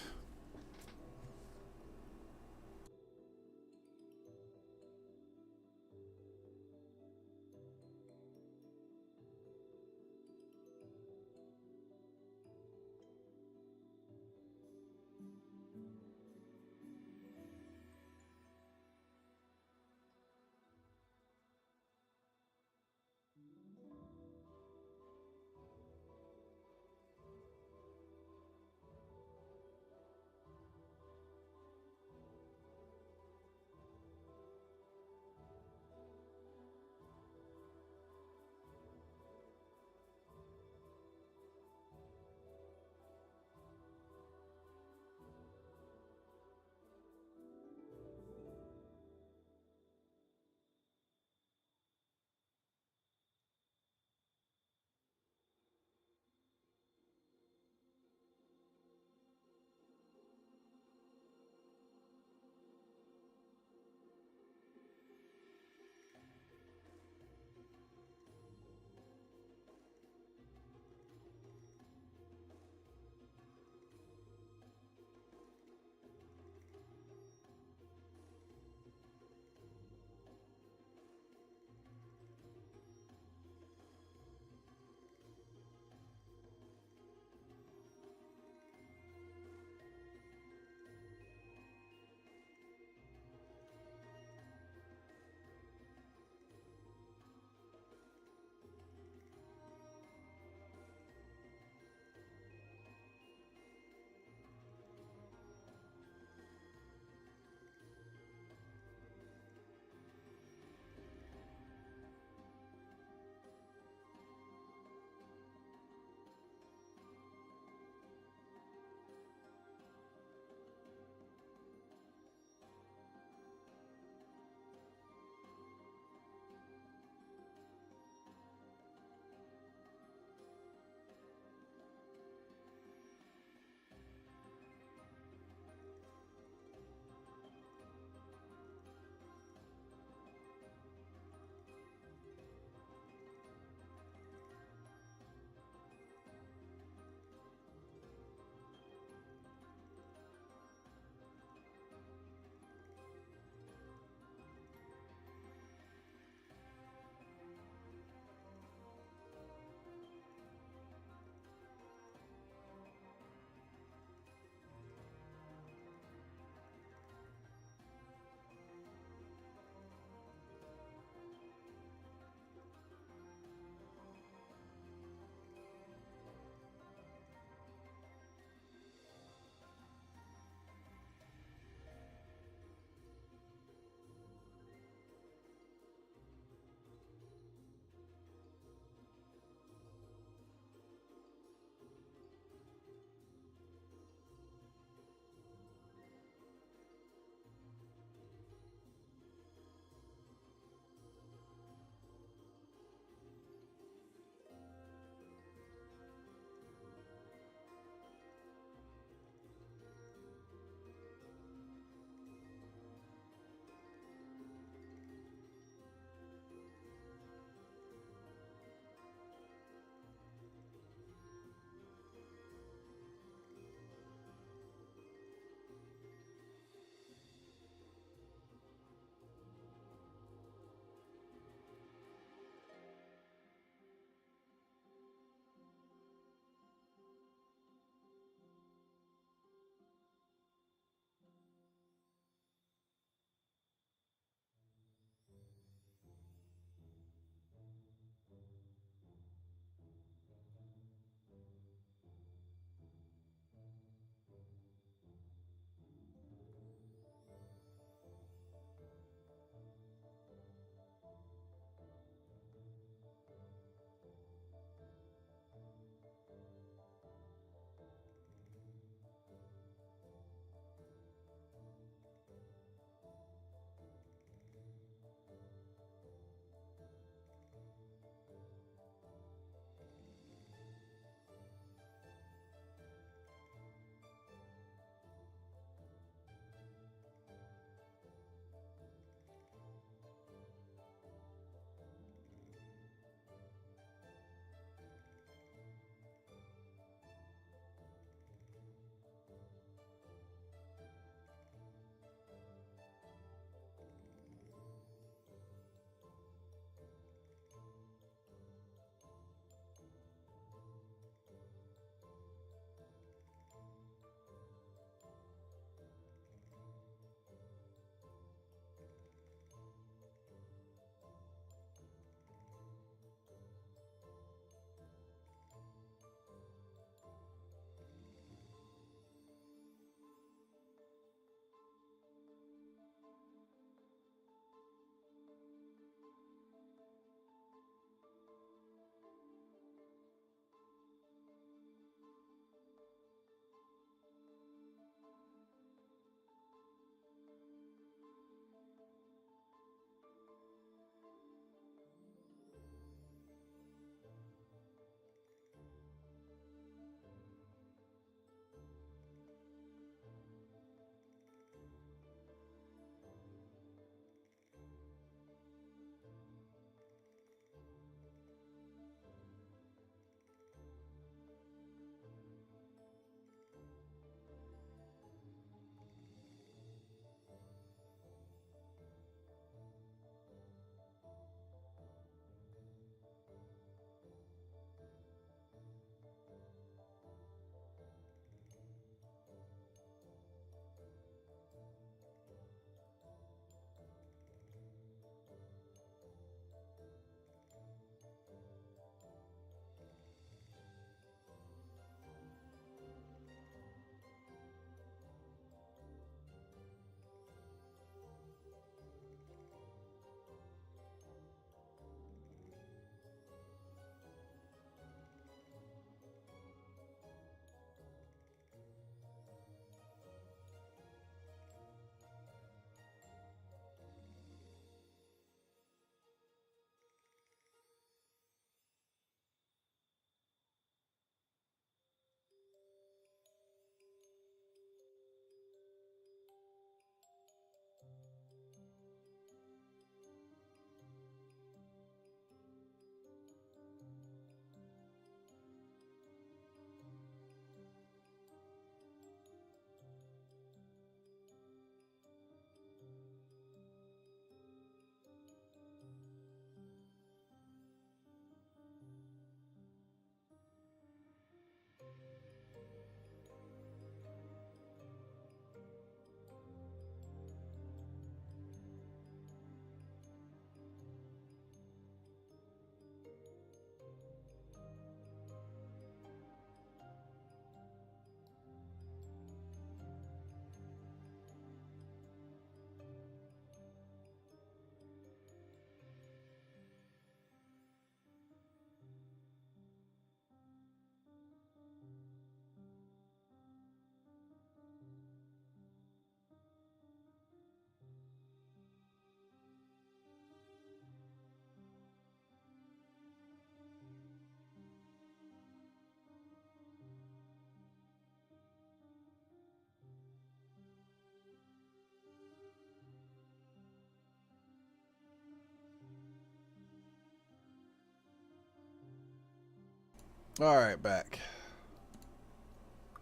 Alright, back.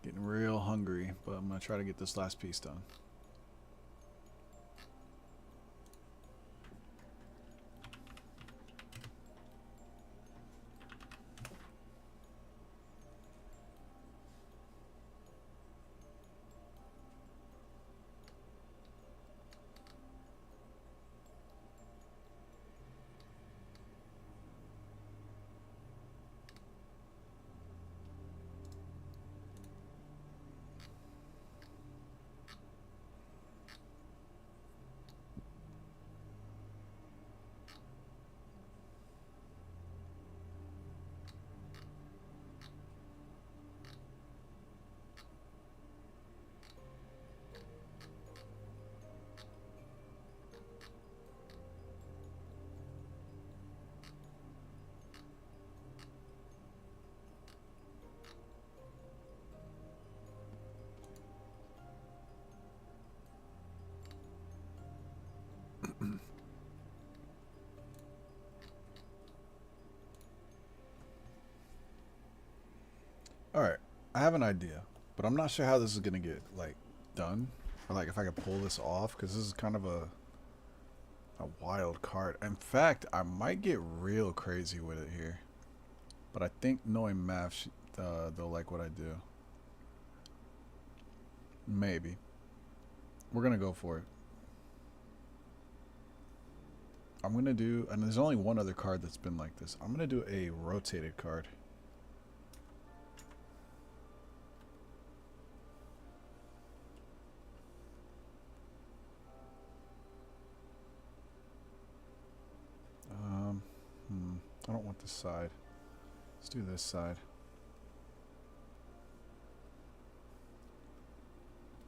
Getting real hungry, but I'm going to try to get this last piece done. Alright, I have an idea, but I'm not sure how this is going to get, like, done. Or, like, if I can pull this off, because this is kind of a wild card. In fact, I might get real crazy with it here. But I think knowing math, they'll like what I do. Maybe. We're going to go for it. I'm going to do, and there's only one other card that's been like this. I'm going to do a rotated card. I don't want this side. Let's do this side.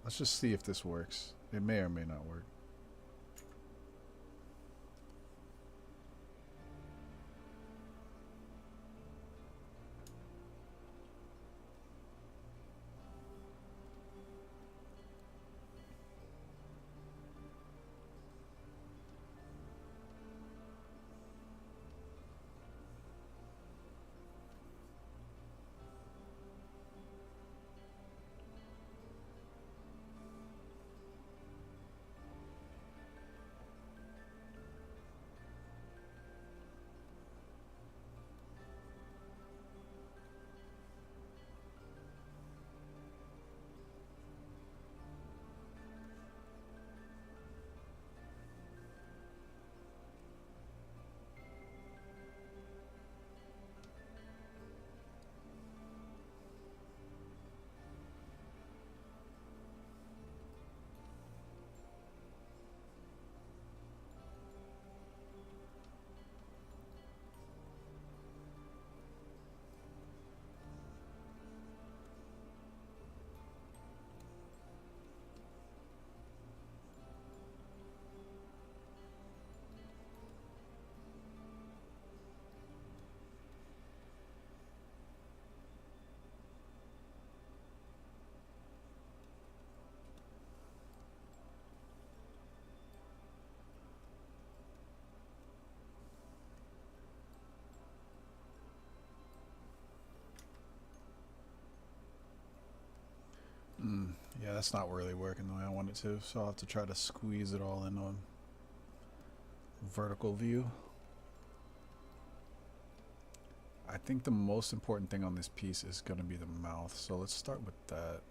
Let's just see if this works. It may or may not work. Yeah, that's not really working the way I want it to, so I'll have to try to squeeze it all in on vertical view. I think the most important thing on this piece is going to be the mouth, so let's start with that.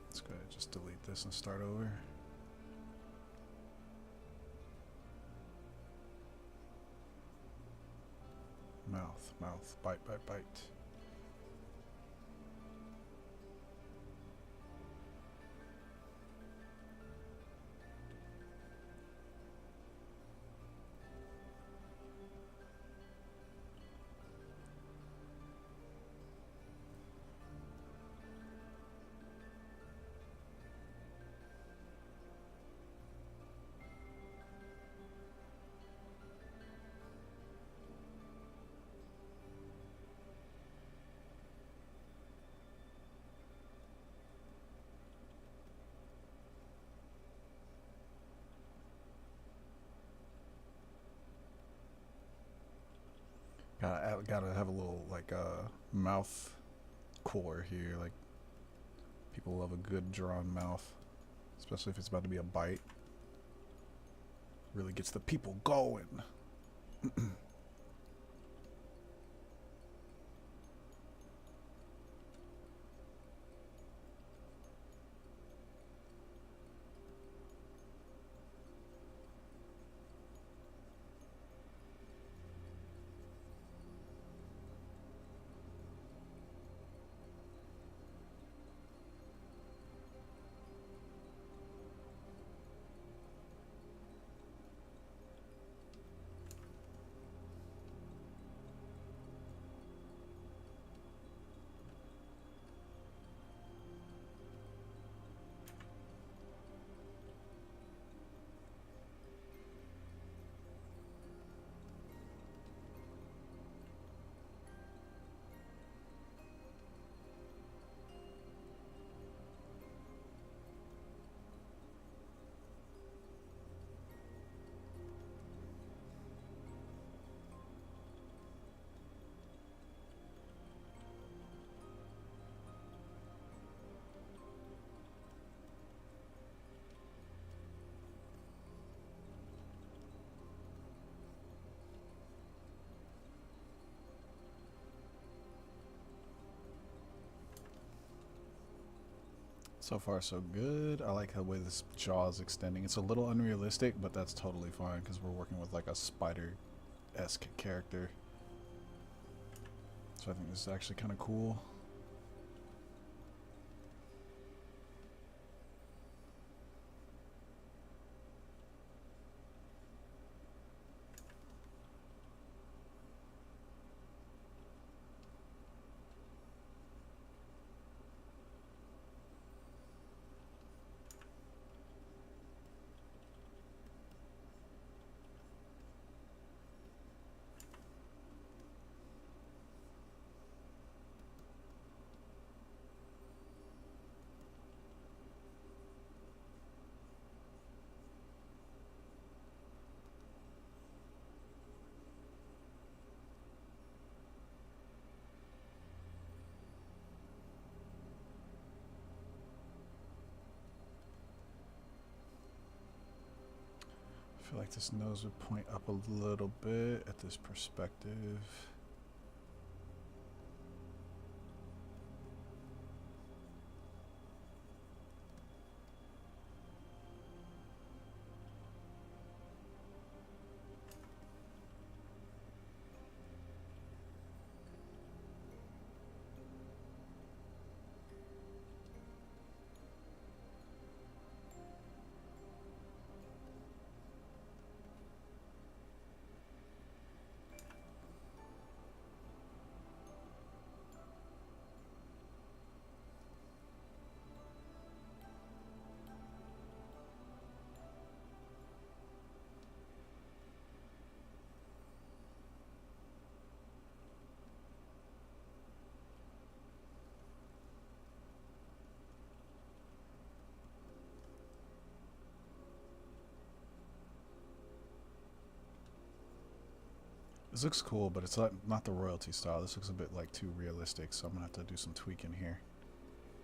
Let's go ahead and just delete this and start over. Mouth, mouth, bite, bite, bite. gotta have a little like mouth core here. Like people love a good drawn mouth, especially if it's about to be a bite. Really gets the people going. So far, so good. I like the way this jaw is extending. It's a little unrealistic, but that's totally fine because we're working with like a spider-esque character. So I think this is actually kind of cool. I feel like this nose would point up a little bit at this perspective. This looks cool, but it's not the royalty style. This looks a bit like too realistic, so I'm gonna have to do some tweaking here.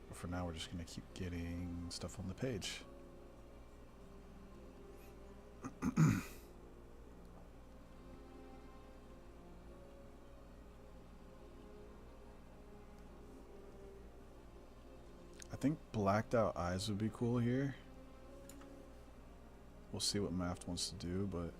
But for now, we're just gonna keep getting stuff on the page. I think blacked out eyes would be cool here. We'll see what Maft wants to do, but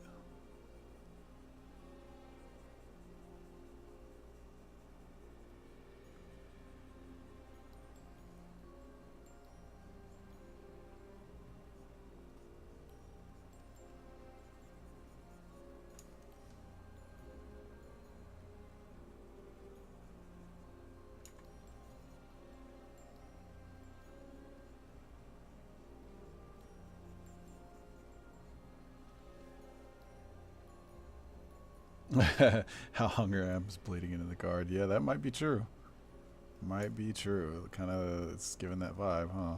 how Hunger I am is bleeding into the card. Yeah, that might be true. Might be true. Kind of, it's giving that vibe, huh?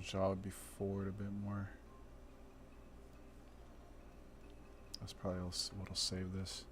jaw would be forward a bit more. That's probably what'll save this.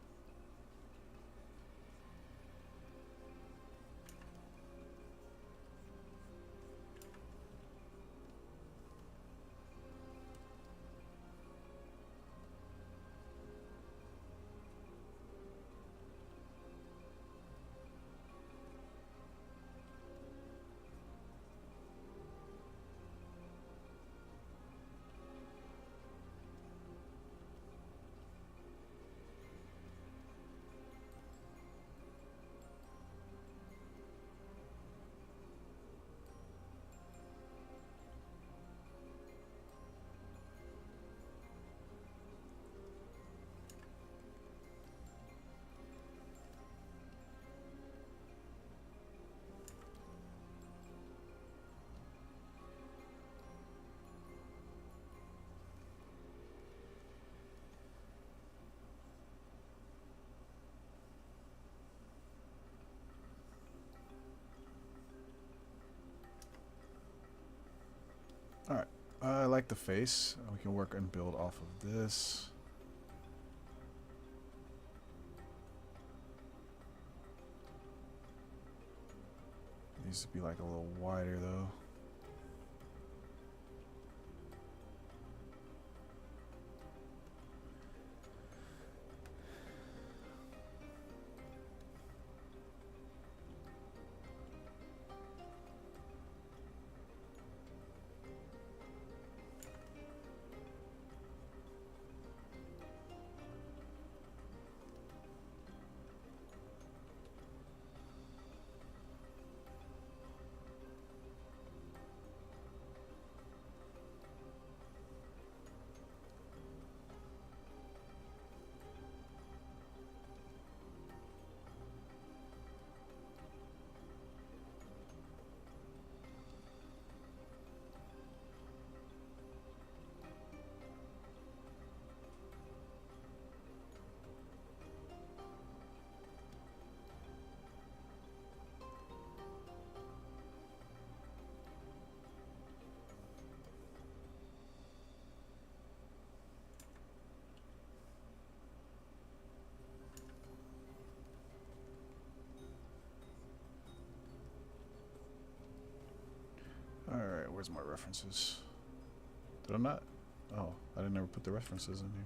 Alright, I like the face. We can work and build off of this. Needs to be like a little wider though. Alright, where's my references? Did I not? Oh, I didn't ever put the references in here.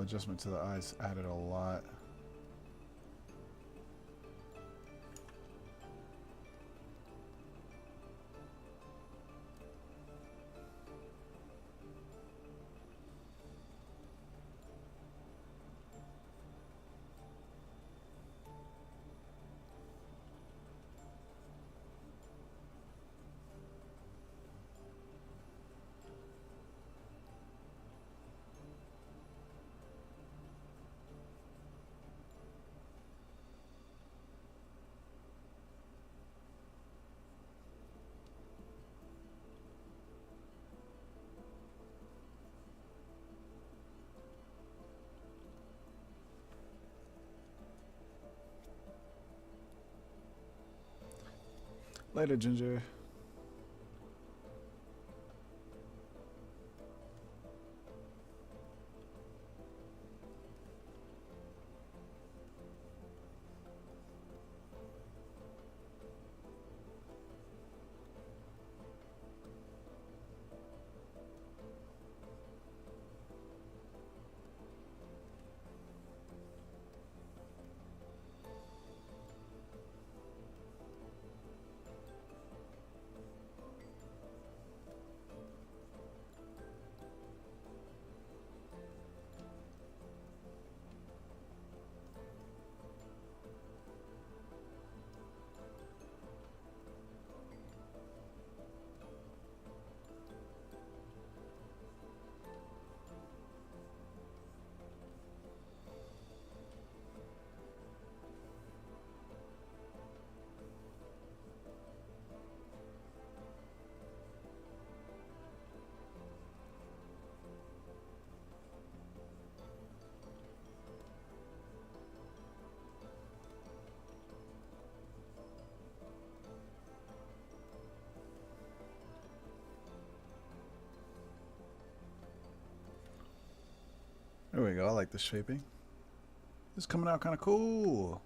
adjustment to the eyes added a lot. Later, Ginger. There we go. I like the shaping. It's coming out kind of cool.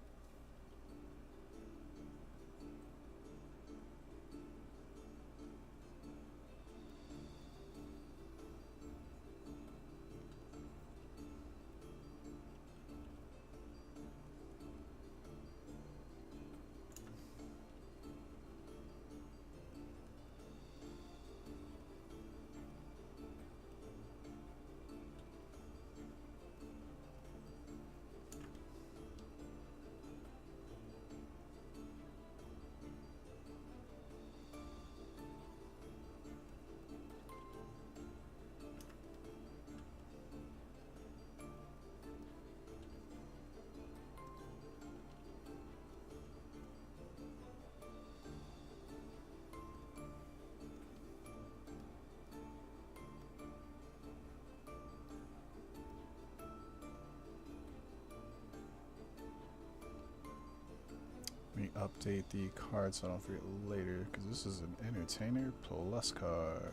Let me update the card so I don't forget later, because this is an Entertainer Plus card.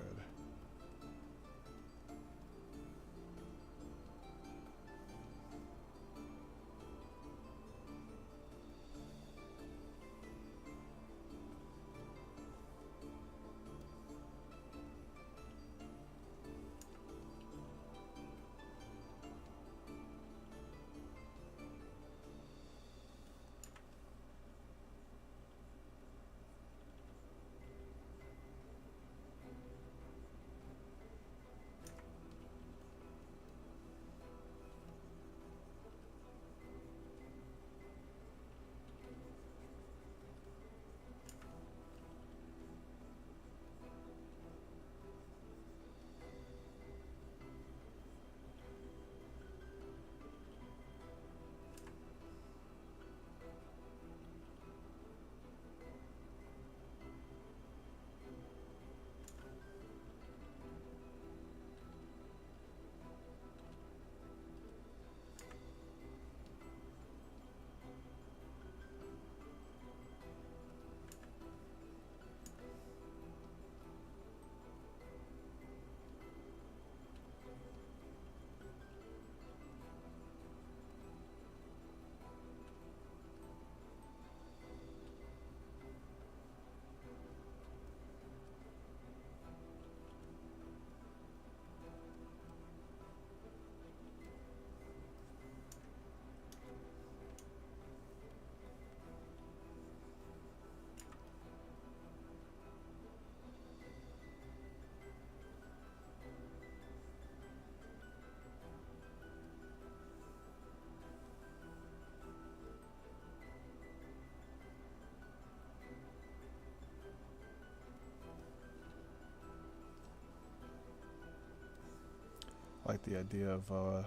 like the idea of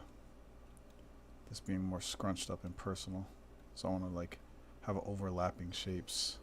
this being more scrunched up and personal. So I want to like have overlapping shapes.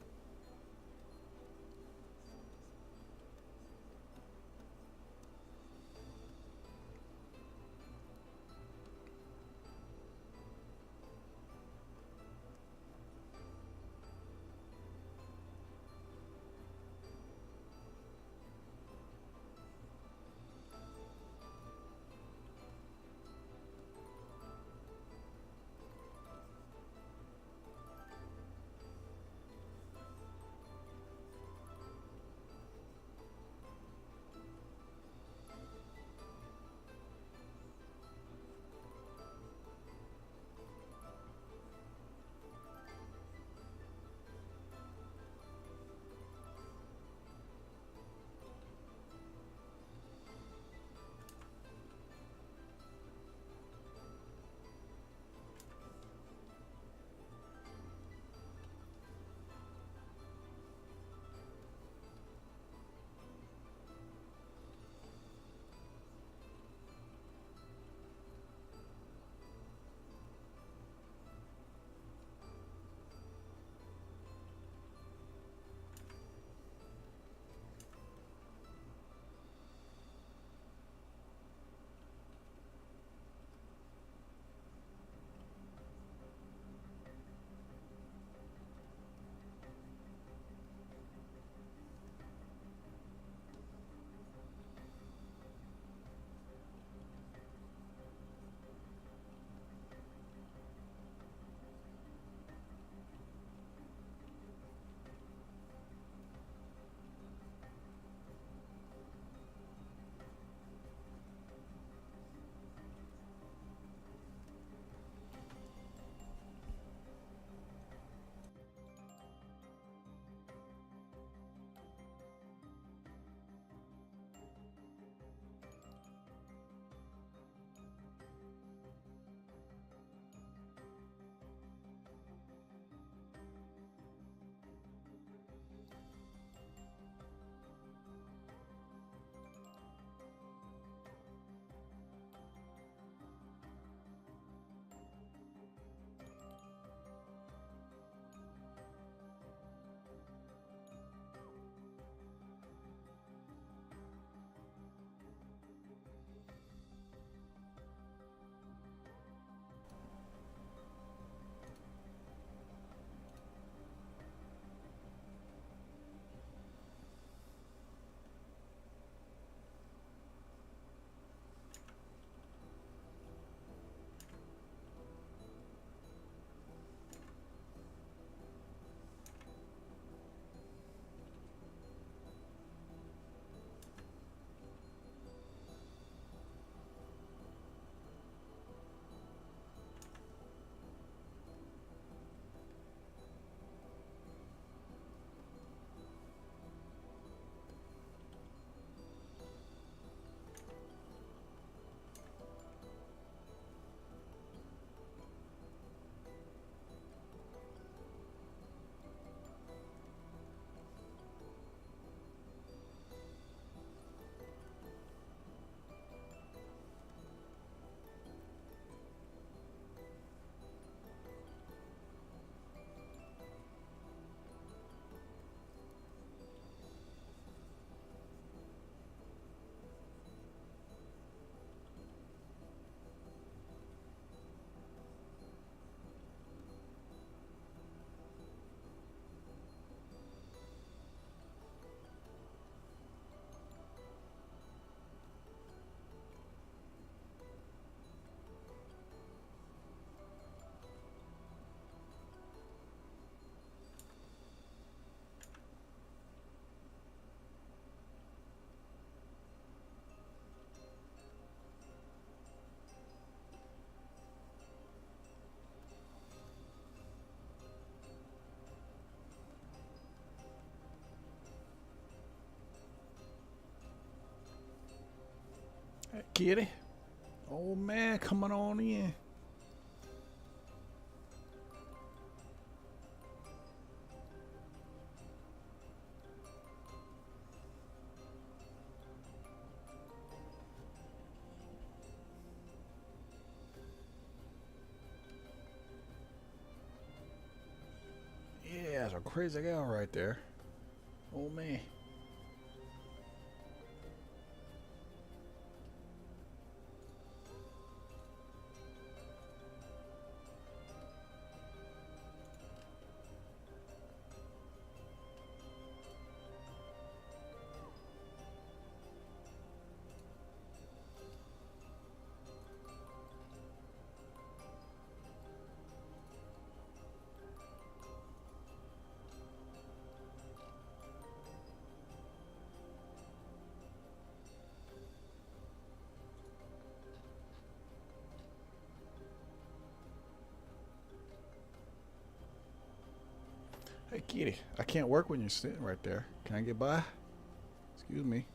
Hey, kitty. Old man coming on in. That's a crazy gal right there. Oh man. Hey, kitty, I can't work when you're sitting right there. Can I get by? Excuse me.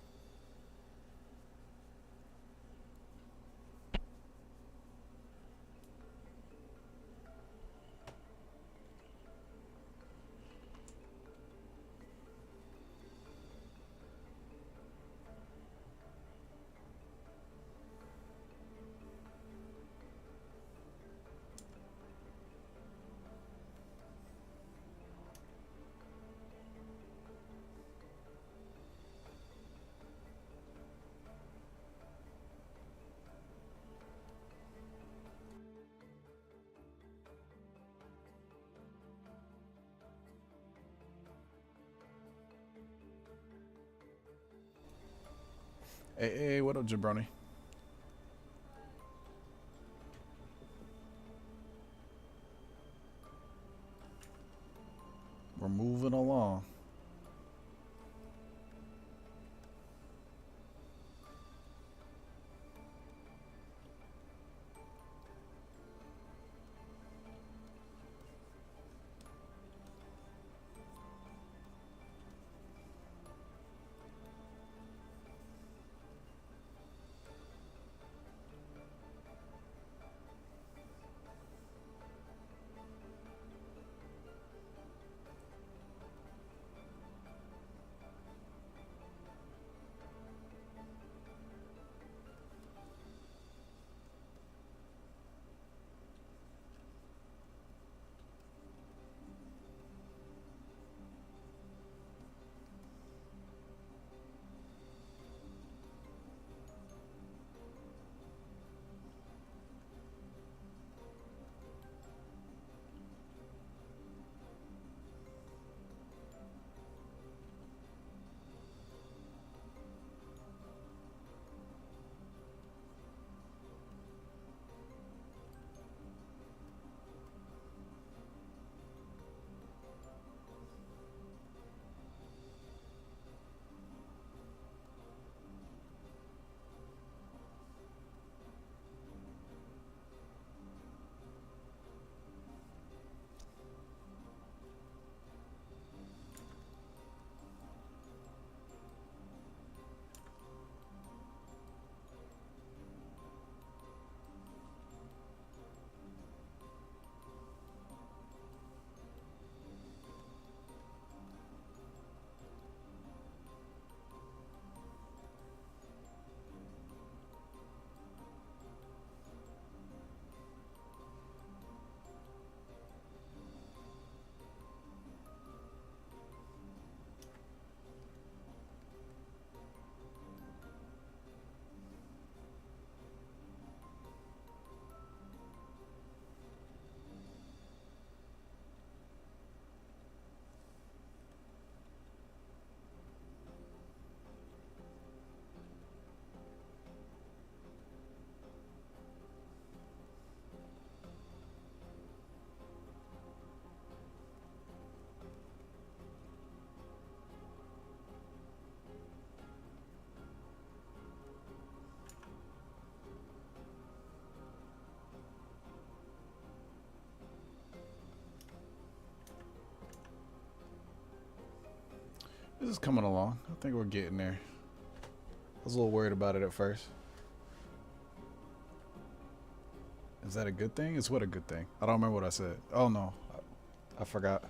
Hey, what up, jabroni? We're moving along. This is coming along. I think we're getting there. I was a little worried about it at first. Is that a good thing? Is what a good thing? I don't remember what I said. Oh no, I forgot.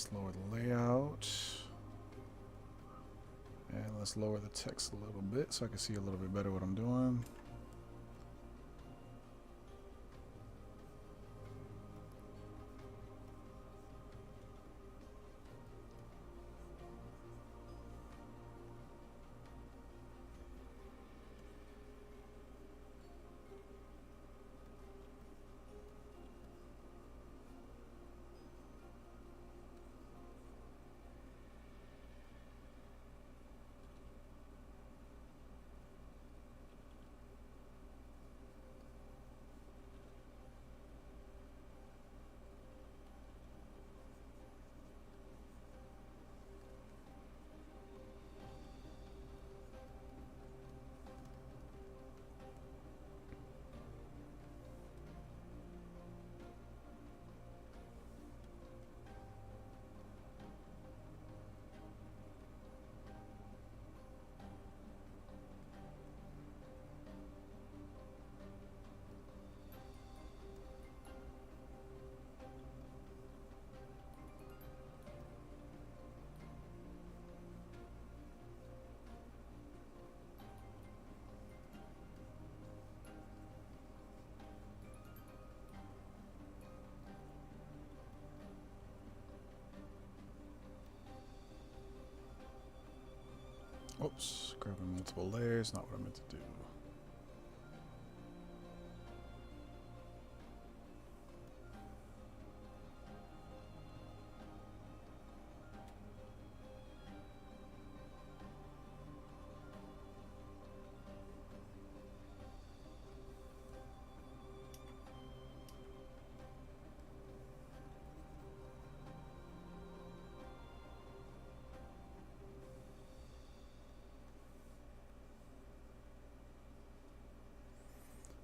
Let's lower the layout. And let's lower the text a little bit so I can see a little bit better what I'm doing. Oops, grabbing multiple layers, not what I meant to do.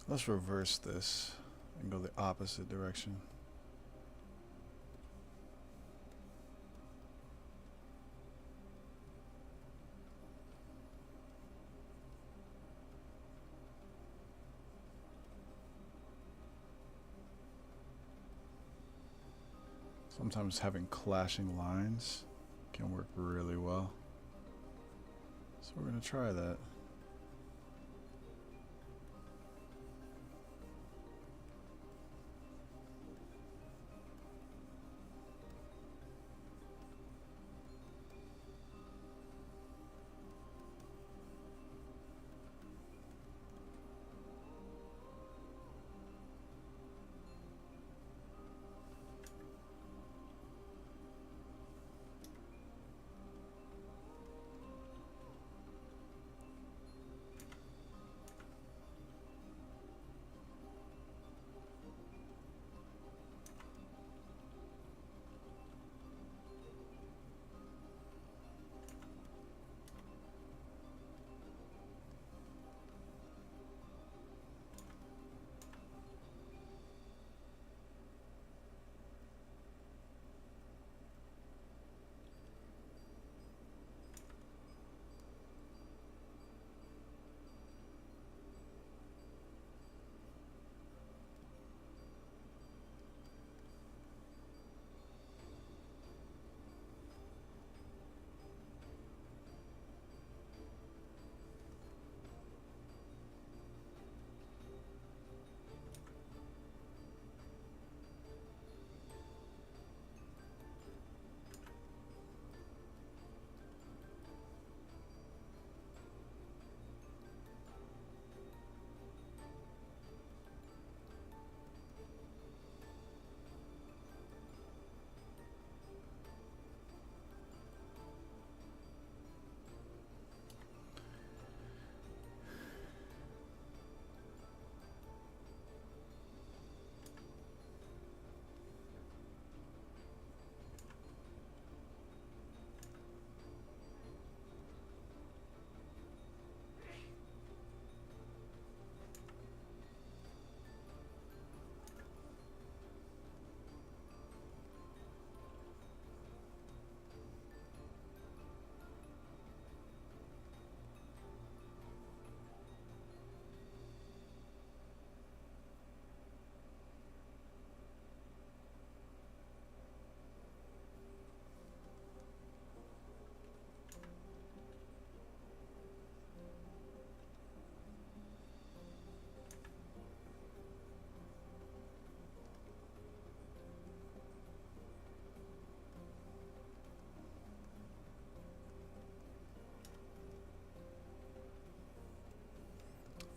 Let's reverse this and go the opposite direction. Sometimes having clashing lines can work really well. So we're going to try that.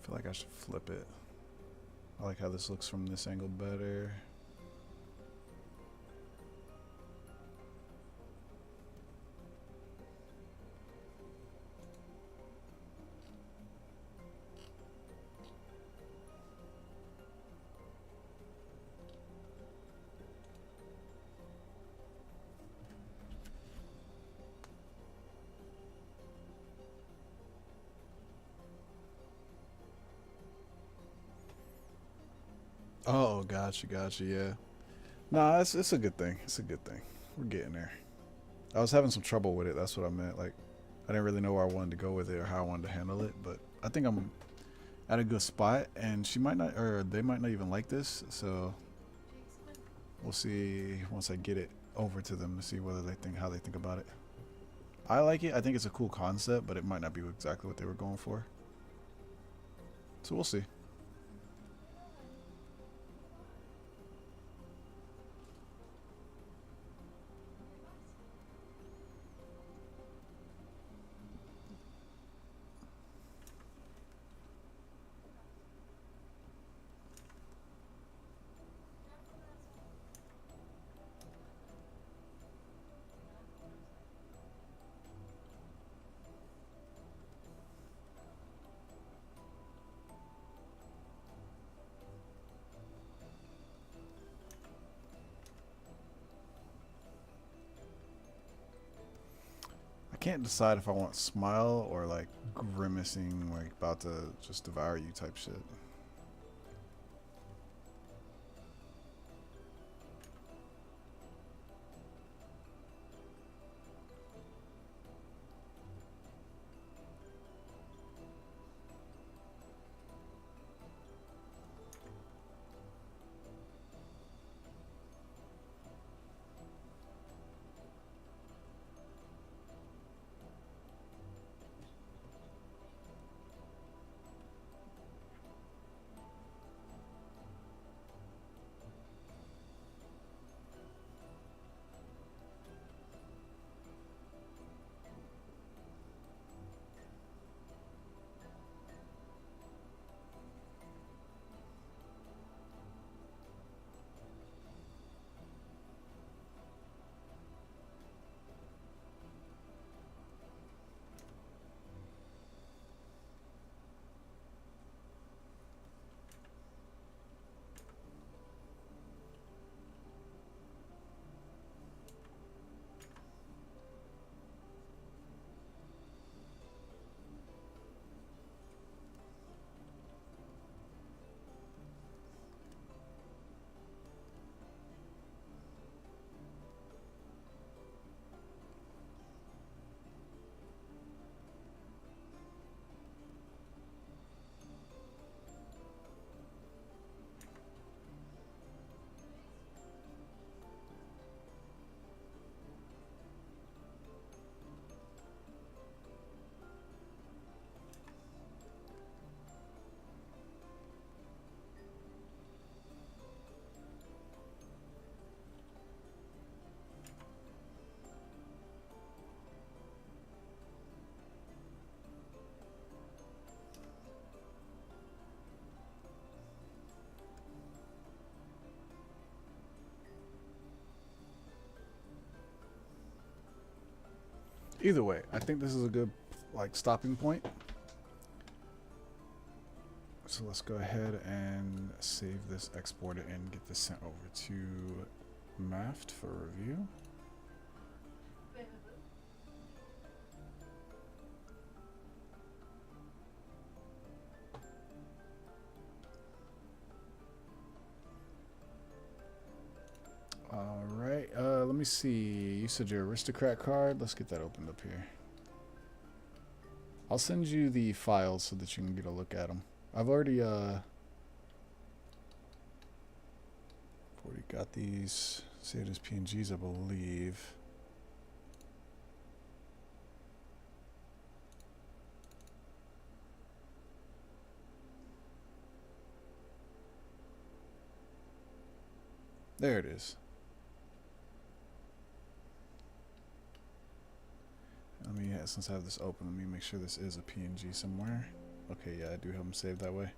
feel like I should flip it. I like how this looks from this angle better. Oh, gotcha, yeah. Nah, it's a good thing. It's a good thing. We're getting there. I was having some trouble with it. That's what I meant. Like, I didn't really know where I wanted to go with it or how I wanted to handle it. But I think I'm at a good spot, and she might not, or they might not even like this. So we'll see once I get it over to them to see whether they think how they think about it. I like it. I think it's a cool concept, but it might not be exactly what they were going for. So we'll see. I can't decide if I want smile or like grimacing, like about to just devour you type shit. Either way, I think this is a good like stopping point. So let's go ahead and save this, export it, and get this sent over to Maft for review. All right, let me see. You said your aristocrat card. Let's get that opened up here. I'll send you the files so that you can get a look at them. I've already got these saved as PNGs, I believe. There it is. Let me, since I have this open, let me make sure this is a PNG somewhere. Okay, yeah, I do have them saved that way.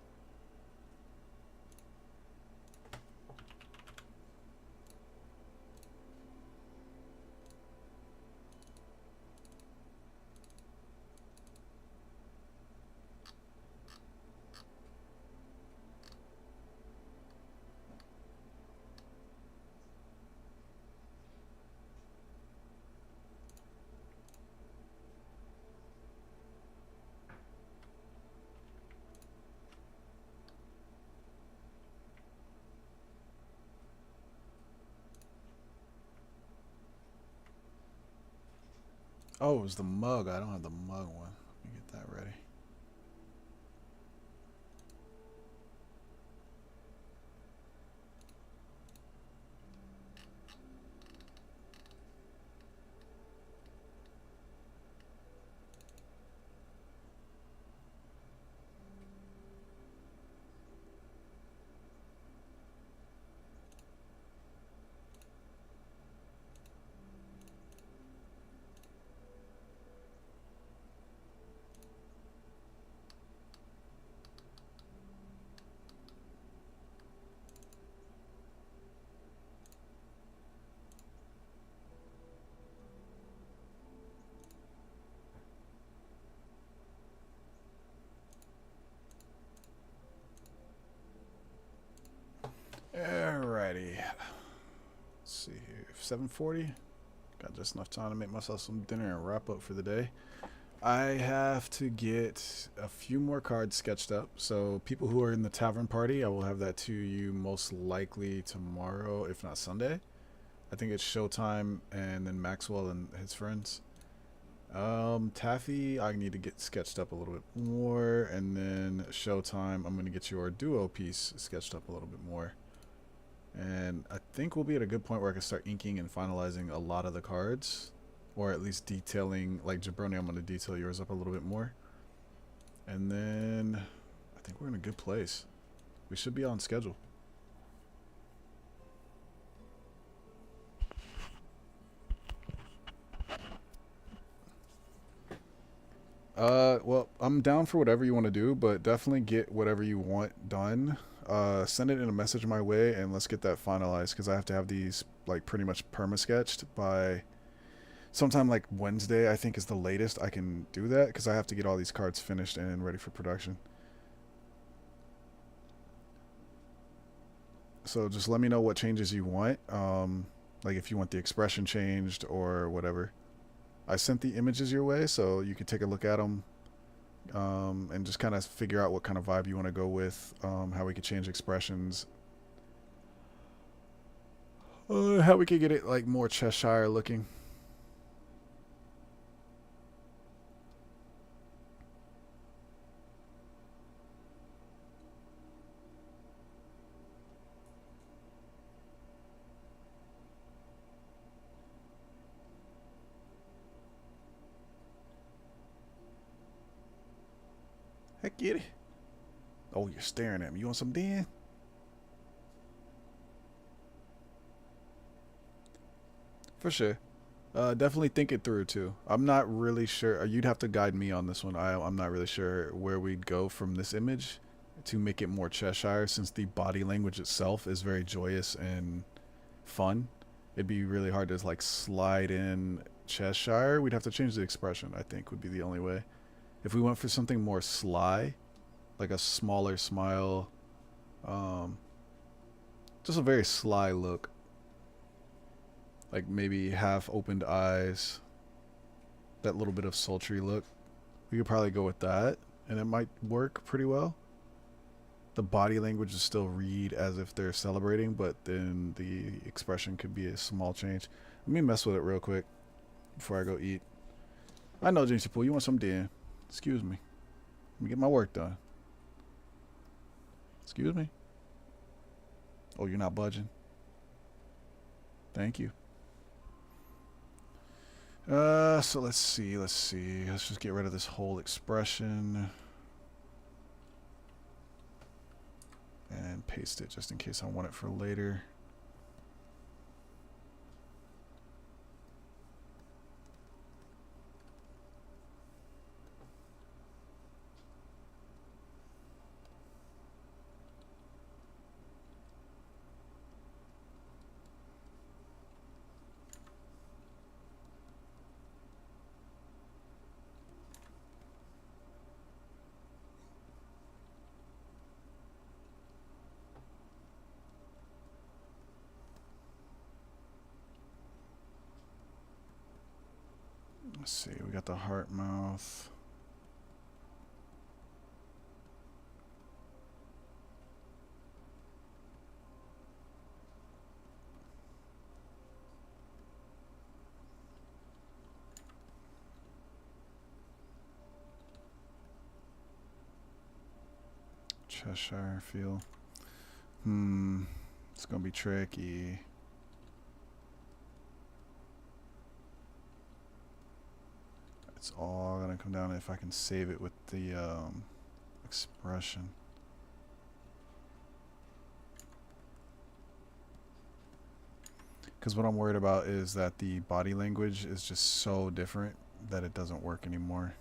Oh, it was the mug. I don't have the mug one. Let me get that ready. Alrighty. Let's see here. 7:40. Got just enough time to make myself some dinner and wrap up for the day. I have to get a few more cards sketched up. So people who are in the tavern party, I will have that to you most likely tomorrow, if not Sunday. I think it's Showtime and then Maxwell and his friends. Taffy, I need to get sketched up a little bit more, and then Showtime, I'm gonna get your duo piece sketched up a little bit more. And I think we'll be at a good point where I can start inking and finalizing a lot of the cards, or at least detailing, like Jabroni, I'm gonna detail yours up a little bit more. And then I think we're in a good place. We should be on schedule. Well, I'm down for whatever you want to do, but definitely get whatever you want done. Send it in a message my way, and let's get that finalized, because I have to have these, like, pretty much perma-sketched by sometime, like, Wednesday, I think is the latest I can do that, because I have to get all these cards finished and ready for production. So just let me know what changes you want, like if you want the expression changed or whatever. I sent the images your way, so you can take a look at them, and just kind of figure out what kind of vibe you want to go with, how we could change expressions, how we could get it like more Cheshire looking. Heck, get it. Oh, you're staring at me. You want some Dan? For sure. Definitely think it through too. I'm not really sure. You'd have to guide me on this one. I'm not really sure where we'd go from this image to make it more Cheshire, since the body language itself is very joyous and fun. It'd be really hard to like slide in Cheshire. We'd have to change the expression, I think, would be the only way. If we went for something more sly, like a smaller smile, um, just a very sly look, like maybe half opened eyes, that little bit of sultry look. We could probably go with that, and it might work pretty well. The body language is still read as if they're celebrating, but then the expression could be a small change. Let me mess with it real quick before I go eat. I know, Jinxie Poo, you want some Dan? Excuse me. Let me get my work done. Excuse me. Oh, you're not budging. Thank you. So let's see. Let's just get rid of this whole expression and paste it just in case I want it for later. Let's see, we got the heart mouth. Cheshire feel. It's gonna be tricky. It's all gonna come down to if I can save it with the expression. Because what I'm worried about is that the body language is just so different that it doesn't work anymore.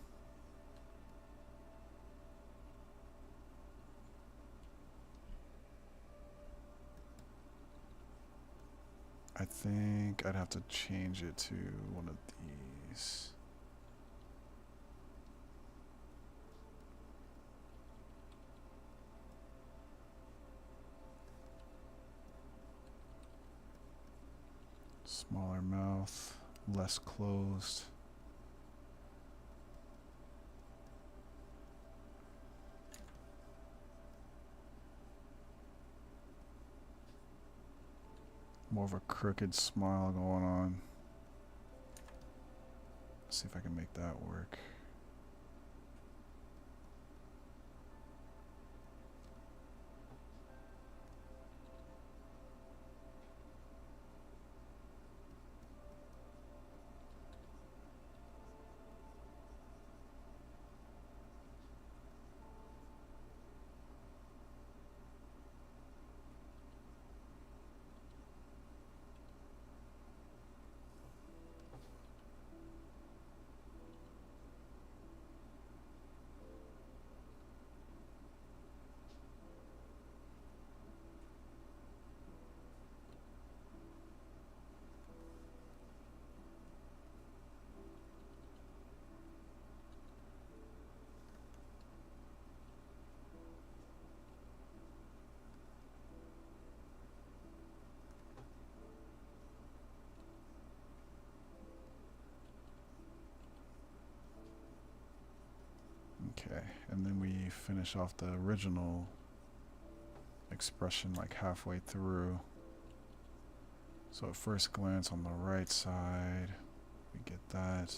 I think I'd have to change it to one of these. Smaller mouth, less closed. More of a crooked smile going on. Let's see if I can make that work. Okay, and then we finish off the original expression like halfway through. So at first glance on the right side, we get that.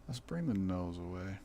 Let's bring the nose away.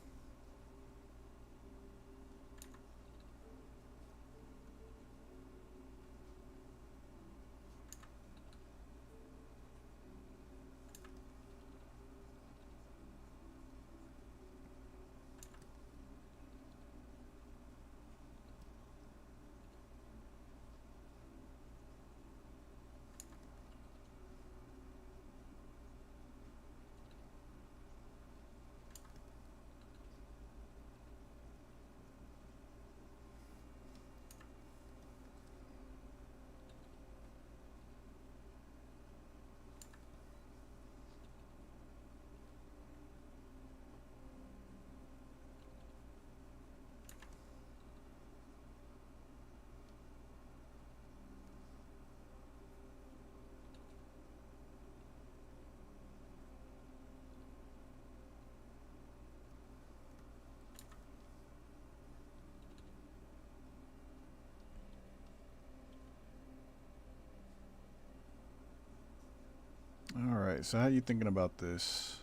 Alright, so how you thinking about this?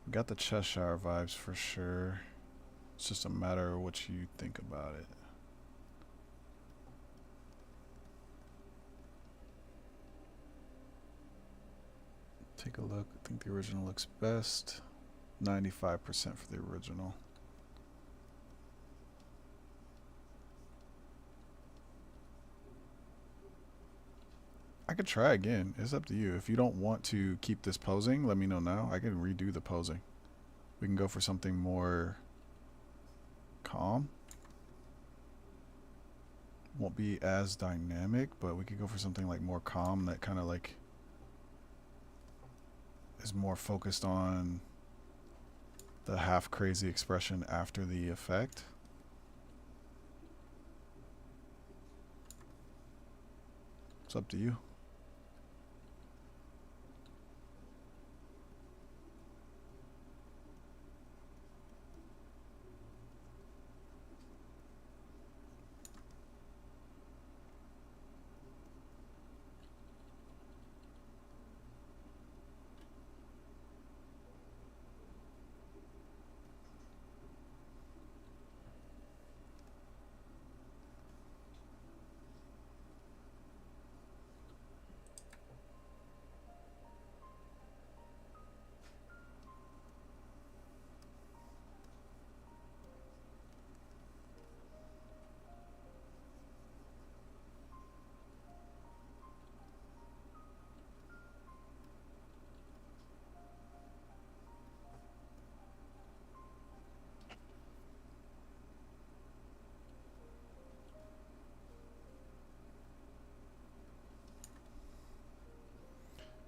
We got the Cheshire vibes for sure. It's just a matter of what you think about it. Take a look. I think the original looks best. 95% for the original. I could try again. It's up to you. If you don't want to keep this posing, let me know now. I can redo the posing. We can go for something more calm. Won't be as dynamic, but we could go for something like more calm that kind of like is more focused on the half crazy expression after the effect. It's up to you.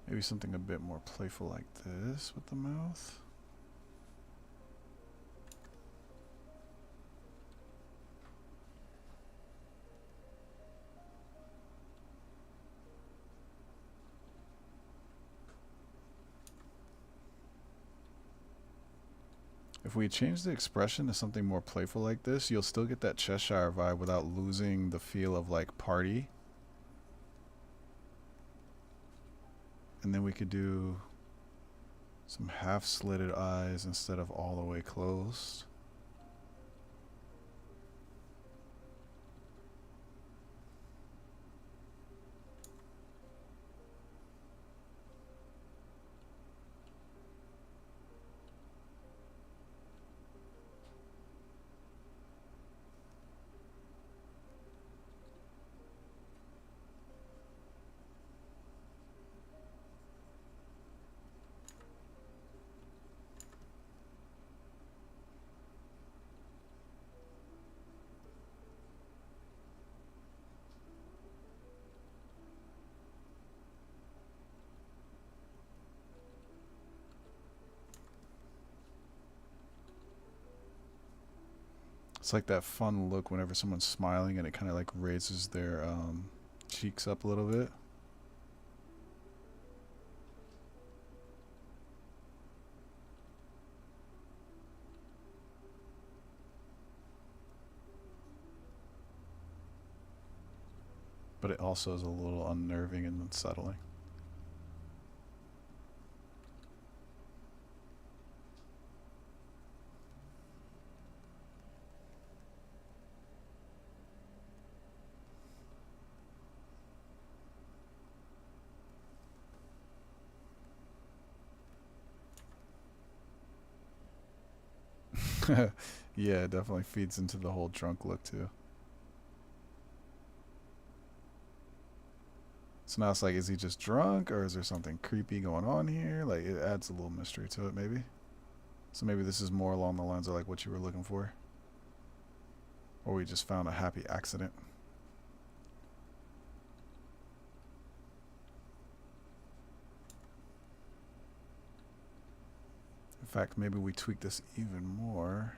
Maybe something a bit more playful like this with the mouth. If we change the expression to something more playful like this, you'll still get that Cheshire vibe without losing the feel of like party. And then we could do some half slitted eyes instead of all the way closed. It's like that fun look whenever someone's smiling and it kind of like raises their cheeks up a little bit. But it also is a little unnerving and unsettling. Yeah, it definitely feeds into the whole drunk look too. So now it's like, is he just drunk or is there something creepy going on here? Like, it adds a little mystery to it, maybe. So maybe this is more along the lines of like what you were looking for. Or we just found a happy accident. In fact, maybe we tweak this even more.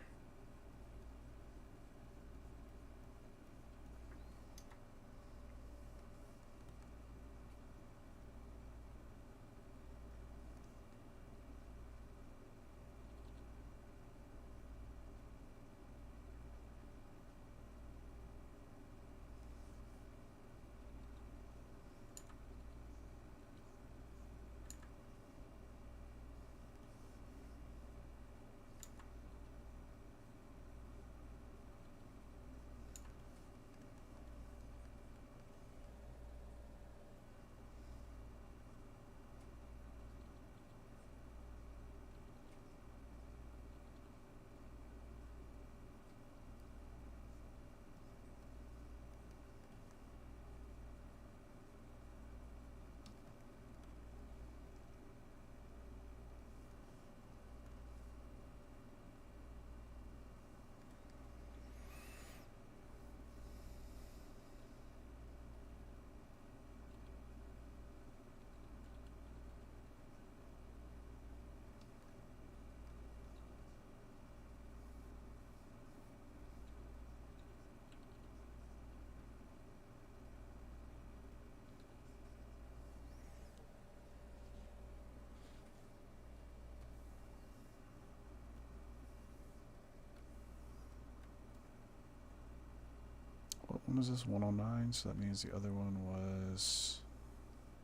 one is this? 109. So that means the other one was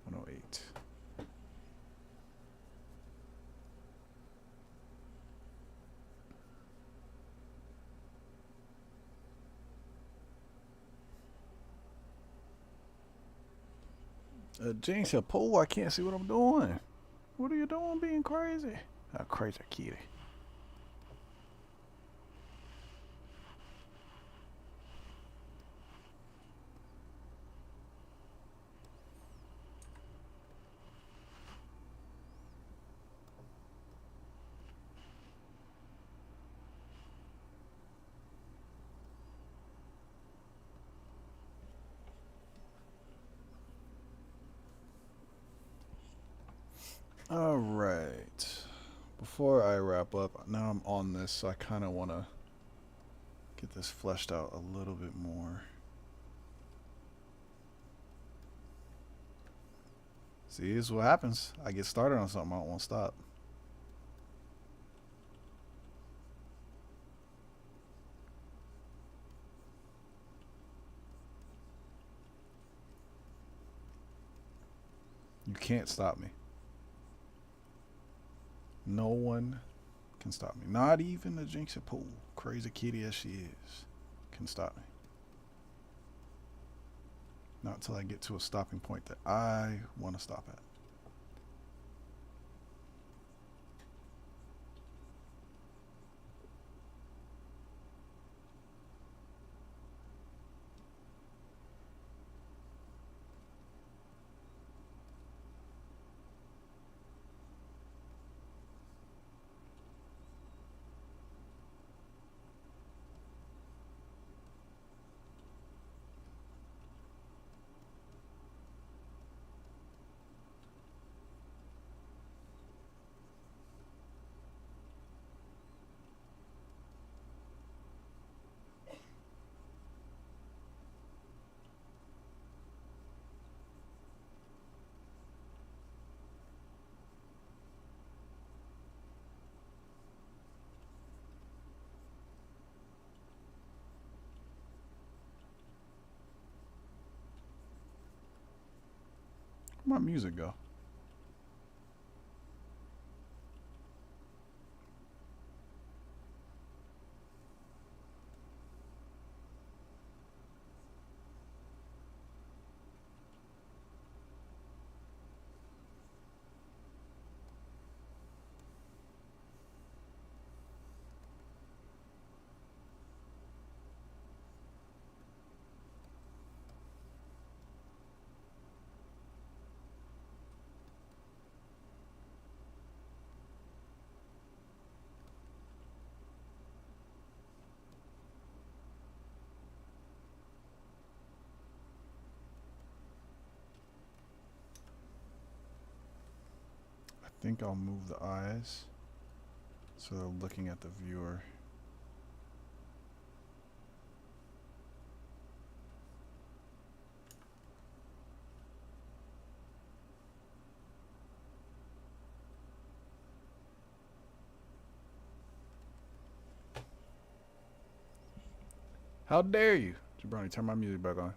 108. Jane said, "Pole, I can't see what I'm doing. What are you doing being crazy?" Oh, crazy kitty. All right. Before I wrap up, now I'm on this, so I kind of want to get this fleshed out a little bit more. See, this is what happens. I get started on something, I don't want to stop. You can't stop me. No one can stop me. Not even the Jinx at Pool, crazy kitty as she is, can stop me. Not until I get to a stopping point that I want to stop at. Where'd my music go? I think I'll move the eyes so they're looking at the viewer. How dare you? Jabroni, turn my music back on.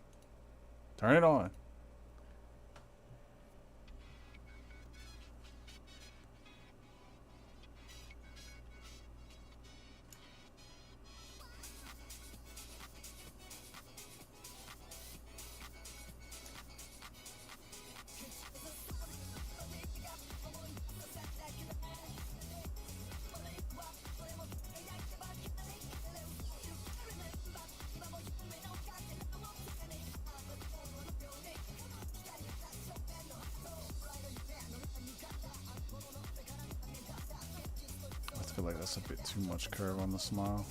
Turn it on. I feel like that's a bit too much curve on the smile.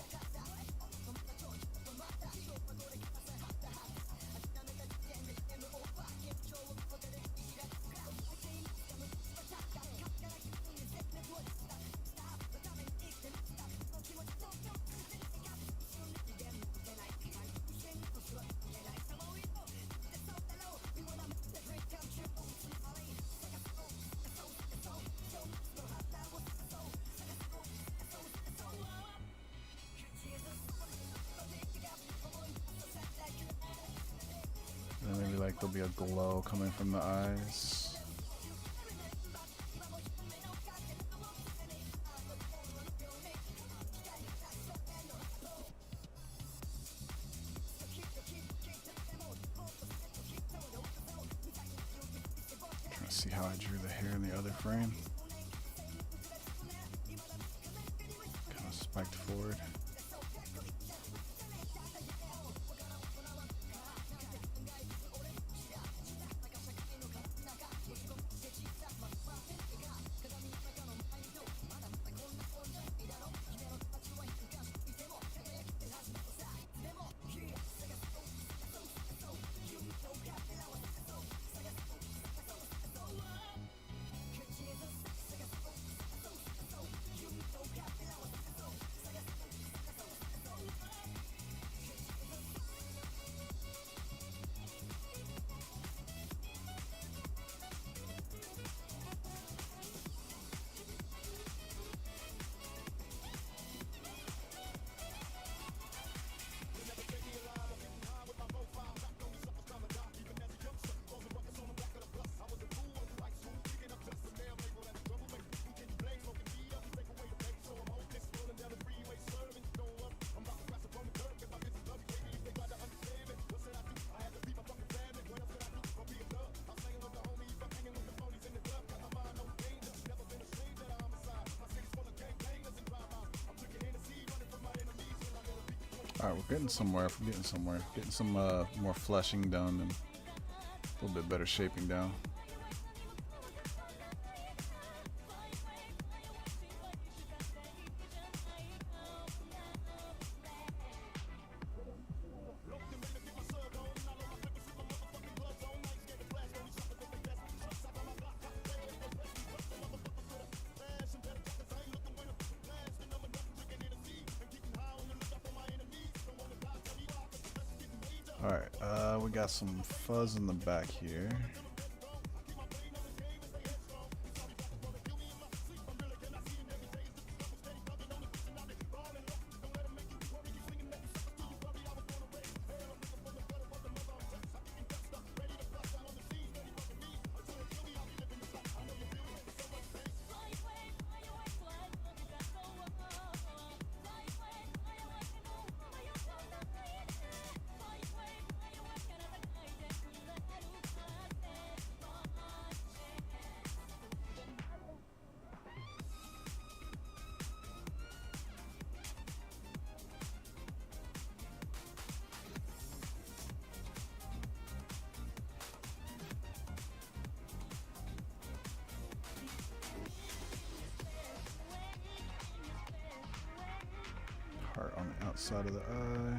like there'll be a glow coming from the eyes. Trying to see how I drew the hair in the other frame. Kind of spiked forward. Alright, we're getting somewhere. We're getting somewhere. Getting some more fleshing done and a little bit better shaping down. Alright, we got some fuzz in the back here. Heart on the outside of the eye.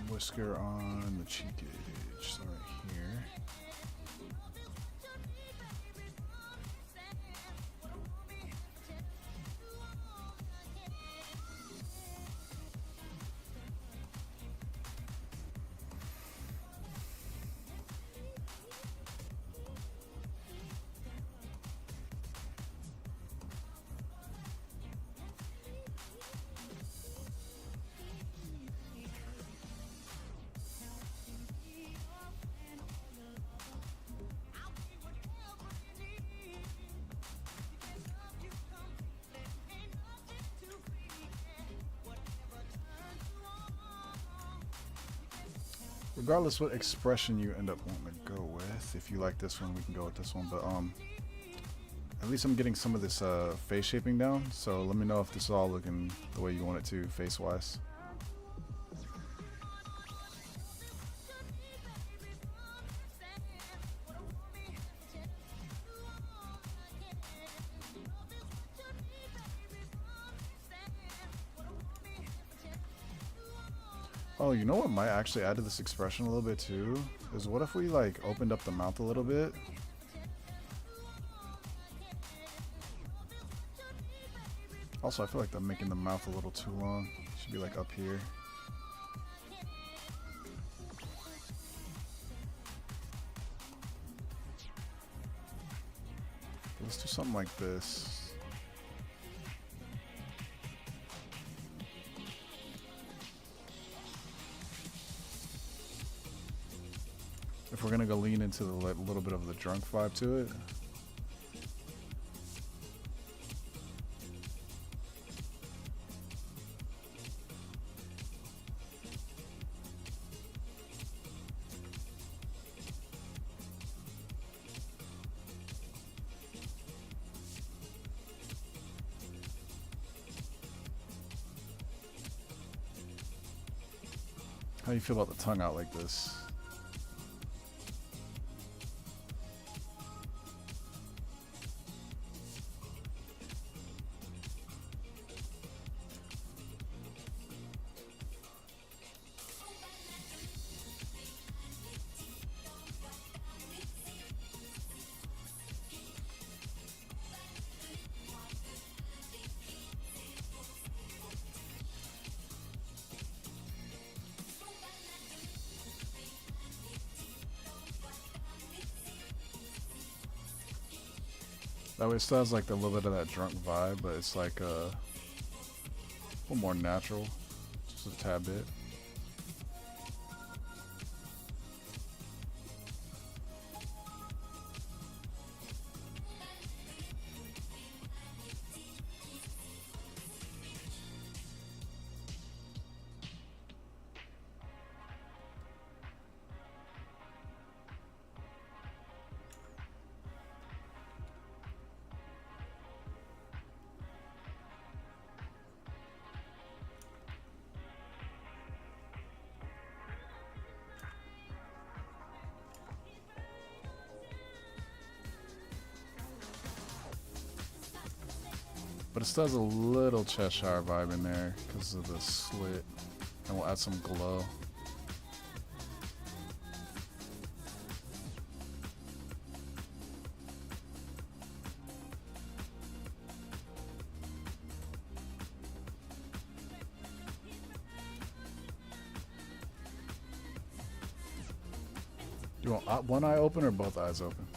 Whisker on the cheek edge, so right here. Regardless what expression you end up wanting to go with, if you like this one, we can go with this one. But at least I'm getting some of this face shaping down. So let me know if this is all looking the way you want it to, face wise. Oh, you know what might actually add to this expression a little bit too? Is what if we like opened up the mouth a little bit? Also, I feel like I'm making the mouth a little too long. Should be like up here. Let's do something like this. If we're gonna go lean into the little bit of the drunk vibe to it. How do you feel about the tongue out like this? That way it still has like a little bit of that drunk vibe, but it's like a little more natural, just a tad bit. But it still has a little Cheshire vibe in there because of the slit. And we'll add some glow. You want one eye open or both eyes open?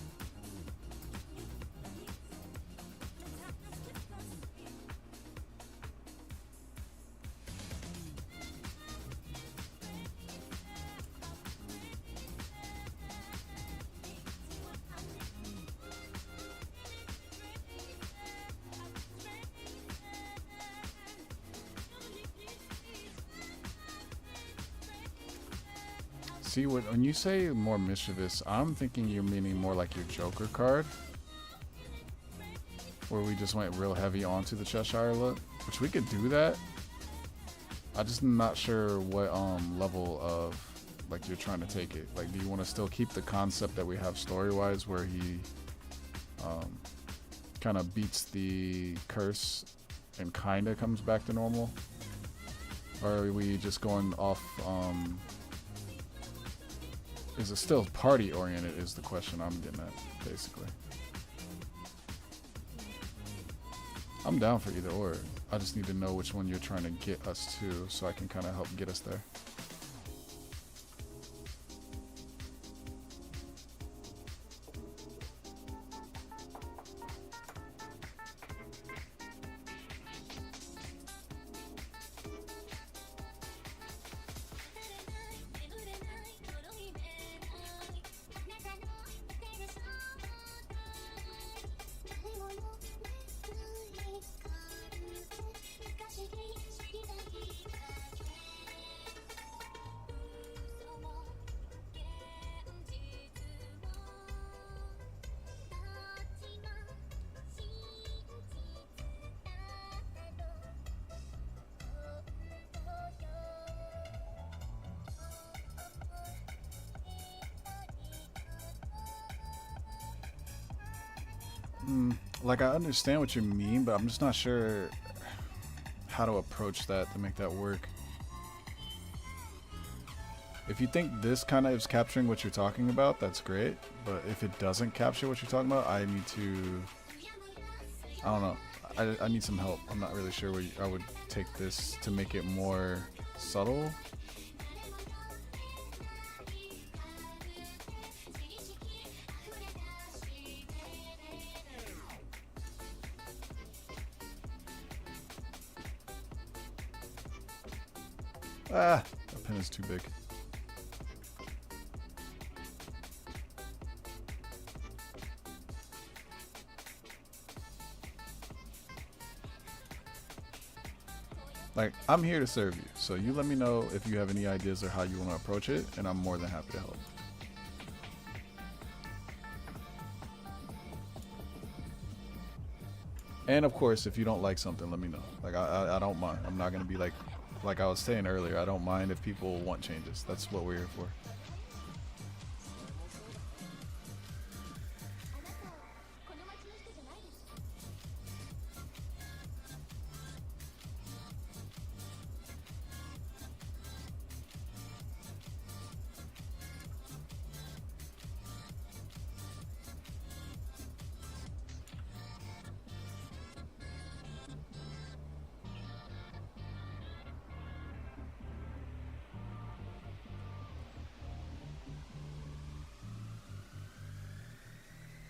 See, when you say more mischievous, I'm thinking you're meaning more like your Joker card, where we just went real heavy onto the Cheshire look, which we could do that. I just am not sure what level of like you're trying to take it. Like, do you want to still keep the concept that we have story-wise, where he kind of beats the curse and kind of comes back to normal, or are we just going off? Is it still party oriented is the question I'm getting at, basically. I'm down for either or. I just need to know which one you're trying to get us to so I can kind of help get us there. Like, I understand what you mean, but I'm just not sure how to approach that to make that work. If you think this kind of is capturing what you're talking about, that's great. But if it doesn't capture what you're talking about, I need to... I don't know. I need some help. I'm not really sure where I would take this to make it more subtle. Ah, that pen is too big. Like, I'm here to serve you, so you let me know if you have any ideas or how you want to approach it, and I'm more than happy to help. And of course, if you don't like something, let me know. Like, I don't mind. I'm not gonna be like I was saying earlier, I don't mind if people want changes. That's what we're here for.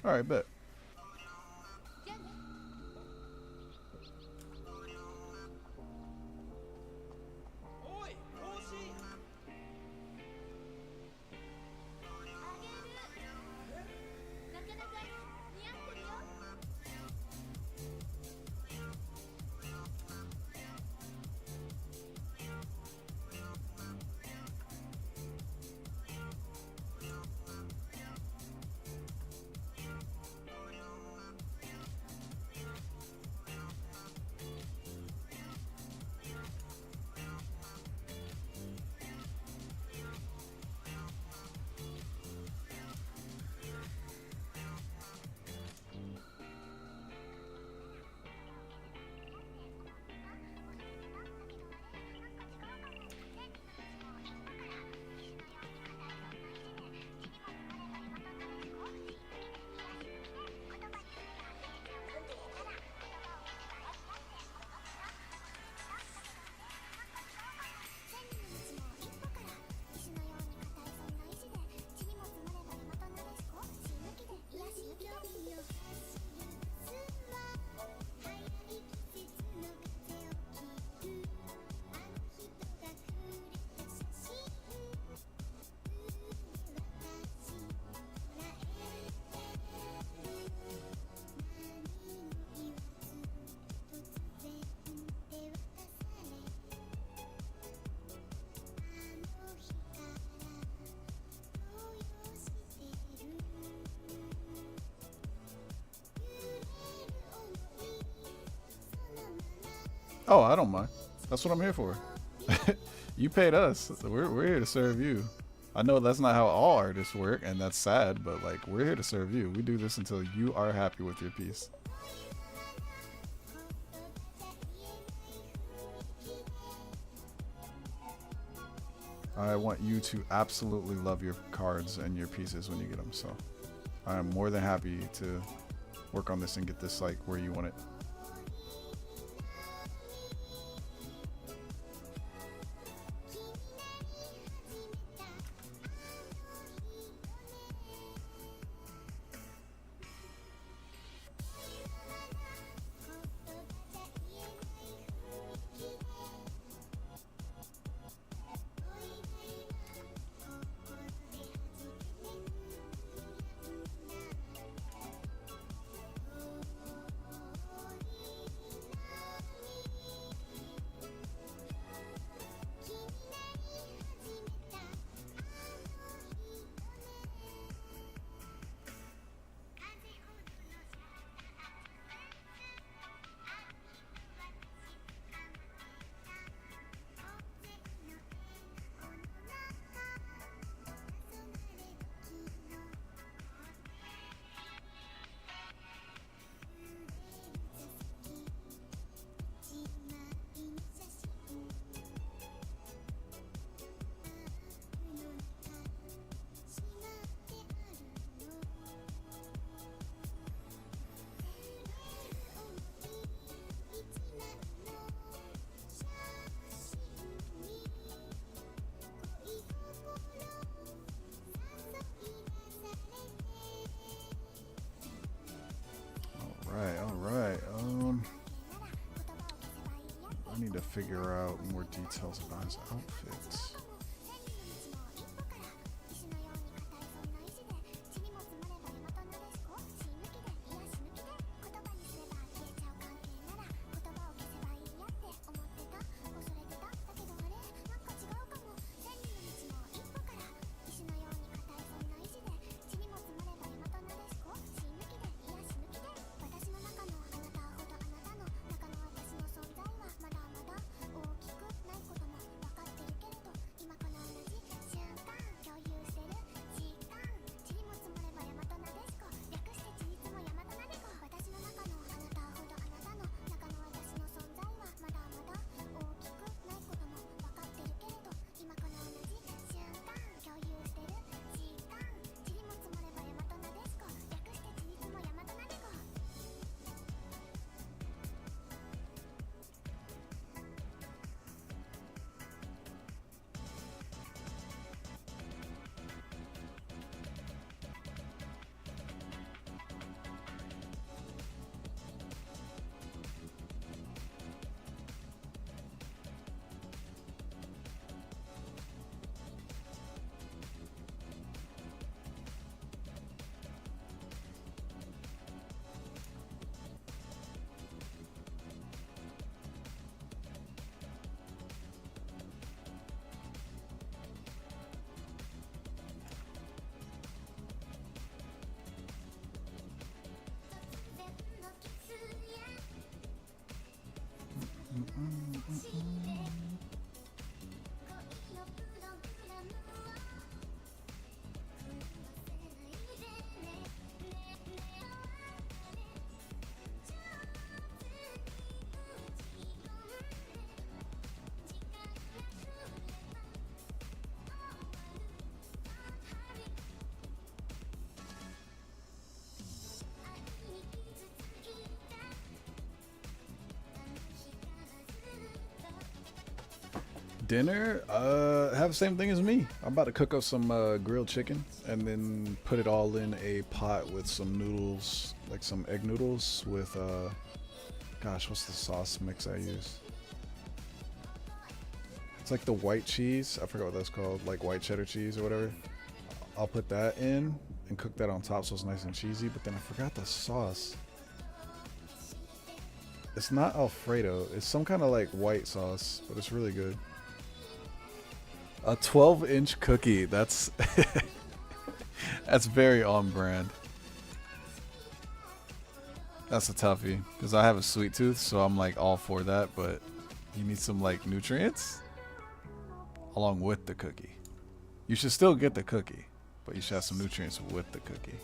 All right, bet. Oh, I don't mind. That's what I'm here for. You paid us. We're here to serve you. I know that's not how all artists work, and that's sad, but like, we're here to serve you. We do this until you are happy with your piece. I want you to absolutely love your cards and your pieces when you get them, so I am more than happy to work on this and get this like where you want it. All right. I need to figure out more details about his outfits. Dinner, have the same thing as me. I'm about to cook up some grilled chicken and then put it all in a pot with some noodles, like some egg noodles with gosh, what's the sauce mix I use? It's like the white cheese. I forgot what that's called, like white cheddar cheese or whatever. I'll put that in and cook that on top so it's nice and cheesy, but then I forgot the sauce. It's not Alfredo. It's some kind of like white sauce, but it's really good. A 12-inch cookie. That's that's very on brand. That's a toughie because I have a sweet tooth, so I'm like all for that. But you need some like nutrients along with the cookie. You should still get the cookie, but you should have some nutrients with the cookie.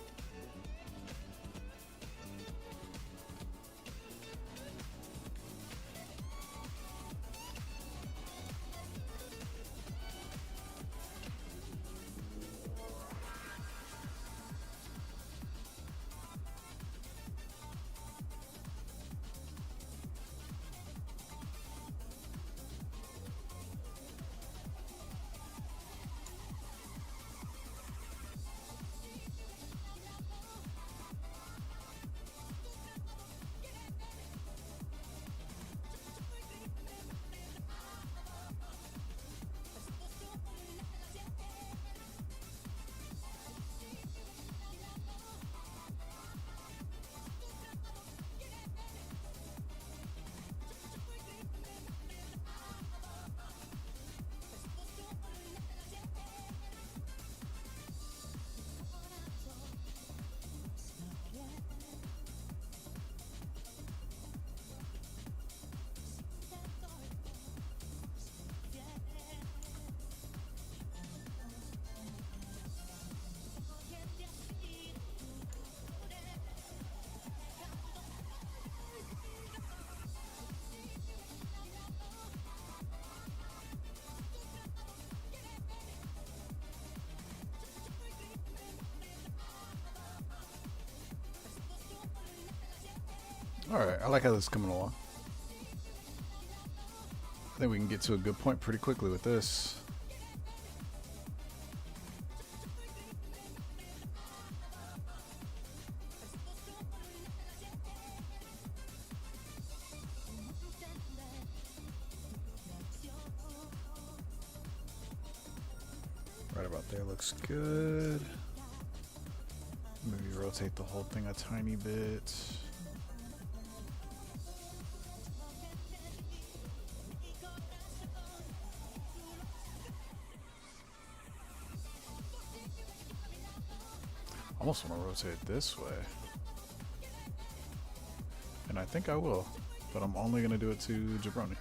Alright, I like how this is coming along. I think we can get to a good point pretty quickly with this. about there looks good. Maybe rotate the whole thing a tiny bit. I almost want to rotate this way. And I think I will, but I'm only going to do it to Jabroni.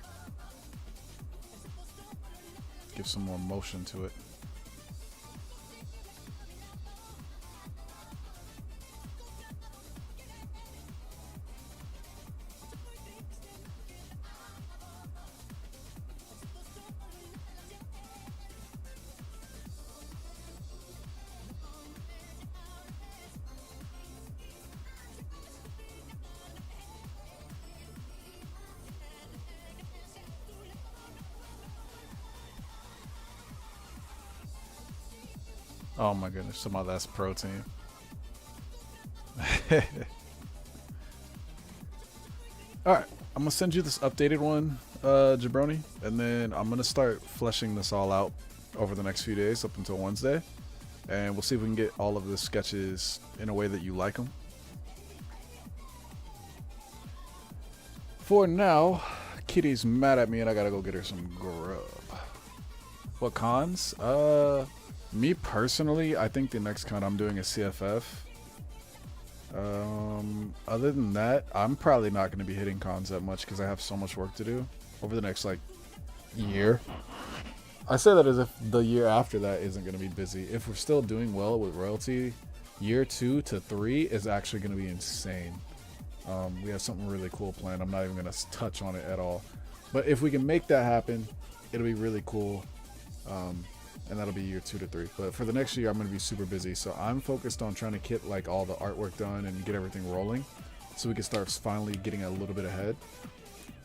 Give some more motion to it. Oh my goodness, somehow that's protein. Alright, I'm gonna send you this updated one, Jabroni, and then I'm gonna start fleshing this all out over the next few days up until Wednesday. And we'll see if we can get all of the sketches in a way that you like them. For now, Kitty's mad at me and I gotta go get her some grub. What cons? Me personally, I think the next con I'm doing is CFF. Other than that, I'm probably not going to be hitting cons that much because I have so much work to do over the next, like, year. I say that as if the year after that isn't going to be busy. If we're still doing well with royalty, year 2 to 3 is actually going to be insane. We have something really cool planned. I'm not even going to touch on it at all. But if we can make that happen, it'll be really cool. And that'll be year 2 to 3. But for the next year, I'm going to be super busy. So I'm focused on trying to get like all the artwork done and get everything rolling so we can start finally getting a little bit ahead.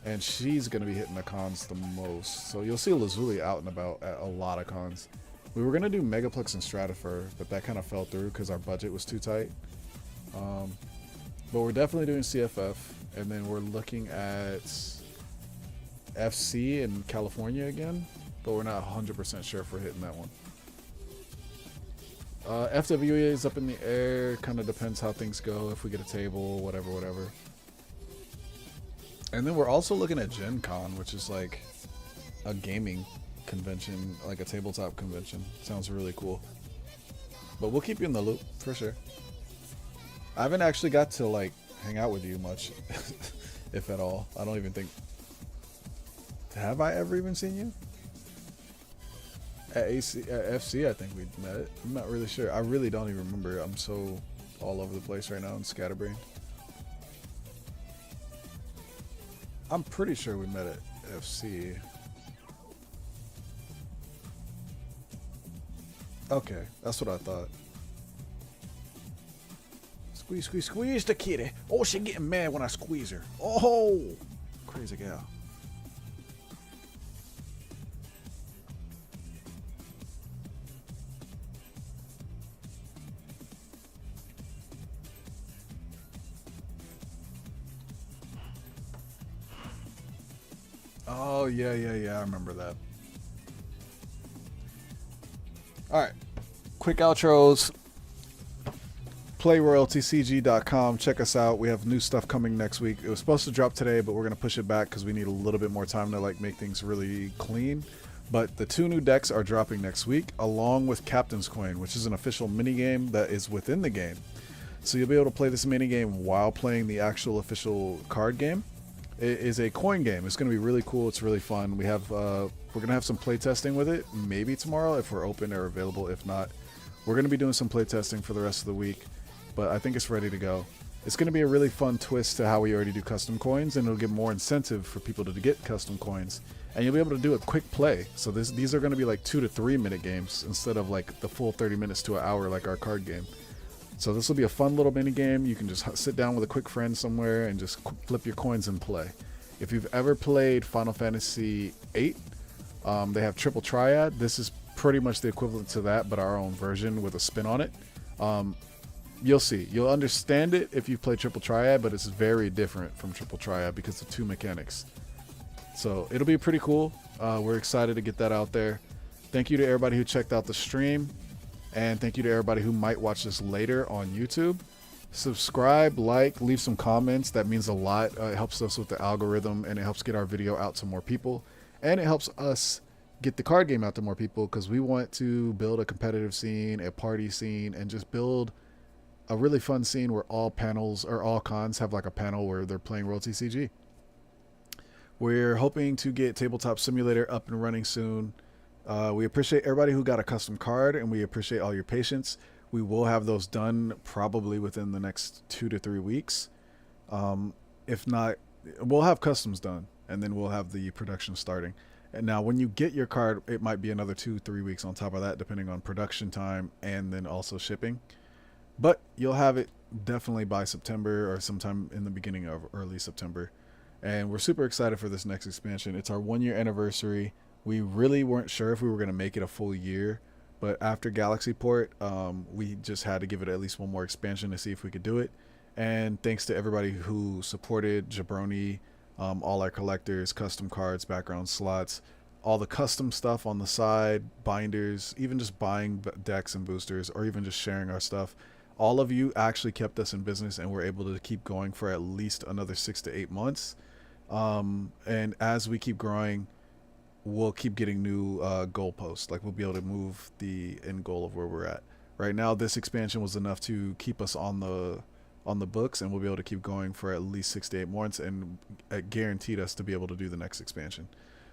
And she's going to be hitting the cons the most. So you'll see Lazuli out and about at a lot of cons. We were going to do Megaplex and Stratifer, but that kind of fell through because our budget was too tight. But we're definitely doing CFF. And then we're looking at FC in California again. But we're not 100% sure if we're hitting that one. FWA is up in the air. Kind of depends how things go. If we get a table, whatever. And then we're also looking at Gen Con, which is like a gaming convention, like a tabletop convention. Sounds really cool. But we'll keep you in the loop for sure. I haven't actually got to like hang out with you much, if at all. I don't even think. Have I ever even seen you? At FC, I think we met. I'm not really sure. I really don't even remember. I'm so all over the place right now and scatterbrained. I'm pretty sure we met at FC. Okay, that's what I thought. Squeeze the kitty. Oh, she getting mad when I squeeze her. Oh, crazy gal. Oh, yeah, I remember that. Alright, quick outros. PlayRoyaltyCG.com. Check us out. We have new stuff coming next week. It was supposed to drop today, but we're going to push it back because we need a little bit more time to like make things really clean. But the 2 new decks are dropping next week, along with Captain's Coin, which is an official minigame that is within the game. So you'll be able to play this minigame while playing the actual official card game. It is a coin game. It's going to be really cool. It's really fun. We have we're going to have some play testing with it, maybe tomorrow if we're open or available. If not, we're going to be doing some play testing for the rest of the week, but I think it's ready to go. It's going to be a really fun twist to how we already do custom coins, and it'll give more incentive for people to get custom coins, and you'll be able to do a quick play. So these are going to be like 2 to 3 minute games instead of like the full 30 minutes to an hour like our card game. So this will be a fun little mini game. You can just sit down with a quick friend somewhere and just flip your coins and play. If you've ever played Final Fantasy VIII, they have Triple Triad. This is pretty much the equivalent to that, but our own version with a spin on it. You'll see. You'll understand it if you play Triple Triad, but it's very different from Triple Triad because of 2 mechanics. So it'll be pretty cool. We're excited to get that out there. Thank you to everybody who checked out the stream, and thank you to everybody who might watch this later on YouTube. Subscribe, like, leave some comments. That means a lot. It helps us with the algorithm, and it helps get our video out to more people, and it helps us get the card game out to more people, because we want to build a competitive scene, a party scene, and just build a really fun scene where all panels or all cons have like a panel where they're playing Royalty CG. We're hoping to get Tabletop Simulator up and running soon. We appreciate everybody who got a custom card, and we appreciate all your patience. We will have those done probably within the next 2 to 3 weeks. If not, we'll have customs done, and then we'll have the production starting. And now when you get your card, it might be another 2-3 weeks on top of that, depending on production time and then also shipping. But you'll have it definitely by September or sometime in the beginning of early September. And we're super excited for this next expansion. It's our 1-year anniversary. We really weren't sure if we were going to make it a full year, but after Galaxy Port, we just had to give it at least one more expansion to see if we could do it. And thanks to everybody who supported Jabroni, all our collectors, custom cards, background slots, all the custom stuff on the side, binders, even just buying decks and boosters, or even just sharing our stuff. All of you actually kept us in business, and we're able to keep going for at least another 6 to 8 months. And as we keep growing, we'll keep getting new goalposts. Like, we'll be able to move the end goal of where we're at. Right now, this expansion was enough to keep us on the books, and we'll be able to keep going for at least 6 to 8 months, and it guaranteed us to be able to do the next expansion.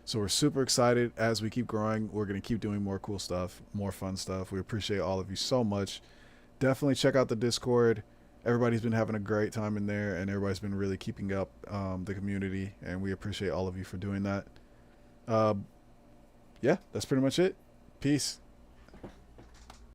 So we're super excited. As we keep growing, we're going to keep doing more cool stuff, more fun stuff. We appreciate all of you so much. Definitely check out the Discord. Everybody's been having a great time in there, and everybody's been really keeping up the community, and we appreciate all of you for doing that. Yeah, that's pretty much it. Peace.